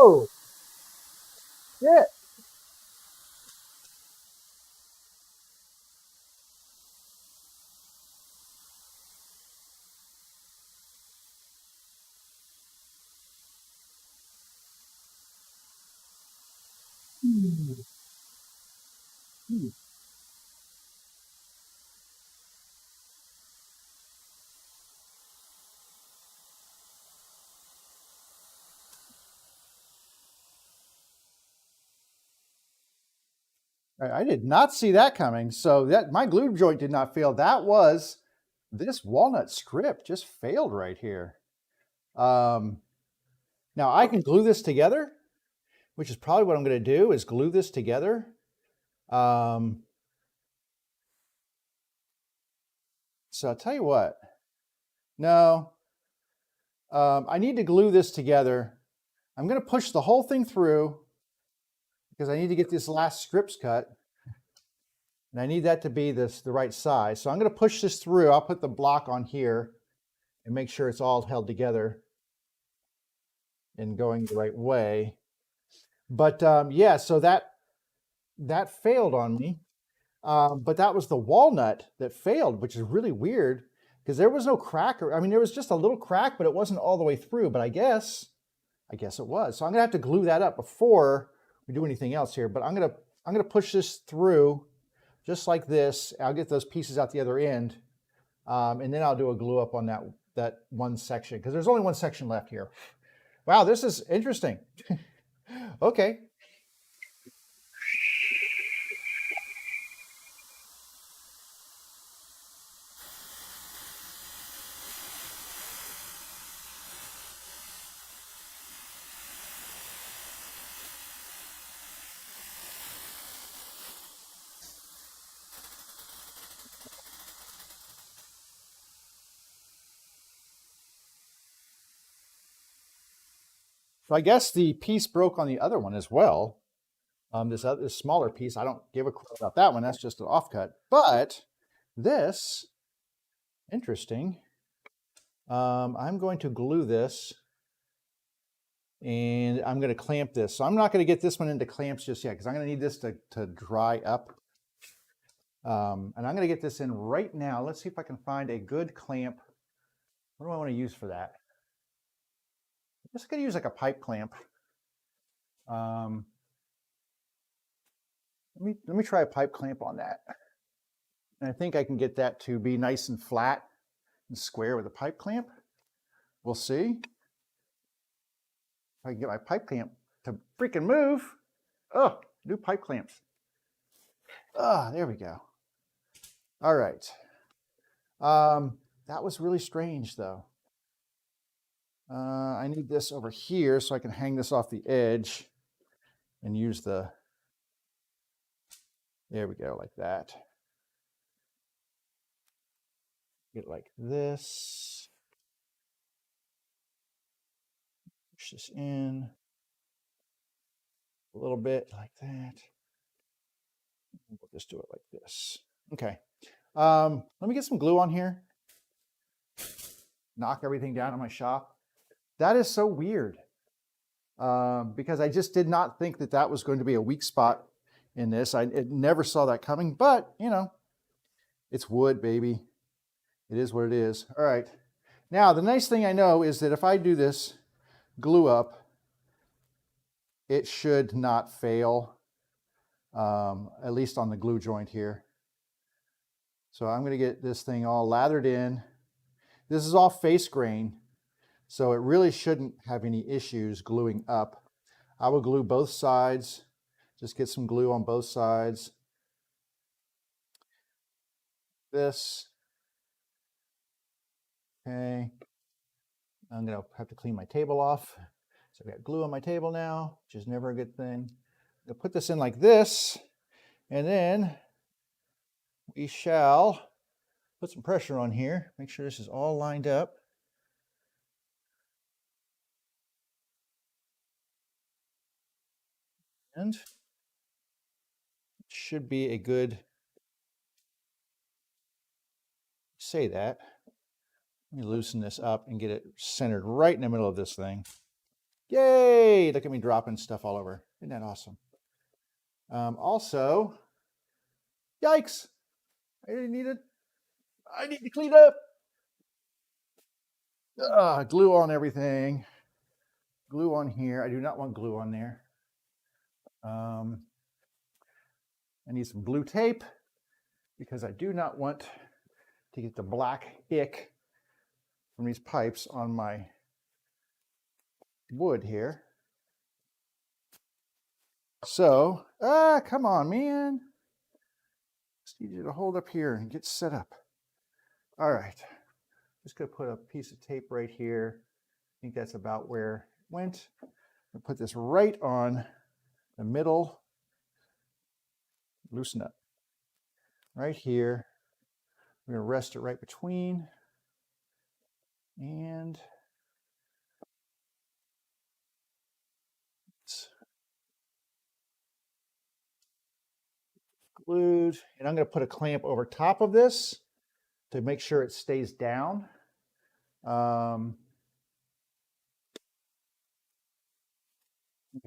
Oh, shit. I did not see that coming. So that my glue joint did not fail. That was this walnut strip just failed right here. Now I can glue this together, which is probably what I'm going to do is glue this together. So I'll tell you what. No, I need to glue this together. I'm going to push the whole thing through because I need to get these last strips cut. And I need that to be the right size. So I'm going to push this through. I'll put the block on here and make sure it's all held together and going the right way. But yeah, so that failed on me. But that was the walnut that failed, which is really weird because there was no crack. I mean, there was just a little crack, but it wasn't all the way through. But I guess it was. So I'm gonna have to glue that up before we do anything else here. But I'm gonna push this through just like this. I'll get those pieces out the other end, and then I'll do a glue up on that one section because there's only one section left here. Wow, this is interesting. Okay. So I guess the piece broke on the other one as well. This smaller piece, I don't give a crap about that one. That's just an offcut. But this, interesting. I'm going to glue this and I'm going to clamp this. So I'm not going to get this one into clamps just yet because I'm going to need this to dry up. And I'm going to get this in right now. Let's see if I can find a good clamp. What do I want to use for that? I'm just going to use like a pipe clamp. Let me try a pipe clamp on that. And I think I can get that to be nice and flat and square with a pipe clamp. We'll see. If I can get my pipe clamp to freaking move. Oh, new pipe clamps. Ah, there we go. All right. That was really strange though. I need this over here so I can hang this off the edge and use the, there we go, like that. Get it like this. Push this in a little bit like that. We'll just do it like this. Okay. Let me get some glue on here. Knock everything down in my shop. That is so weird because I just did not think that was going to be a weak spot in this. I never saw that coming, but you know, it's wood, baby. It is what it is. All right. Now, the nice thing I know is that if I do this glue up, it should not fail, at least on the glue joint here. So I'm going to get this thing all lathered in. This is all face grain, so it really shouldn't have any issues gluing up. I will glue both sides. Just get some glue on both sides. This. Okay. I'm going to have to clean my table off. So I've got glue on my table now, which is never a good thing. I'll put this in like this, and then we shall put some pressure on here. Make sure this is all lined up. And it should be a good, say that. Let me loosen this up and get it centered right in the middle of this thing. Yay! Look at me dropping stuff all over. Isn't that awesome? Also, yikes! I need to clean up. Glue on everything. Glue on here. I do not want glue on there. I need some blue tape because I do not want to get the black ick from these pipes on my wood here. So, come on, man. Just need you to hold up here and get set up. All right. Just gonna put a piece of tape right here. I think that's about where it went. I'll put this right on the middle. Loosen up. Right here. We're gonna rest it right between. And it's glued. And I'm gonna put a clamp over top of this to make sure it stays down. I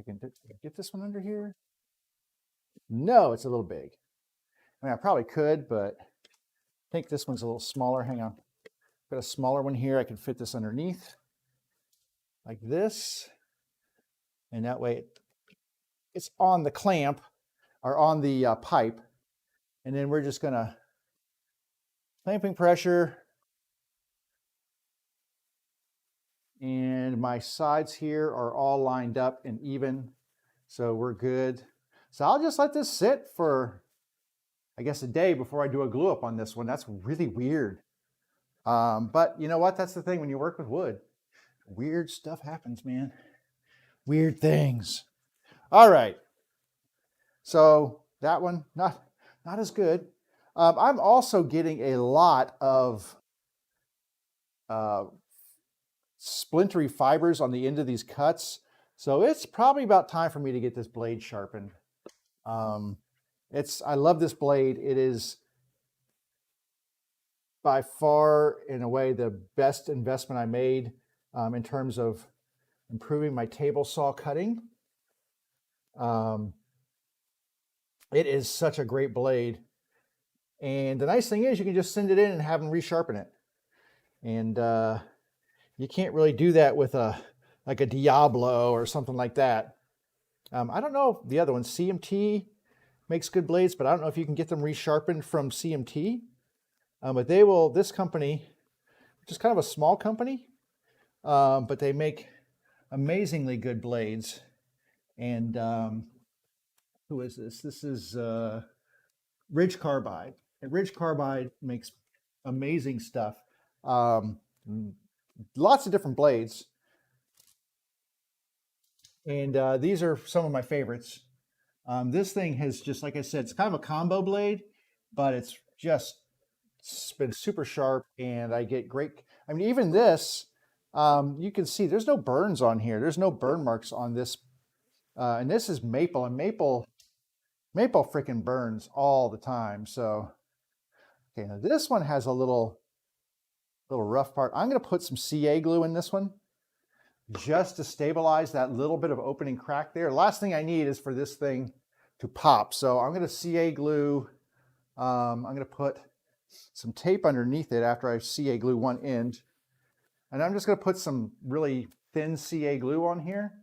can get this one under here. No, it's a little big. I mean, I probably could, but I think this one's a little smaller. Hang on. Got a smaller one here. I can fit this underneath like this. And that way it's on the clamp or on the pipe. And then we're just gonna clamping pressure. And my sides here are all lined up and even. So we're good. So I'll just let this sit for, I guess, a day before I do a glue up on this one. That's really weird. But you know what? That's the thing when you work with wood. Weird stuff happens, man. Weird things. All right. So that one, not as good. I'm also getting a lot of splintery fibers on the end of these cuts. So it's probably about time for me to get this blade sharpened. I love this blade. It is by far, in a way, the best investment I made in terms of improving my table saw cutting. It is such a great blade. And the nice thing is you can just send it in and have them resharpen it. And you can't really do that with like a Diablo or something like that. I don't know if the other one, CMT, makes good blades, but I don't know if you can get them resharpened from CMT. But they will, this company, which is kind of a small company, but they make amazingly good blades. And who is this? This is Ridge Carbide. And Ridge Carbide makes amazing stuff. Lots of different blades. And these are some of my favorites. This thing has just, like I said, it's kind of a combo blade, but it's been super sharp, and I get great. I mean, even this, you can see there's no burns on here. There's no burn marks on this. And this is maple, and maple freaking burns all the time. So, okay, now this one has a little rough part. I'm going to put some CA glue in this one just to stabilize that little bit of opening crack there. Last thing I need is for this thing to pop. So I'm going to CA glue. I'm going to put some tape underneath it after I CA glue one end. And I'm just going to put some really thin CA glue on here.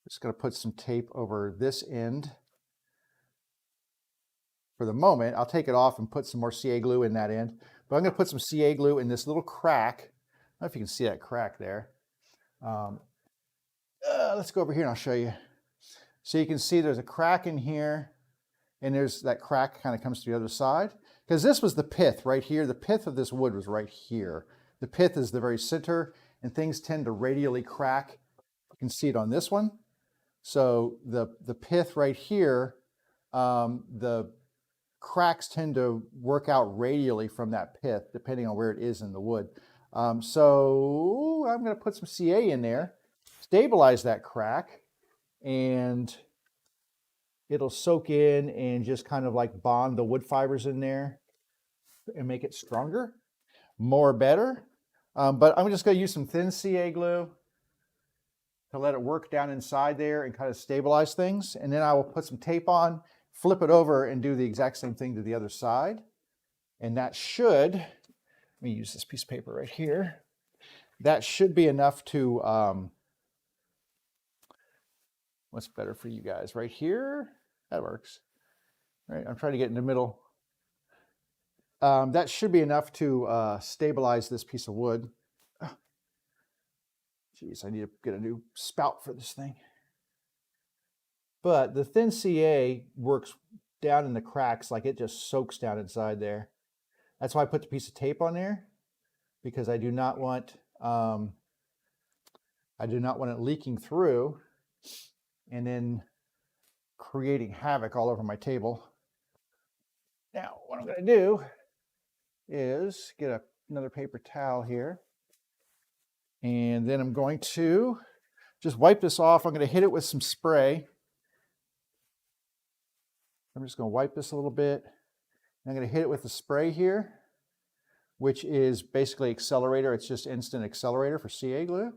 Just going to put some tape over this end. For the moment, I'll take it off and put some more CA glue in that end. But I'm going to put some CA glue in this little crack. I don't know if you can see that crack there. Let's go over here and I'll show you. So you can see there's a crack in here, and there's that crack kind of comes to the other side. Because this was the pith right here. The pith of this wood was right here. The pith is the very center, and things tend to radially crack. You can see it on this one. So the pith right here, the cracks tend to work out radially from that pith, depending on where it is in the wood. So I'm going to put some CA in there, stabilize that crack, and it'll soak in and just kind of like bond the wood fibers in there and make it stronger, more better. But I'm just going to use some thin CA glue to let it work down inside there and kind of stabilize things. And then I will put some tape on, flip it over, and do the exact same thing to the other side. And that should, let me use this piece of paper right here. That should be enough to, what's better for you guys? Right here? That works. All right, I'm trying to get in the middle. That should be enough to stabilize this piece of wood. Geez, I need to get a new spout for this thing. But the thin CA works down in the cracks, like it just soaks down inside there. That's why I put the piece of tape on there, because I do not want it leaking through and then creating havoc all over my table. Now, what I'm going to do is get another paper towel here, and then I'm going to just wipe this off. I'm going to hit it with some spray. I'm just going to wipe this a little bit. I'm going to hit it with the spray here, which is basically accelerator. It's just instant accelerator for CA glue.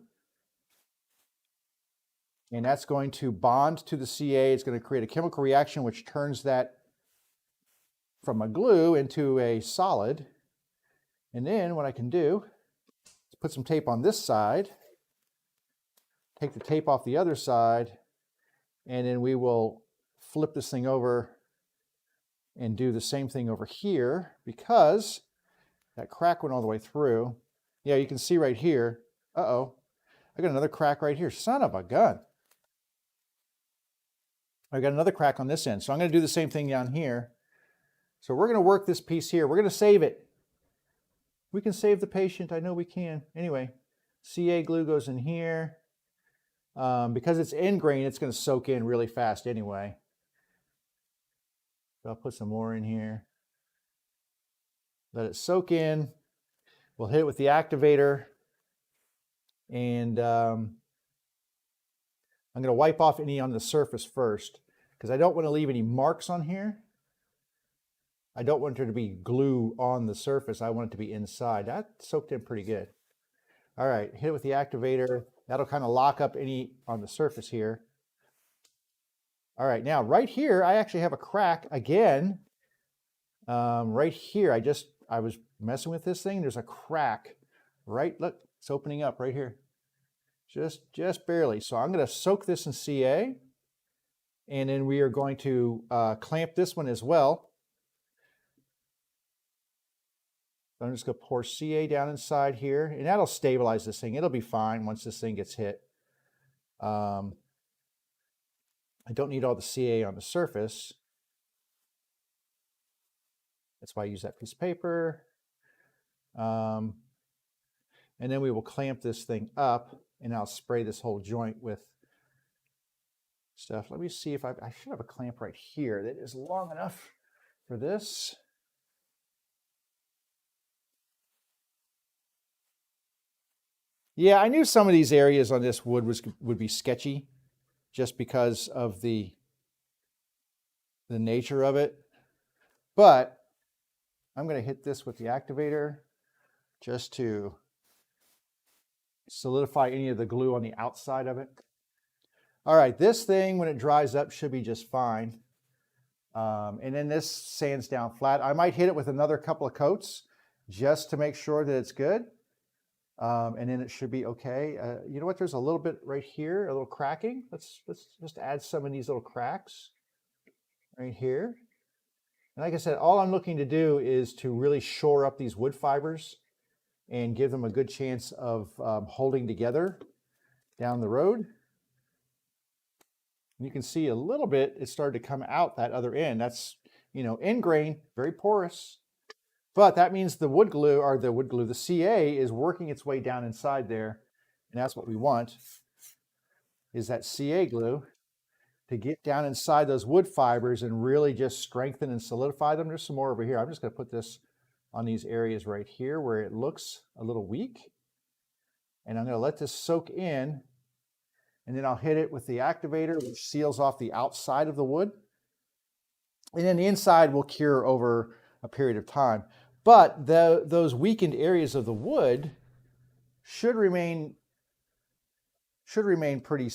And that's going to bond to the CA. It's going to create a chemical reaction which turns that from a glue into a solid. And then what I can do is put some tape on this side, take the tape off the other side, and then we will flip this thing over and do the same thing over here, because that crack went all the way through. Yeah, you can see right here. Uh-oh, I got another crack right here. Son of a gun. I got another crack on this end. So I'm going to do the same thing down here. So we're going to work this piece here. We're going to save it. We can save the patient. I know we can. Anyway, CA glue goes in here. Because it's end grain, it's going to soak in really fast anyway. So I'll put some more in here. Let it soak in. We'll hit it with the activator. And I'm going to wipe off any on the surface first, because I don't want to leave any marks on here. I don't want there to be glue on the surface. I want it to be inside. That soaked in pretty good. All right, hit it with the activator. That'll kind of lock up any on the surface here. All right, now right here, I actually have a crack again. Right here, I was messing with this thing. There's a crack, right? Look, it's opening up right here. Just barely. So I'm going to soak this in CA, and then we are going to clamp this one as well. So I'm just going to pour CA down inside here, and that'll stabilize this thing. It'll be fine once this thing gets hit. I don't need all the CA on the surface. That's why I use that piece of paper. And then we will clamp this thing up, and I'll spray this whole joint with stuff. Let me see if I should have a clamp right here that is long enough for this. Yeah, I knew some of these areas on this wood would be sketchy just because of the nature of it. But I'm going to hit this with the activator just to solidify any of the glue on the outside of it. All right, this thing, when it dries up, should be just fine. And then this sands down flat. I might hit it with another couple of coats just to make sure that it's good. And then it should be okay. You know what? There's a little bit right here, a little cracking. Let's just add some of these little cracks right here. And like I said, all I'm looking to do is to really shore up these wood fibers and give them a good chance of holding together down the road. And you can see a little bit, it started to come out that other end. That's, you know, end grain, very porous. But that means the wood glue, or the CA is working its way down inside there. And that's what we want, is that CA glue to get down inside those wood fibers and really just strengthen and solidify them. There's some more over here. I'm just going to put this on these areas right here where it looks a little weak. And I'm going to let this soak in, and then I'll hit it with the activator, which seals off the outside of the wood. And then the inside will cure over a period of time. But those weakened areas of the wood should remain pretty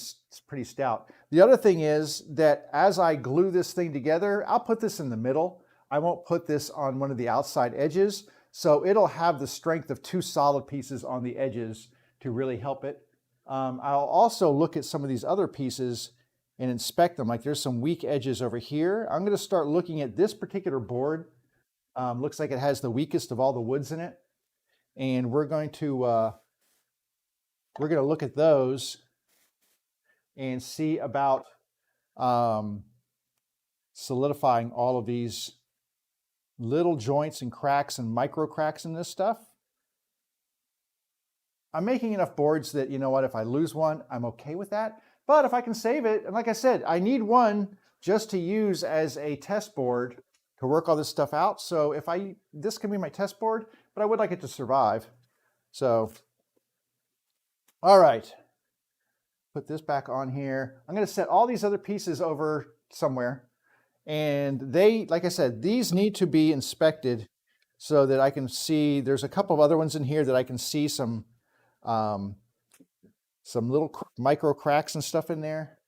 stout. The other thing is that as I glue this thing together, I'll put this in the middle. I won't put this on one of the outside edges, so it'll have the strength of two solid pieces on the edges to really help it. I'll also look at some of these other pieces and inspect them. Like there's some weak edges over here. I'm going to start looking at this particular board. Looks like it has the weakest of all the woods in it, and we're going to look at those and see about solidifying all of these little joints and cracks and micro cracks in this stuff. I'm making enough boards that, you know what, if I lose one, I'm okay with that. But if I can save it, and like I said, I need one just to use as a test board to work all this stuff out. So if this can be my test board, but I would like it to survive. So, all right. Put this back on here. I'm going to set all these other pieces over somewhere. And they, like I said, these need to be inspected so that I can see, there's a couple of other ones in here that I can see some little micro cracks and stuff in there.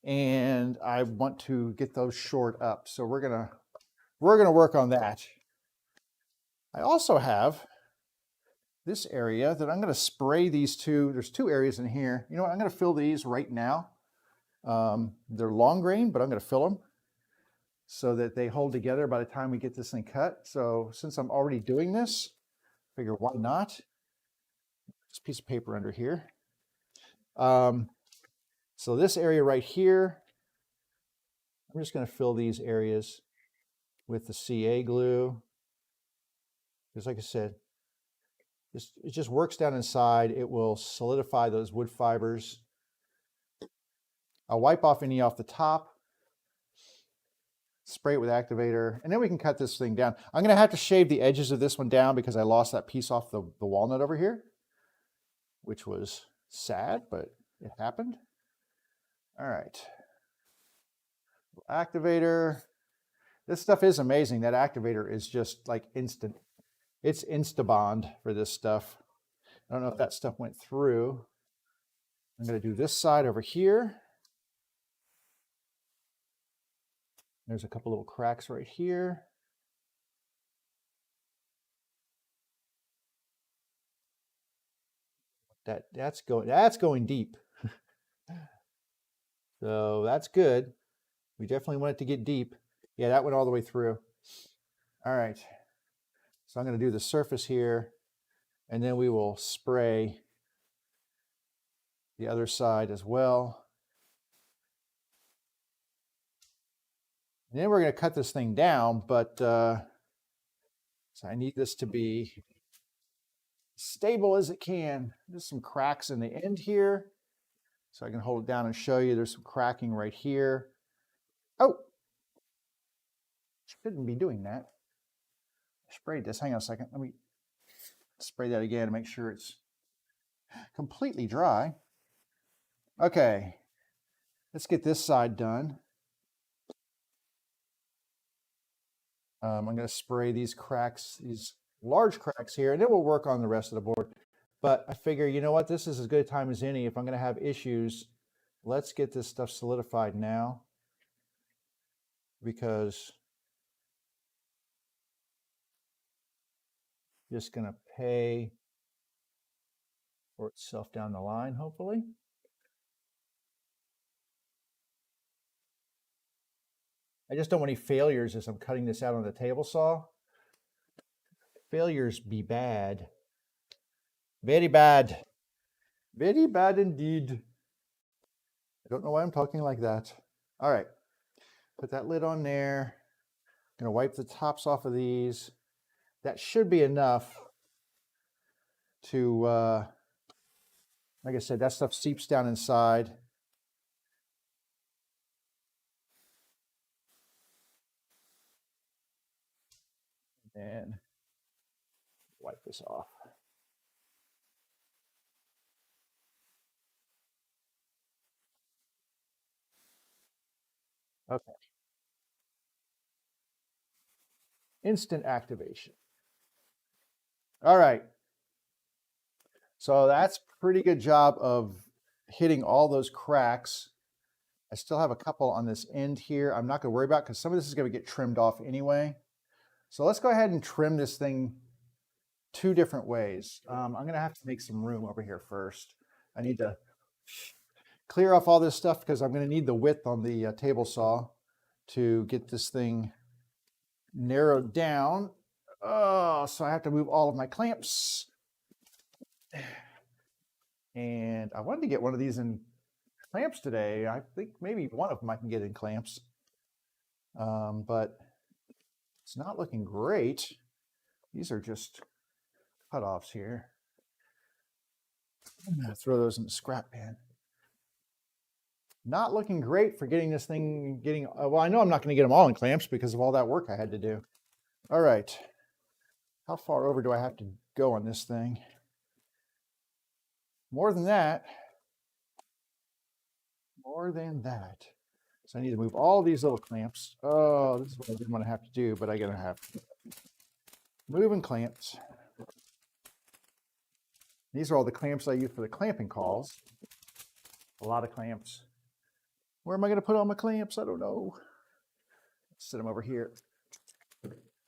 And I want to get those shored up. So we're going to work on that. I also have this area that I'm going to spray these two. There's two areas in here. You know what? I'm going to fill these right now. They're long grain, but I'm going to fill them so that they hold together by the time we get this thing cut. So since I'm already doing this, I figure why not? This piece of paper under here. So this area right here, I'm just going to fill these areas with the CA glue. Because like I said, it just works down inside. It will solidify those wood fibers. I'll wipe off any off the top, spray it with activator, and then we can cut this thing down. I'm going to have to shave the edges of this one down because I lost that piece off the walnut over here, which was sad, but it happened. All right. Activator. This stuff is amazing. That activator is just like instant. It's Instabond for this stuff. I don't know if that stuff went through. I'm going to do this side over here. There's a couple little cracks right here. That's going deep. So that's good. We definitely want it to get deep. Yeah, that went all the way through. All right. So I'm going to do the surface here, and then we will spray the other side as well. And then we're going to cut this thing down, but so I need this to be stable as it can. There's some cracks in the end here, so I can hold it down and show you. There's some cracking right here. Oh, shouldn't be doing that. I sprayed this. Hang on a second. Let me spray that again to make sure it's completely dry. Okay, let's get this side done. I'm going to spray these cracks, these large cracks here, and then we'll work on the rest of the board. But I figure, you know what, this is as good a time as any. If I'm going to have issues, let's get this stuff solidified now, because just going to pay for itself down the line, hopefully. I just don't want any failures as I'm cutting this out on the table saw. Failures be bad. Very bad. Very bad indeed. I don't know why I'm talking like that. All right. Put that lid on there. I'm going to wipe the tops off of these. That should be enough to, like I said, that stuff seeps down inside. And wipe this off. Okay. Instant activation. All right. So that's pretty good job of hitting all those cracks. I still have a couple on this end here. I'm not going to worry about because some of this is going to get trimmed off anyway. So let's go ahead and trim this thing two different ways. I'm going to have to make some room over here first. I need to clear off all this stuff because I'm going to need the width on the table saw to get this thing narrowed down. Oh, so I have to move all of my clamps. And I wanted to get one of these in clamps today. I think maybe one of them I can get in clamps. But it's not looking great. These are just cutoffs here. I'm gonna throw those in the scrap bin. Not looking great for getting this thing well, I know I'm not going to get them all in clamps because of all that work I had to do. All right. How far over do I have to go on this thing? More than that. More than that. So I need to move all these little clamps. Oh, this is what I didn't want to have to do, but I'm going to have to. Moving clamps. These are all the clamps I use for the clamping calls. A lot of clamps. Where am I going to put all my clamps? I don't know. Let's set them over here.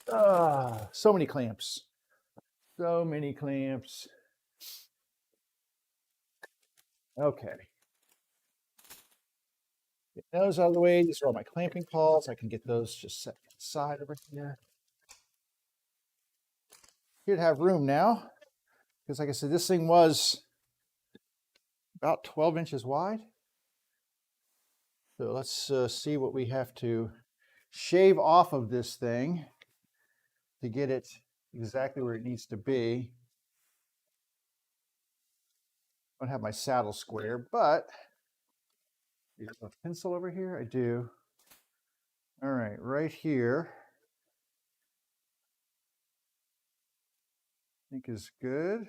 So many clamps. So many clamps. Okay. Get those out of the way. These are all my clamping calls. I can get those just set aside over here. Here to have room now. Because like I said, this thing was about 12 inches wide. So let's see what we have to shave off of this thing to get it exactly where it needs to be. I don't have my saddle square, but do you have a pencil over here? I do. All right, right here, I think is good.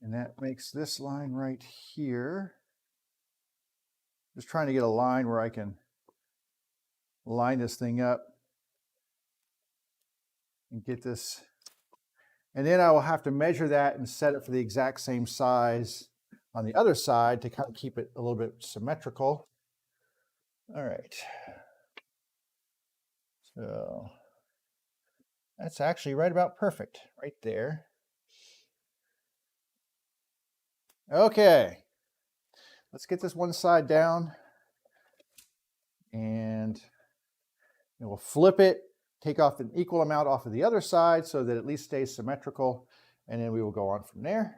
And that makes this line right here. Just trying to get a line where I can line this thing up and get this. And then I will have to measure that and set it for the exact same size on the other side to kind of keep it a little bit symmetrical. All right. So that's actually right about perfect right there. Okay. Let's get this one side down and we'll flip it, take off an equal amount off of the other side so that it at least stays symmetrical, and then we will go on from there.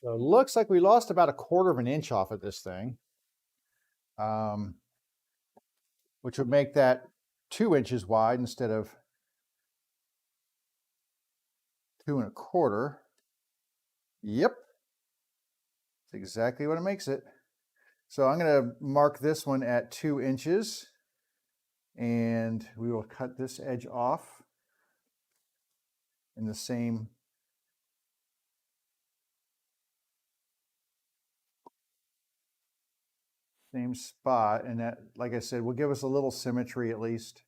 So it looks like we lost about 1/4 of an inch off of this thing, which would make that 2 inches wide instead of 2 1/4. Yep, that's exactly what it makes it. So I'm going to mark this one at 2 inches, and we will cut this edge off in the same spot, and that, like I said, will give us a little symmetry at least.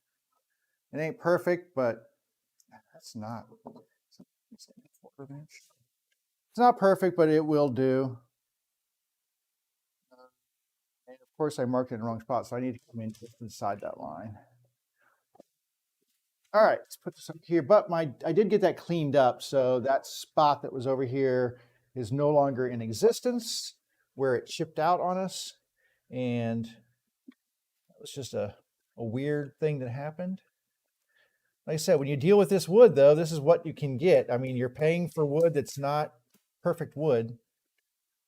It ain't perfect, but that's not. It's not perfect, but it will do. And of course, I marked it in the wrong spot, so I need to come in inside that line. All right, let's put this up here. But I did get that cleaned up, so that spot that was over here is no longer in existence where it chipped out on us. And that was just a weird thing that happened. Like I said, when you deal with this wood, though, this is what you can get. I mean, you're paying for wood that's not perfect wood.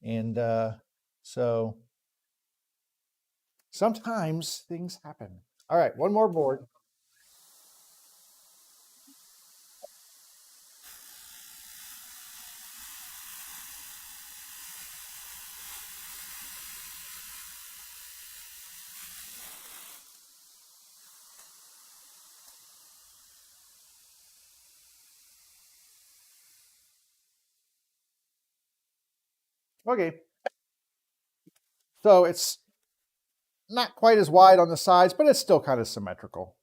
And so sometimes things happen. All right, one more board. Okay. So it's not quite as wide on the sides, but it's still kind of symmetrical.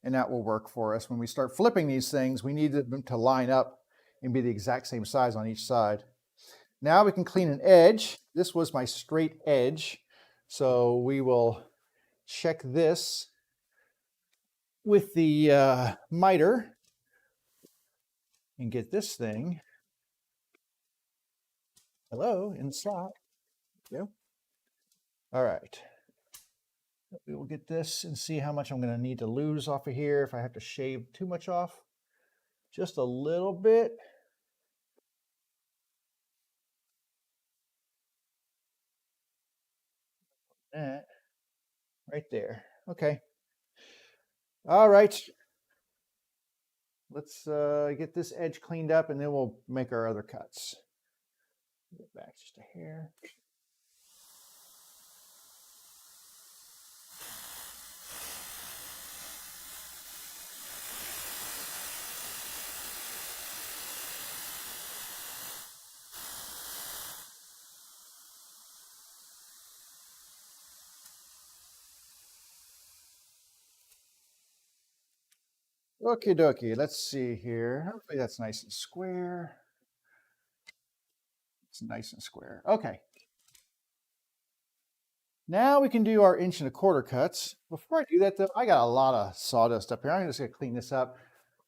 And that will work for us. When we start flipping these things, we need them to line up and be the exact same size on each side. Now we can clean an edge. This was my straight edge. So we will check this with the miter and get this thing, hello, in the slot. Yeah. All right. We will get this and see how much I'm going to need to lose off of here if I have to shave too much off. Just a little bit. That right there. Okay. All right. Let's get this edge cleaned up and then we'll make our other cuts. Get back just a hair. Okie dokie, let's see here. Hopefully that's nice and square. It's nice and square. Okay. Now we can do our 1.25" cuts. Before I do that though, I got a lot of sawdust up here. I'm just gonna clean this up.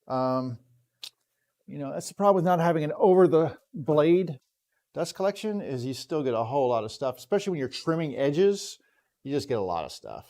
You know, that's the problem with not having an over the blade dust collection is you still get a whole lot of stuff, especially when you're trimming edges, you just get a lot of stuff.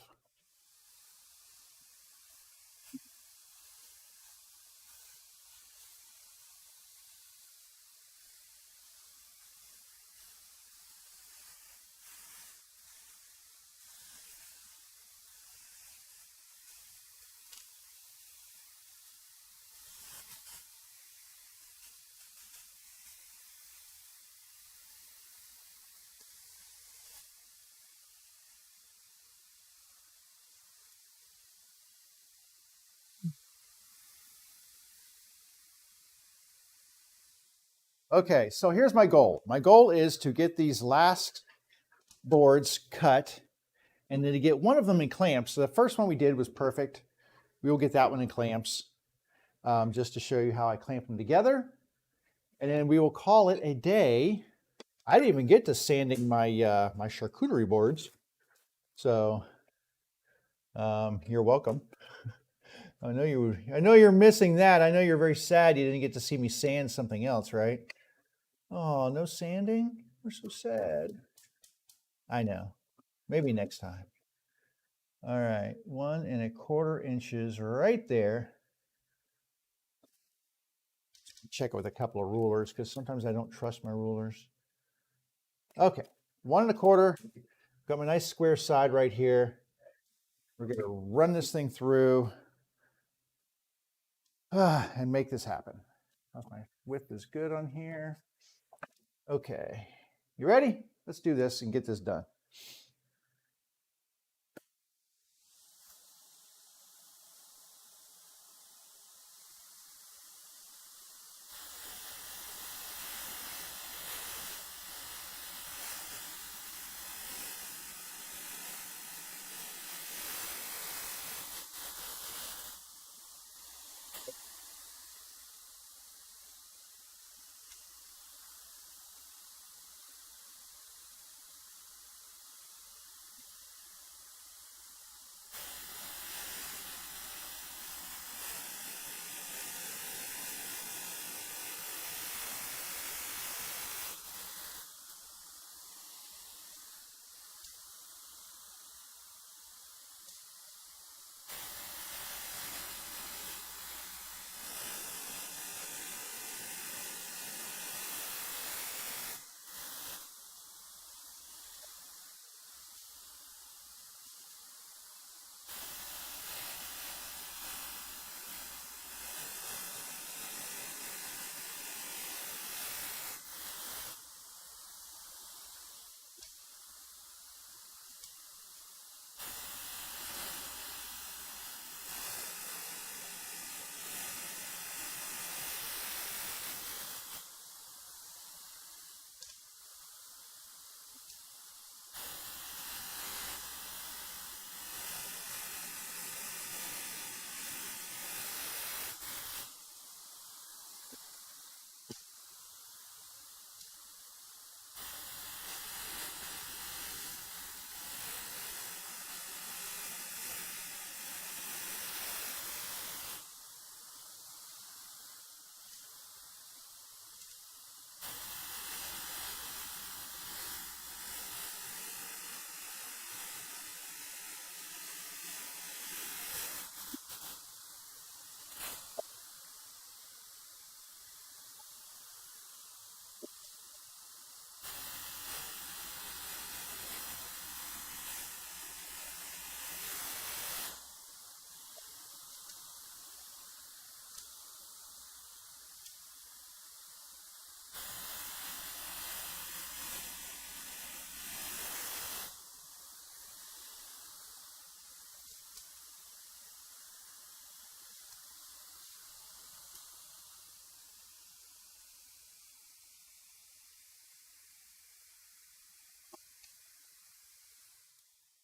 Okay, so here's my goal. My goal is to get these last boards cut and then to get one of them in clamps. So the first one we did was perfect. We will get that one in clamps just to show you how I clamp them together. And then we will call it a day. I didn't even get to sanding my my charcuterie boards. So you're welcome. I know you're missing that. I know you're very sad you didn't get to see me sand something else, right? Oh, no sanding? We're so sad. I know. Maybe next time. All right, 1.25 inches right there. Check it with a couple of rulers because sometimes I don't trust my rulers. Okay, 1.25. Got my nice square side right here. We're going to run this thing through and make this happen. My width is good on here. Okay, you ready? Let's do this and get this done.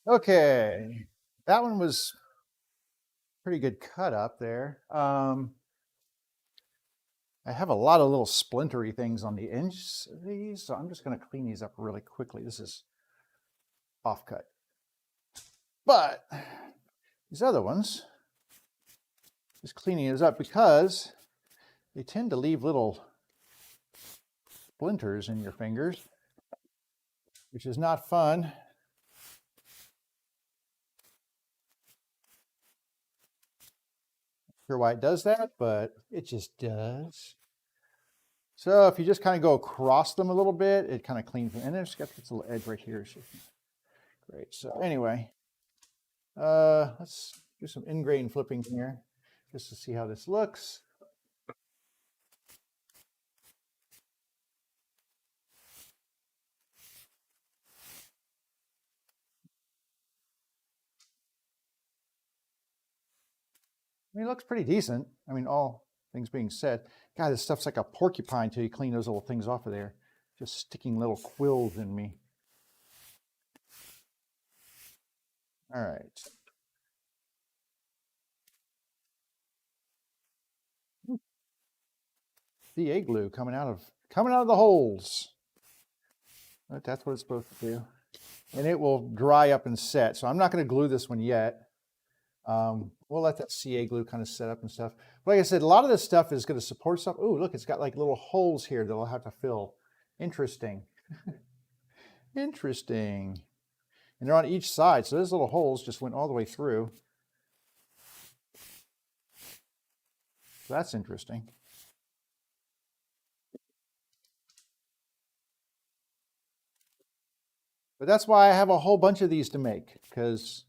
Okay, that one was pretty good cut up there. I have a lot of little splintery things on the edges of these, so I'm just going to clean these up really quickly. This is off cut. But these other ones, just cleaning these up because they tend to leave little splinters in your fingers, which is not fun. Not sure why it does that, but it just does. So if you just kind of go across them a little bit, it kind of cleans them. And there's got this little edge right here. So great. So anyway, let's do some ingrain flipping here just to see how this looks. I mean, it looks pretty decent. I mean, all things being said, God, this stuff's like a porcupine till you clean those little things off of there. Just sticking little quills in me. All right. CA glue coming out of the holes. But that's what it's supposed to do. And it will dry up and set. So I'm not going to glue this one yet. We'll let that CA glue kind of set up and stuff. But like I said, a lot of this stuff is going to support stuff. Oh, look, it's got like little holes here that I'll have to fill. Interesting. Interesting. And they're on each side. So those little holes just went all the way through. So that's interesting. But that's why I have a whole bunch of these to make, because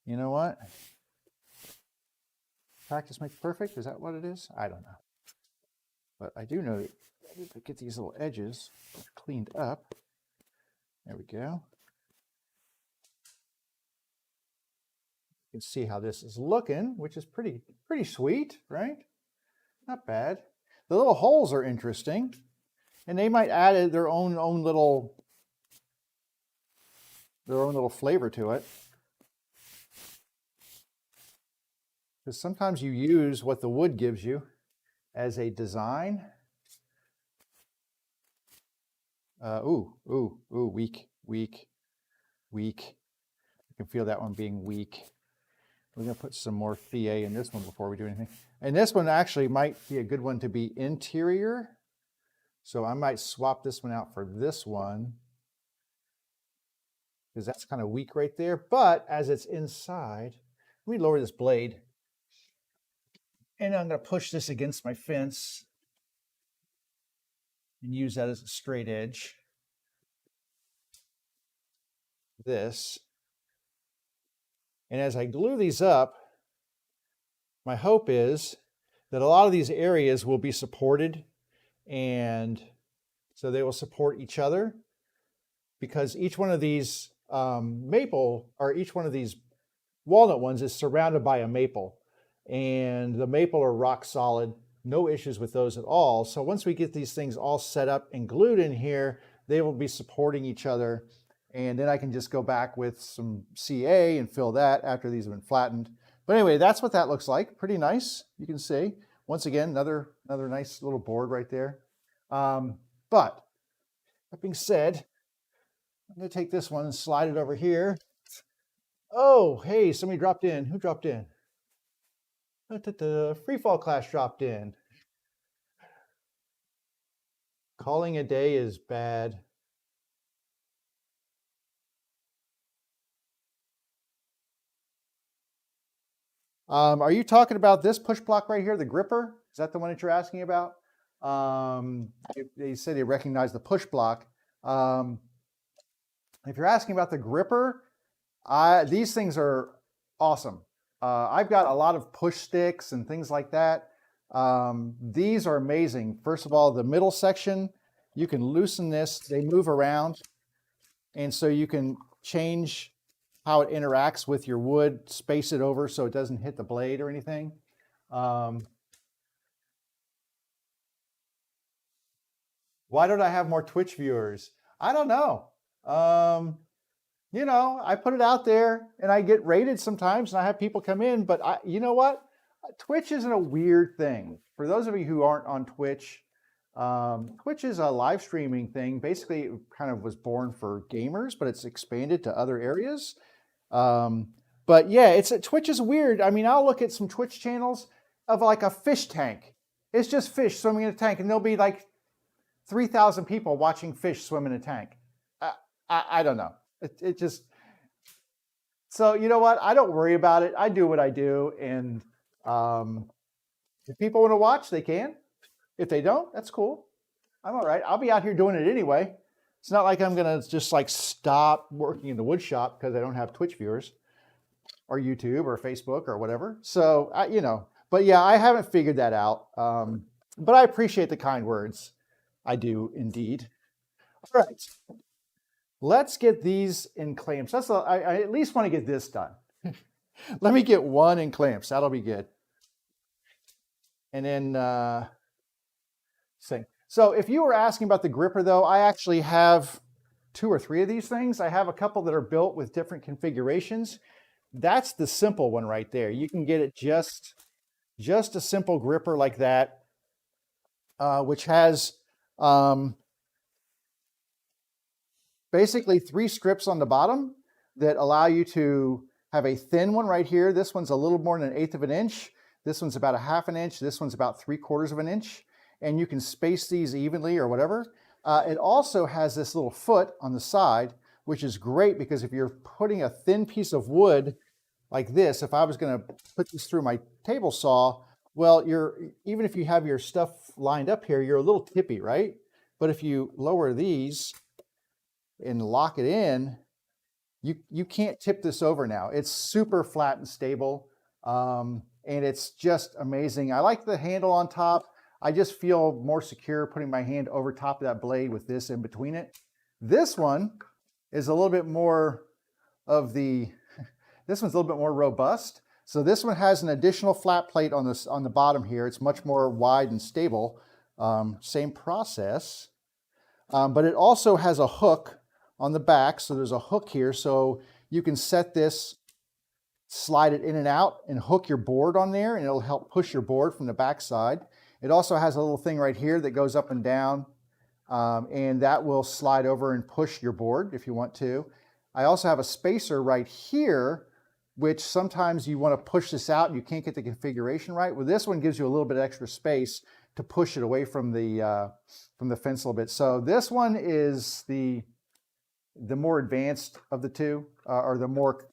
you know what? Practice makes perfect. Is that what it is? I don't know. But I do know that I need to get these little edges cleaned up. There we go. You can see how this is looking, which is pretty sweet, right? Not bad. The little holes are interesting, and they might add their own little flavor to it. Because sometimes you use what the wood gives you as a design. Weak. You can feel that one being weak. We're going to put some more Fia in this one before we do anything. And this one actually might be a good one to be interior. So I might swap this one out for this one, because that's kind of weak right there. But as it's inside, let me lower this blade. And I'm going to push this against my fence and use that as a straight edge. This. And as I glue these up, my hope is that a lot of these areas will be supported, and so they will support each other, because each one of these each one of these walnut ones is surrounded by a maple, and the maple are rock solid, no issues with those at all. So once we get these things all set up and glued in here, they will be supporting each other. And then I can just go back with some CA and fill that after these have been flattened. But anyway, that's what that looks like. Pretty nice, you can see. Once again, another nice little board right there. But that being said, I'm going to take this one and slide it over here. Oh, hey, somebody dropped in. Who dropped in? Free fall class dropped in. Calling a day is bad. Are you talking about this push block right here, the gripper? Is that the one that you're asking about? They say they recognize the push block. If you're asking about the gripper, these things are awesome. I've got a lot of push sticks and things like that. These are amazing. First of all, the middle section, you can loosen this. They move around, and so you can change how it interacts with your wood, space it over so it doesn't hit the blade or anything. Why don't I have more Twitch viewers? I don't know. you know, I put it out there and I get rated sometimes and I have people come in, but you know what? Twitch isn't a weird thing. For those of you who aren't on Twitch, Twitch is a live streaming thing. Basically, it kind of was born for gamers, but it's expanded to other areas. But yeah, Twitch is weird. I mean, I'll look at some Twitch channels of like a fish tank. It's just fish swimming in a tank, and there'll be like 3,000 people watching fish swim in a tank. I don't know. It just, so you know what? I don't worry about it. I do what I do, and if people want to watch, they can. If they don't, that's cool. I'm all right. I'll be out here doing it anyway. It's not like I'm gonna just like stop working in the wood shop because I don't have Twitch viewers or YouTube or Facebook or whatever. So you know, but yeah, I haven't figured that out. But I appreciate the kind words. I do indeed. All right. Let's get these in clamps. I at least want to get this done. Let me get one in clamps. That'll be good. And then sing. So if you were asking about the gripper though, I actually have 2 or 3 of these things. I have a couple that are built with different configurations. That's the simple one right there. You can get it just a simple gripper like that, which has basically 3 strips on the bottom that allow you to have a thin one right here. This one's a little more than 1/8 of an inch. This one's about 1/2 an inch. This one's about 3/4 of an inch. And you can space these evenly or whatever. It also has this little foot on the side, which is great because if you're putting a thin piece of wood like this, if I was going to put this through my table saw, well, even if you have your stuff lined up here, you're a little tippy, right? But if you lower these and lock it in, you can't tip this over now. It's super flat and stable, and it's just amazing. I like the handle on top. I just feel more secure putting my hand over top of that blade with this in between it. This one is a little bit more of this one's a little bit more robust. So this one has an additional flat plate on the bottom here. It's much more wide and stable. Same process, but it also has a hook on the back. So there's a hook here. So you can set this, slide it in and out and hook your board on there, and it'll help push your board from the back side. It also has a little thing right here that goes up and down, and that will slide over and push your board if you want to. I also have a spacer right here, which sometimes you want to push this out and you can't get the configuration right. Well, this one gives you a little bit extra space to push it away from the fence a little bit. So this one is the more advanced of the two, or the more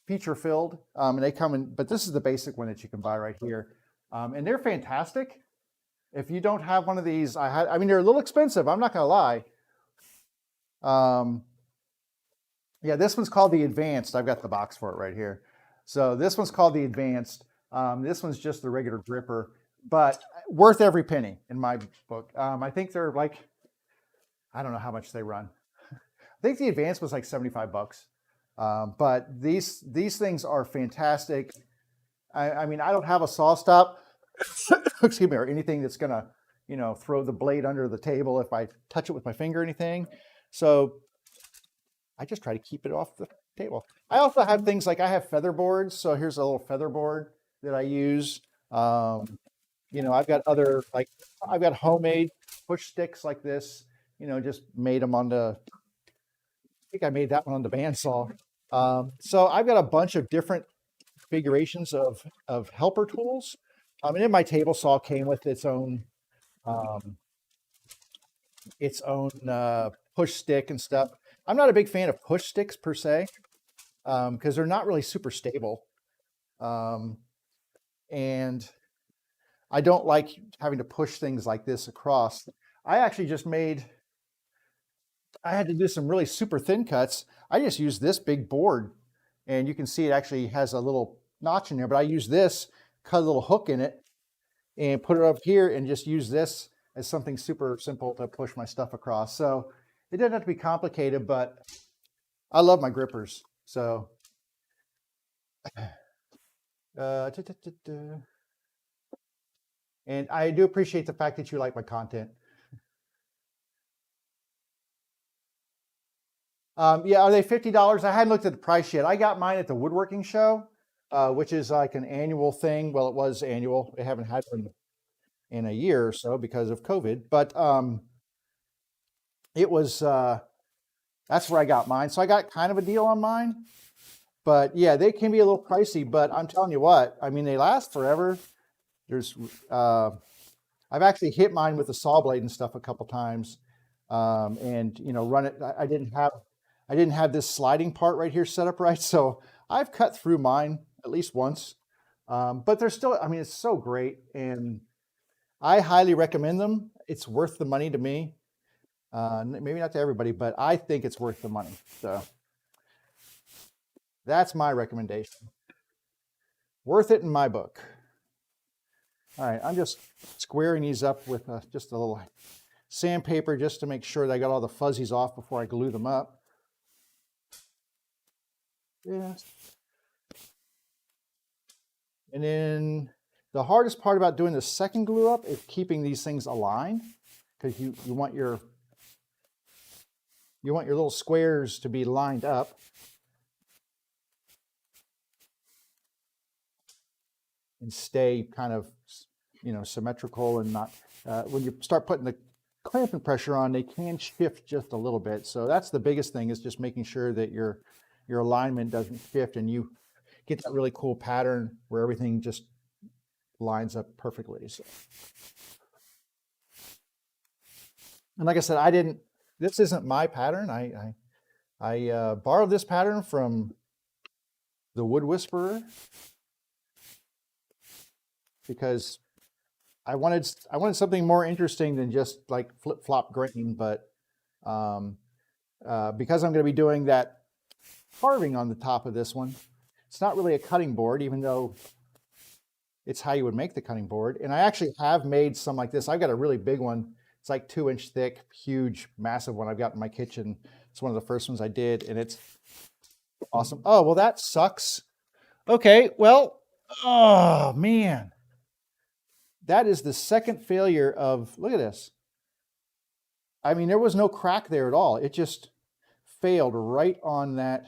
feature-filled, and they come in, but this is the basic one that you can buy right here. And they're fantastic. If you don't have one of these, I mean, they're a little expensive, I'm not gonna lie. Yeah, this one's called the Advanced. I've got the box for it right here. So this one's called the Advanced. This one's just the regular gripper, but worth every penny in my book. I think they're like, I don't know how much they run. I think the Advanced was like 75 bucks. But these things are fantastic. I mean, I don't have a saw stop, excuse me, or anything that's gonna, you know, throw the blade under the table if I touch it with my finger or anything. So I just try to keep it off the table. I also have things like I have feather boards. So here's a little feather board that I use. You know, I've got I've got homemade push sticks like this, you know, just made them on I think I made that one on the bandsaw. So I've got a bunch of different configurations of helper tools. And then my table saw came with its own push stick and stuff. I'm not a big fan of push sticks per se, because they're not really super stable. And I don't like having to push things like this across. I actually just I had to do some really super thin cuts. I just used this big board, and you can see it actually has a little notch in there, but I use this, cut a little hook in it, and put it up here and just use this as something super simple to push my stuff across. So it doesn't have to be complicated, but I love my grippers. So and I do appreciate the fact that you like my content. Yeah, are they $50? I hadn't looked at the price yet. I got mine at the woodworking show, which is like an annual thing. Well, it was annual. They haven't had one in a year or so because of COVID, but it was that's where I got mine. So I got kind of a deal on mine. But yeah, they can be a little pricey, but I'm telling you what, I mean, they last forever. There's I've actually hit mine with a saw blade and stuff a couple times, and you know, run it. I didn't have this sliding part right here set up right, so I've cut through mine at least once. But they're still, I mean, it's so great, and I highly recommend them. It's worth the money to me. Maybe not to everybody, but I think it's worth the money. So that's my recommendation. Worth it in my book. All right, I'm just squaring these up with just a little sandpaper just to make sure that I got all the fuzzies off before I glue them up. Yeah. And then the hardest part about doing the second glue up is keeping these things aligned, because you want your little squares to be lined up. And stay kind of, you know, symmetrical and not, when you start putting the clamping pressure on, they can shift just a little bit. So that's the biggest thing, is just making sure that your alignment doesn't shift and you get that really cool pattern where everything just lines up perfectly. So. And like I said, this isn't my pattern. I borrowed this pattern from the Wood Whisperer, because I wanted something more interesting than just like flip-flop grain, but because I'm going to be doing that carving on the top of this one, it's not really a cutting board, even though it's how you would make the cutting board. And I actually have made some like this. I've got a really big one. It's like 2-inch thick, huge, massive one I've got in my kitchen. It's one of the first ones I did, and it's awesome. Oh, well, that sucks. Okay, well, oh man. That is the second failure of, look at this. I mean, there was no crack there at all. It just failed right on that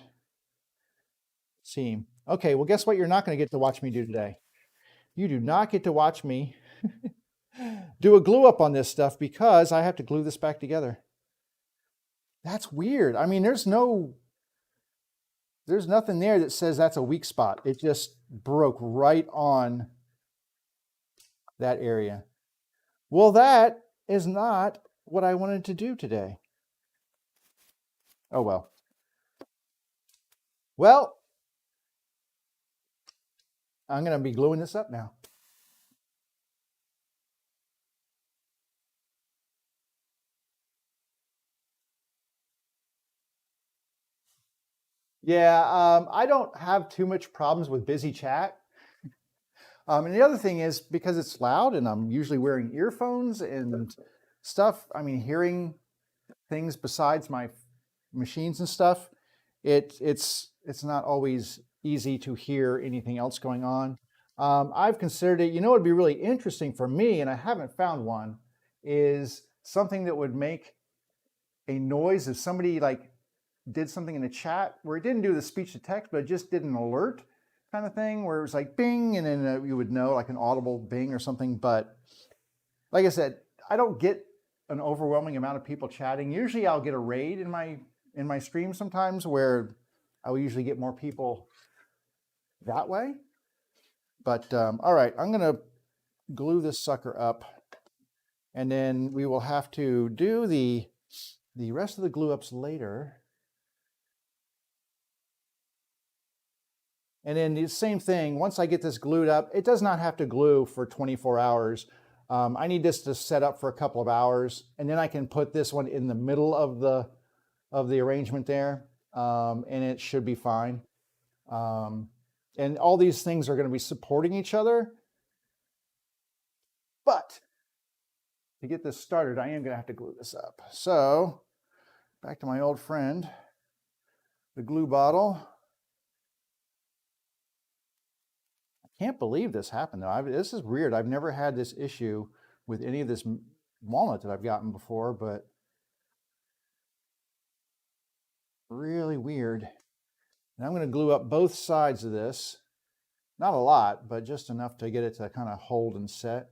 seam. Okay, well, guess what you're not going to get to watch me do today? You do not get to watch me do a glue up on this stuff, because I have to glue this back together. That's weird. I mean, there's nothing there that says that's a weak spot. It just broke right on that area. Well, that is not what I wanted to do today. Oh, well. Well, I'm going to be gluing this up now. Yeah, I don't have too much problems with busy chat. And the other thing is, because it's loud and I'm usually wearing earphones and stuff, I mean, hearing things besides my machines and stuff, it's not always easy to hear anything else going on. I've considered it, you know, it'd be really interesting for me, and I haven't found one, is something that would make a noise if somebody like did something in the chat where it didn't do the speech to text, but it just did an alert kind of thing where it was like bing, and then you would know, like an audible bing or something. But like I said, I don't get an overwhelming amount of people chatting. Usually I'll get a raid in my stream sometimes, where I will usually get more people that way. But all right, I'm gonna glue this sucker up, and then we will have to do the rest of the glue ups later. And then the same thing, once I get this glued up, it does not have to glue for 24 hours. I need this to set up for a couple of hours, and then I can put this one in the middle of the arrangement there, and it should be fine. And all these things are going to be supporting each other. But to get this started, I am going to have to glue this up. So back to my old friend, the glue bottle. Can't believe this happened though. This is weird. I've never had this issue with any of this walnut that I've gotten before, but Really weird. And I'm going to glue up both sides of this. Not a lot, but just enough to get it to kind of hold and set.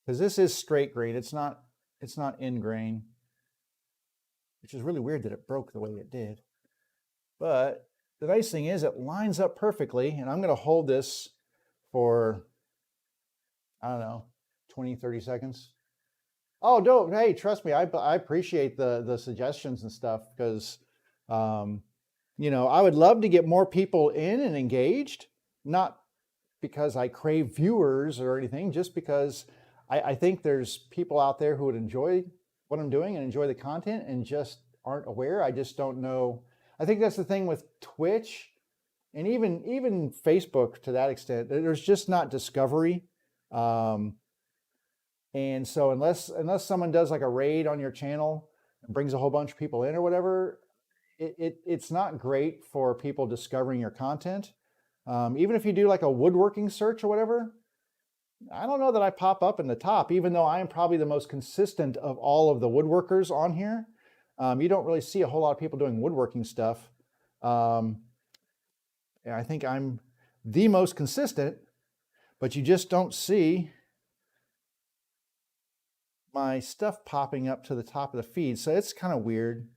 Because this is straight grain. It's not in grain, which is really weird that it broke the way it did. But the nice thing is it lines up perfectly, and I'm going to hold this for, I don't know, 20, 30 seconds. Oh, don't. Hey, trust me, I appreciate the suggestions and stuff, because, you know, I would love to get more people in and engaged, not because I crave viewers or anything, just because I think there's people out there who would enjoy what I'm doing and enjoy the content and just aren't aware. I just don't know. I think that's the thing with Twitch and even Facebook to that extent. There's just not discovery. And so unless someone does like a raid on your channel and brings a whole bunch of people in or whatever, it's not great for people discovering your content. Even if you do like a woodworking search or whatever, I don't know that I pop up in the top, even though I am probably the most consistent of all of the woodworkers on here. You don't really see a whole lot of people doing woodworking stuff. I think I'm the most consistent, but you just don't see my stuff popping up to the top of the feed. So it's kind of weird.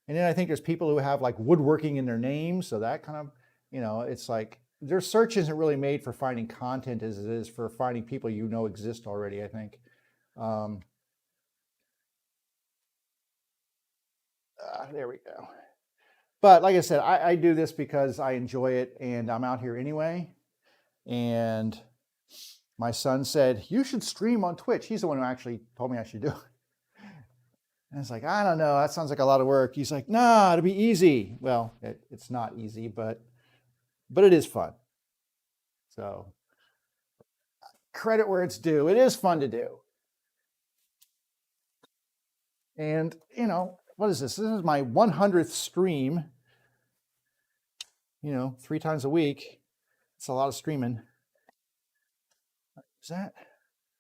And then I think there's people who have like woodworking in their name. So that kind of, you know, it's like their search isn't really made for finding content as it is for finding people you know exist already, I think. There we go. But like I said, I do this because I enjoy it and I'm out here anyway. And my son said, you should stream on Twitch. He's the one who actually told me I should do it. And it's like, I don't know, that sounds like a lot of work. He's like, nah, it'll be easy. Well, it's not easy, but it is fun. So credit where it's due. It is fun to do. And, you know, what is this? This is my 100th stream, you know, 3 times a week. It's a lot of streaming. Is that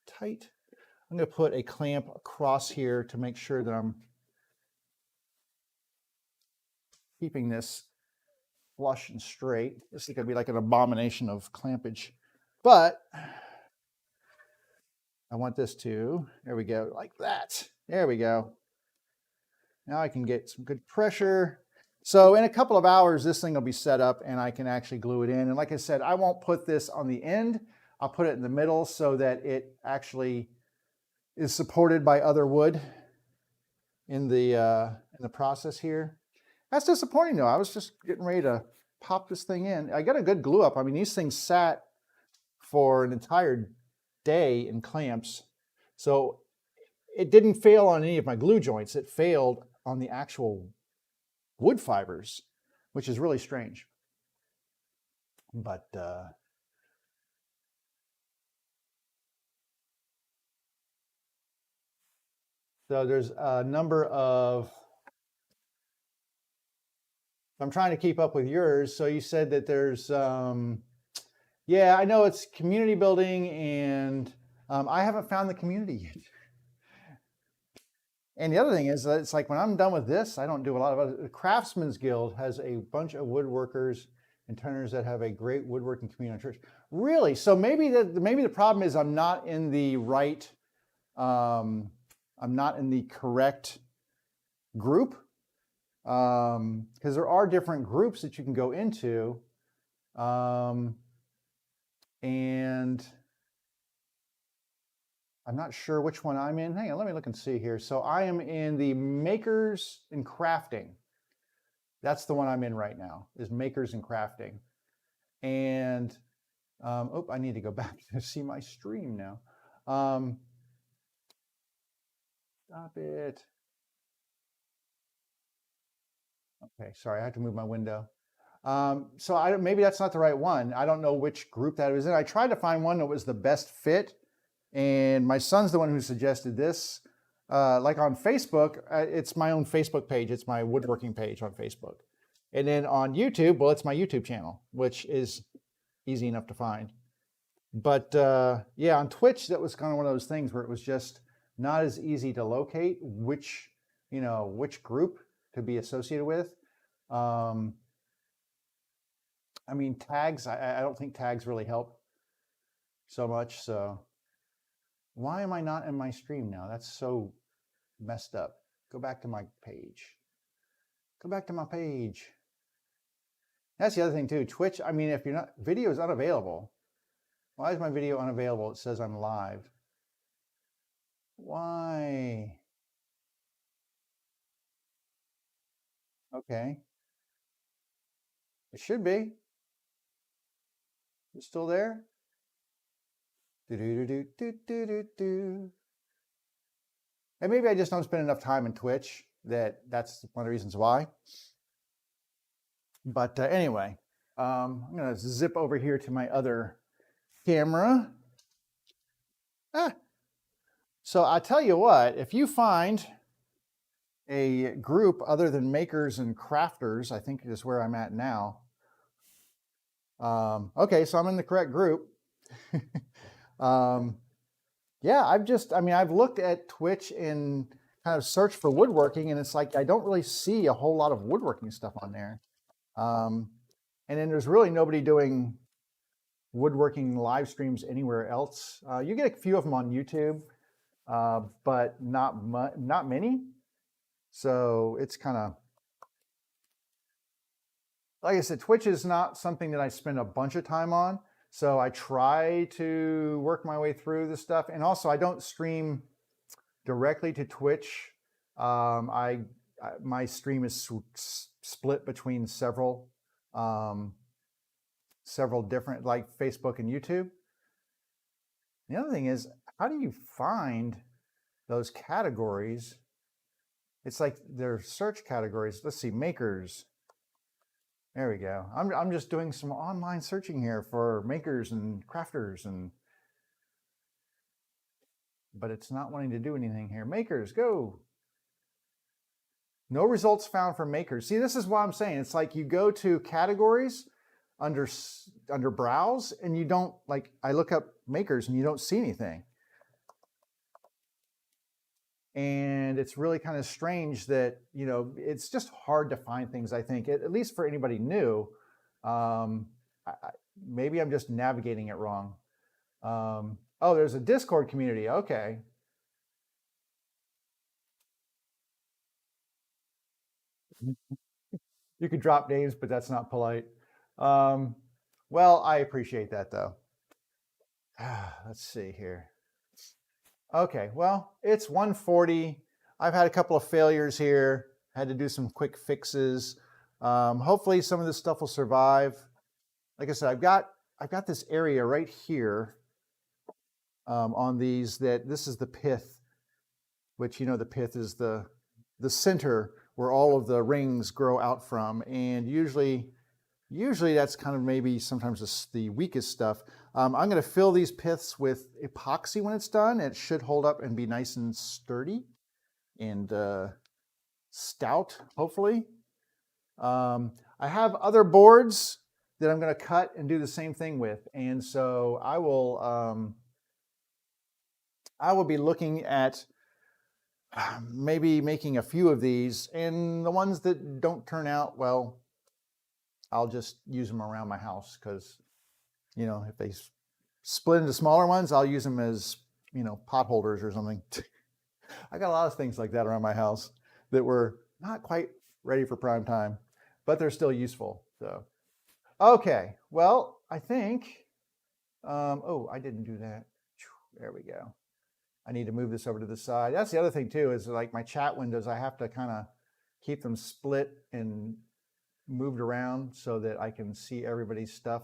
tight? I'm going to put a clamp across here to make sure that I'm keeping this flush and straight. This is going to be like an abomination of clampage. But I want this to, there we go, like that. There we go. Now I can get some good pressure. So in a couple of hours, this thing will be set up and I can actually glue it in. And like I said, I won't put this on the end. I'll put it in the middle so that it actually is supported by other wood in the process here. That's disappointing though. I was just getting ready to pop this thing in. I got a good glue up. I mean, these things sat for an entire day in clamps. So it didn't fail on any of my glue joints. It failed on the actual wood fibers, which is really strange. But so there's a number of, I'm trying to keep up with yours. So you said that there's, yeah, I know it's community building and I haven't found the community yet. And the other thing is that it's like when I'm done with this, I don't do a lot of other. The Craftsman's Guild has a bunch of woodworkers and turners that have a great woodworking community on church. Really? So maybe the problem is I'm not in the right, I'm not in the correct group, because there are different groups that you can go into, and I'm not sure which one I'm in. Hang on, let me look and see here. So I am in the Makers and Crafting. That's the one I'm in right now, is Makers and Crafting. And, oh, I need to go back to see my stream now. Stop it. Okay, sorry, I have to move my window. So maybe that's not the right one. I don't know which group that was in. I tried to find one that was the best fit. And my son's the one who suggested this. Like on Facebook, it's my own Facebook page. It's my woodworking page on Facebook. And then on YouTube, well, it's my YouTube channel, which is easy enough to find. But yeah, on Twitch, that was kind of one of those things where it was just not as easy to locate which group to be associated with. I mean, tags, I don't think tags really help so much. So why am I not in my stream now? That's so messed up. Go back to my page. Go back to my page. That's the other thing too. Twitch, I mean, if you're not, video is unavailable. Why is my video unavailable? It says I'm live. Why? Okay. It should be. It's still there? Do-do-do-do-do-do-do. And maybe I just don't spend enough time in Twitch. That's one of the reasons why. But anyway, I'm going to zip over here to my other camera. So I tell you what, if you find a group other than makers and crafters, I think is where I'm at now. Okay, so I'm in the correct group. Yeah, I've looked at Twitch and kind of searched for woodworking, and it's like I don't really see a whole lot of woodworking stuff on there. And then there's really nobody doing woodworking live streams anywhere else. You get a few of them on YouTube, but not many. So it's kind of, like I said, Twitch is not something that I spend a bunch of time on. So I try to work my way through this stuff. And also I don't stream directly to Twitch. My stream is split between several different, like Facebook and YouTube. The other thing is, how do you find those categories? It's like they're search categories. Let's see, makers. There we go. I'm just doing some online searching here for makers and crafters, but it's not wanting to do anything here. Makers, go. No results found for makers. See, this is what I'm saying. It's like you go to categories under browse, and you don't, like, I look up makers and you don't see anything. And it's really kind of strange that, it's just hard to find things, I think, at least for anybody new. Maybe I'm just navigating it wrong. Oh, there's a Discord community. Okay. You could drop names, but that's not polite. Well, I appreciate that, though. Let's see here. Okay, well, it's 1:40. I've had a couple of failures here. Had to do some quick fixes. Hopefully some of this stuff will survive. Like I said, I've got this area right here on these this is the pith, which, the pith is the center where all of the rings grow out from. And usually that's kind of maybe sometimes the weakest stuff. I'm going to fill these piths with epoxy when it's done. It should hold up and be nice and sturdy and stout, hopefully. I have other boards that I'm going to cut and do the same thing with. And so I will be looking at maybe making a few of these, and the ones that don't turn out well, I'll just use them around my house, because, if they split into smaller ones, I'll use them as, pot holders or something. I got a lot of things like that around my house that were not quite ready for prime time, but they're still useful. So, okay, well, I think, oh, I didn't do that. There we go. I need to move this over to the side. That's the other thing too, is like my chat windows, I have to kind of keep them split and moved around so that I can see everybody's stuff.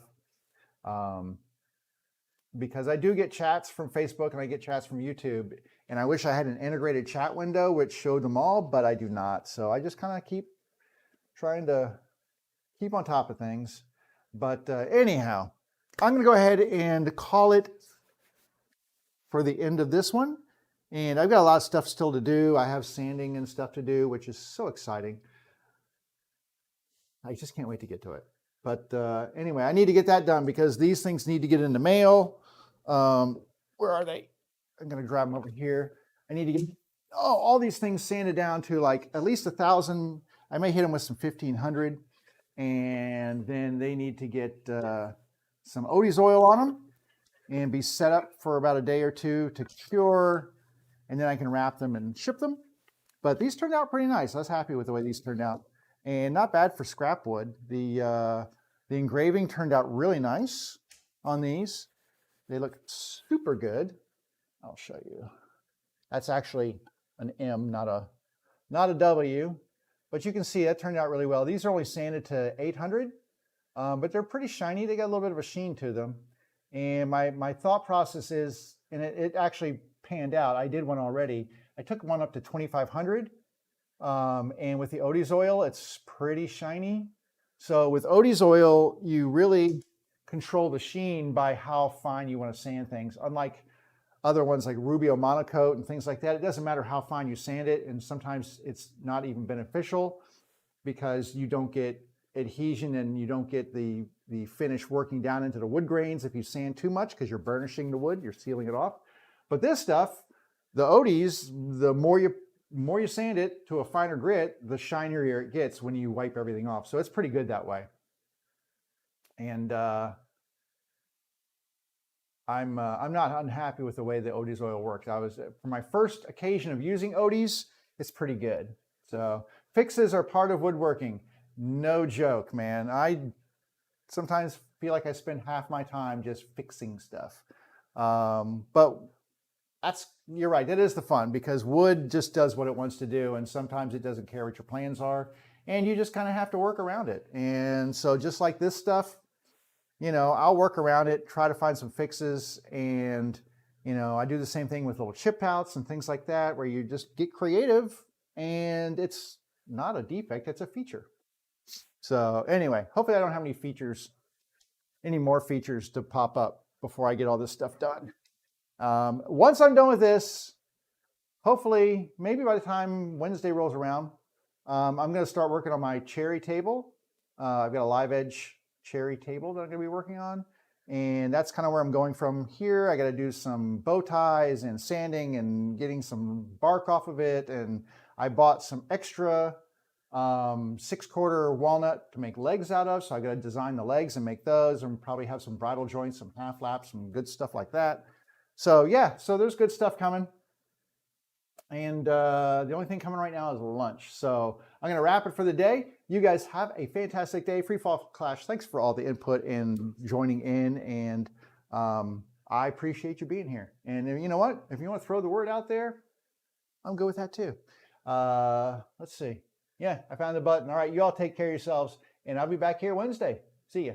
Because I do get chats from Facebook and I get chats from YouTube, and I wish I had an integrated chat window which showed them all, but I do not. So I just kind of keep trying to keep on top of things. But anyhow, I'm going to go ahead and call it for the end of this one. And I've got a lot of stuff still to do. I have sanding and stuff to do, which is so exciting. I just can't wait to get to it. But anyway, I need to get that done because these things need to get in the mail. Where are they? I'm going to grab them over here. I need to get all these things sanded down to like at least 1,000. I may hit them with some 1,500. And then they need to get some Odie's oil on them and be set up for about a day or two to cure. And then I can wrap them and ship them. But these turned out pretty nice. I was happy with the way these turned out. And not bad for scrap wood. The engraving turned out really nice on these. They look super good. I'll show you. That's actually an M, not a W. But you can see that turned out really well. These are only sanded to 800, but they're pretty shiny. They got a little bit of a sheen to them. And my thought process is, and it actually panned out. I did one already. I took one up to 2,500. And with the Odie's oil, it's pretty shiny. So with Odie's oil, you really control the sheen by how fine you want to sand things. Unlike other ones like Rubio Monocoat and things like that, it doesn't matter how fine you sand it, and sometimes it's not even beneficial because you don't get adhesion and you don't get the finish working down into the wood grains if you sand too much because you're burnishing the wood, you're sealing it off. But this stuff, the Odie's, the more you sand it to a finer grit, the shinier it gets when you wipe everything off. So it's pretty good that way. And I'm not unhappy with the way the Odie's oil works. For my first occasion of using Odie's, it's pretty good. So fixes are part of woodworking. No joke, man. I sometimes feel like I spend half my time just fixing stuff. But you're right, that is the fun because wood just does what it wants to do, and sometimes it doesn't care what your plans are, and you just kind of have to work around it. And so just like this stuff, I'll work around it, try to find some fixes, and I do the same thing with little chip outs and things like that, where you just get creative, and it's not a defect, it's a feature. So anyway, hopefully I don't have any more features to pop up before I get all this stuff done. Once I'm done with this, hopefully, maybe by the time Wednesday rolls around, I'm going to start working on my cherry table. I've got a live edge cherry table that I'm going to be working on, and that's kind of where I'm going from here. I got to do some bow ties and sanding and getting some bark off of it, and I bought some extra 6/4 walnut to make legs out of, so I got to design the legs and make those, and probably have some bridle joints, some half laps, some good stuff like that. So yeah, so there's good stuff coming. And the only thing coming right now is lunch. So I'm going to wrap it for the day. You guys have a fantastic day. Free Fall Clash, thanks for all the input and joining in. And I appreciate you being here. And you know what? If you want to throw the word out there, I'm good with that too. Let's see. Yeah, I found the button. All right, you all take care of yourselves. And I'll be back here Wednesday. See ya.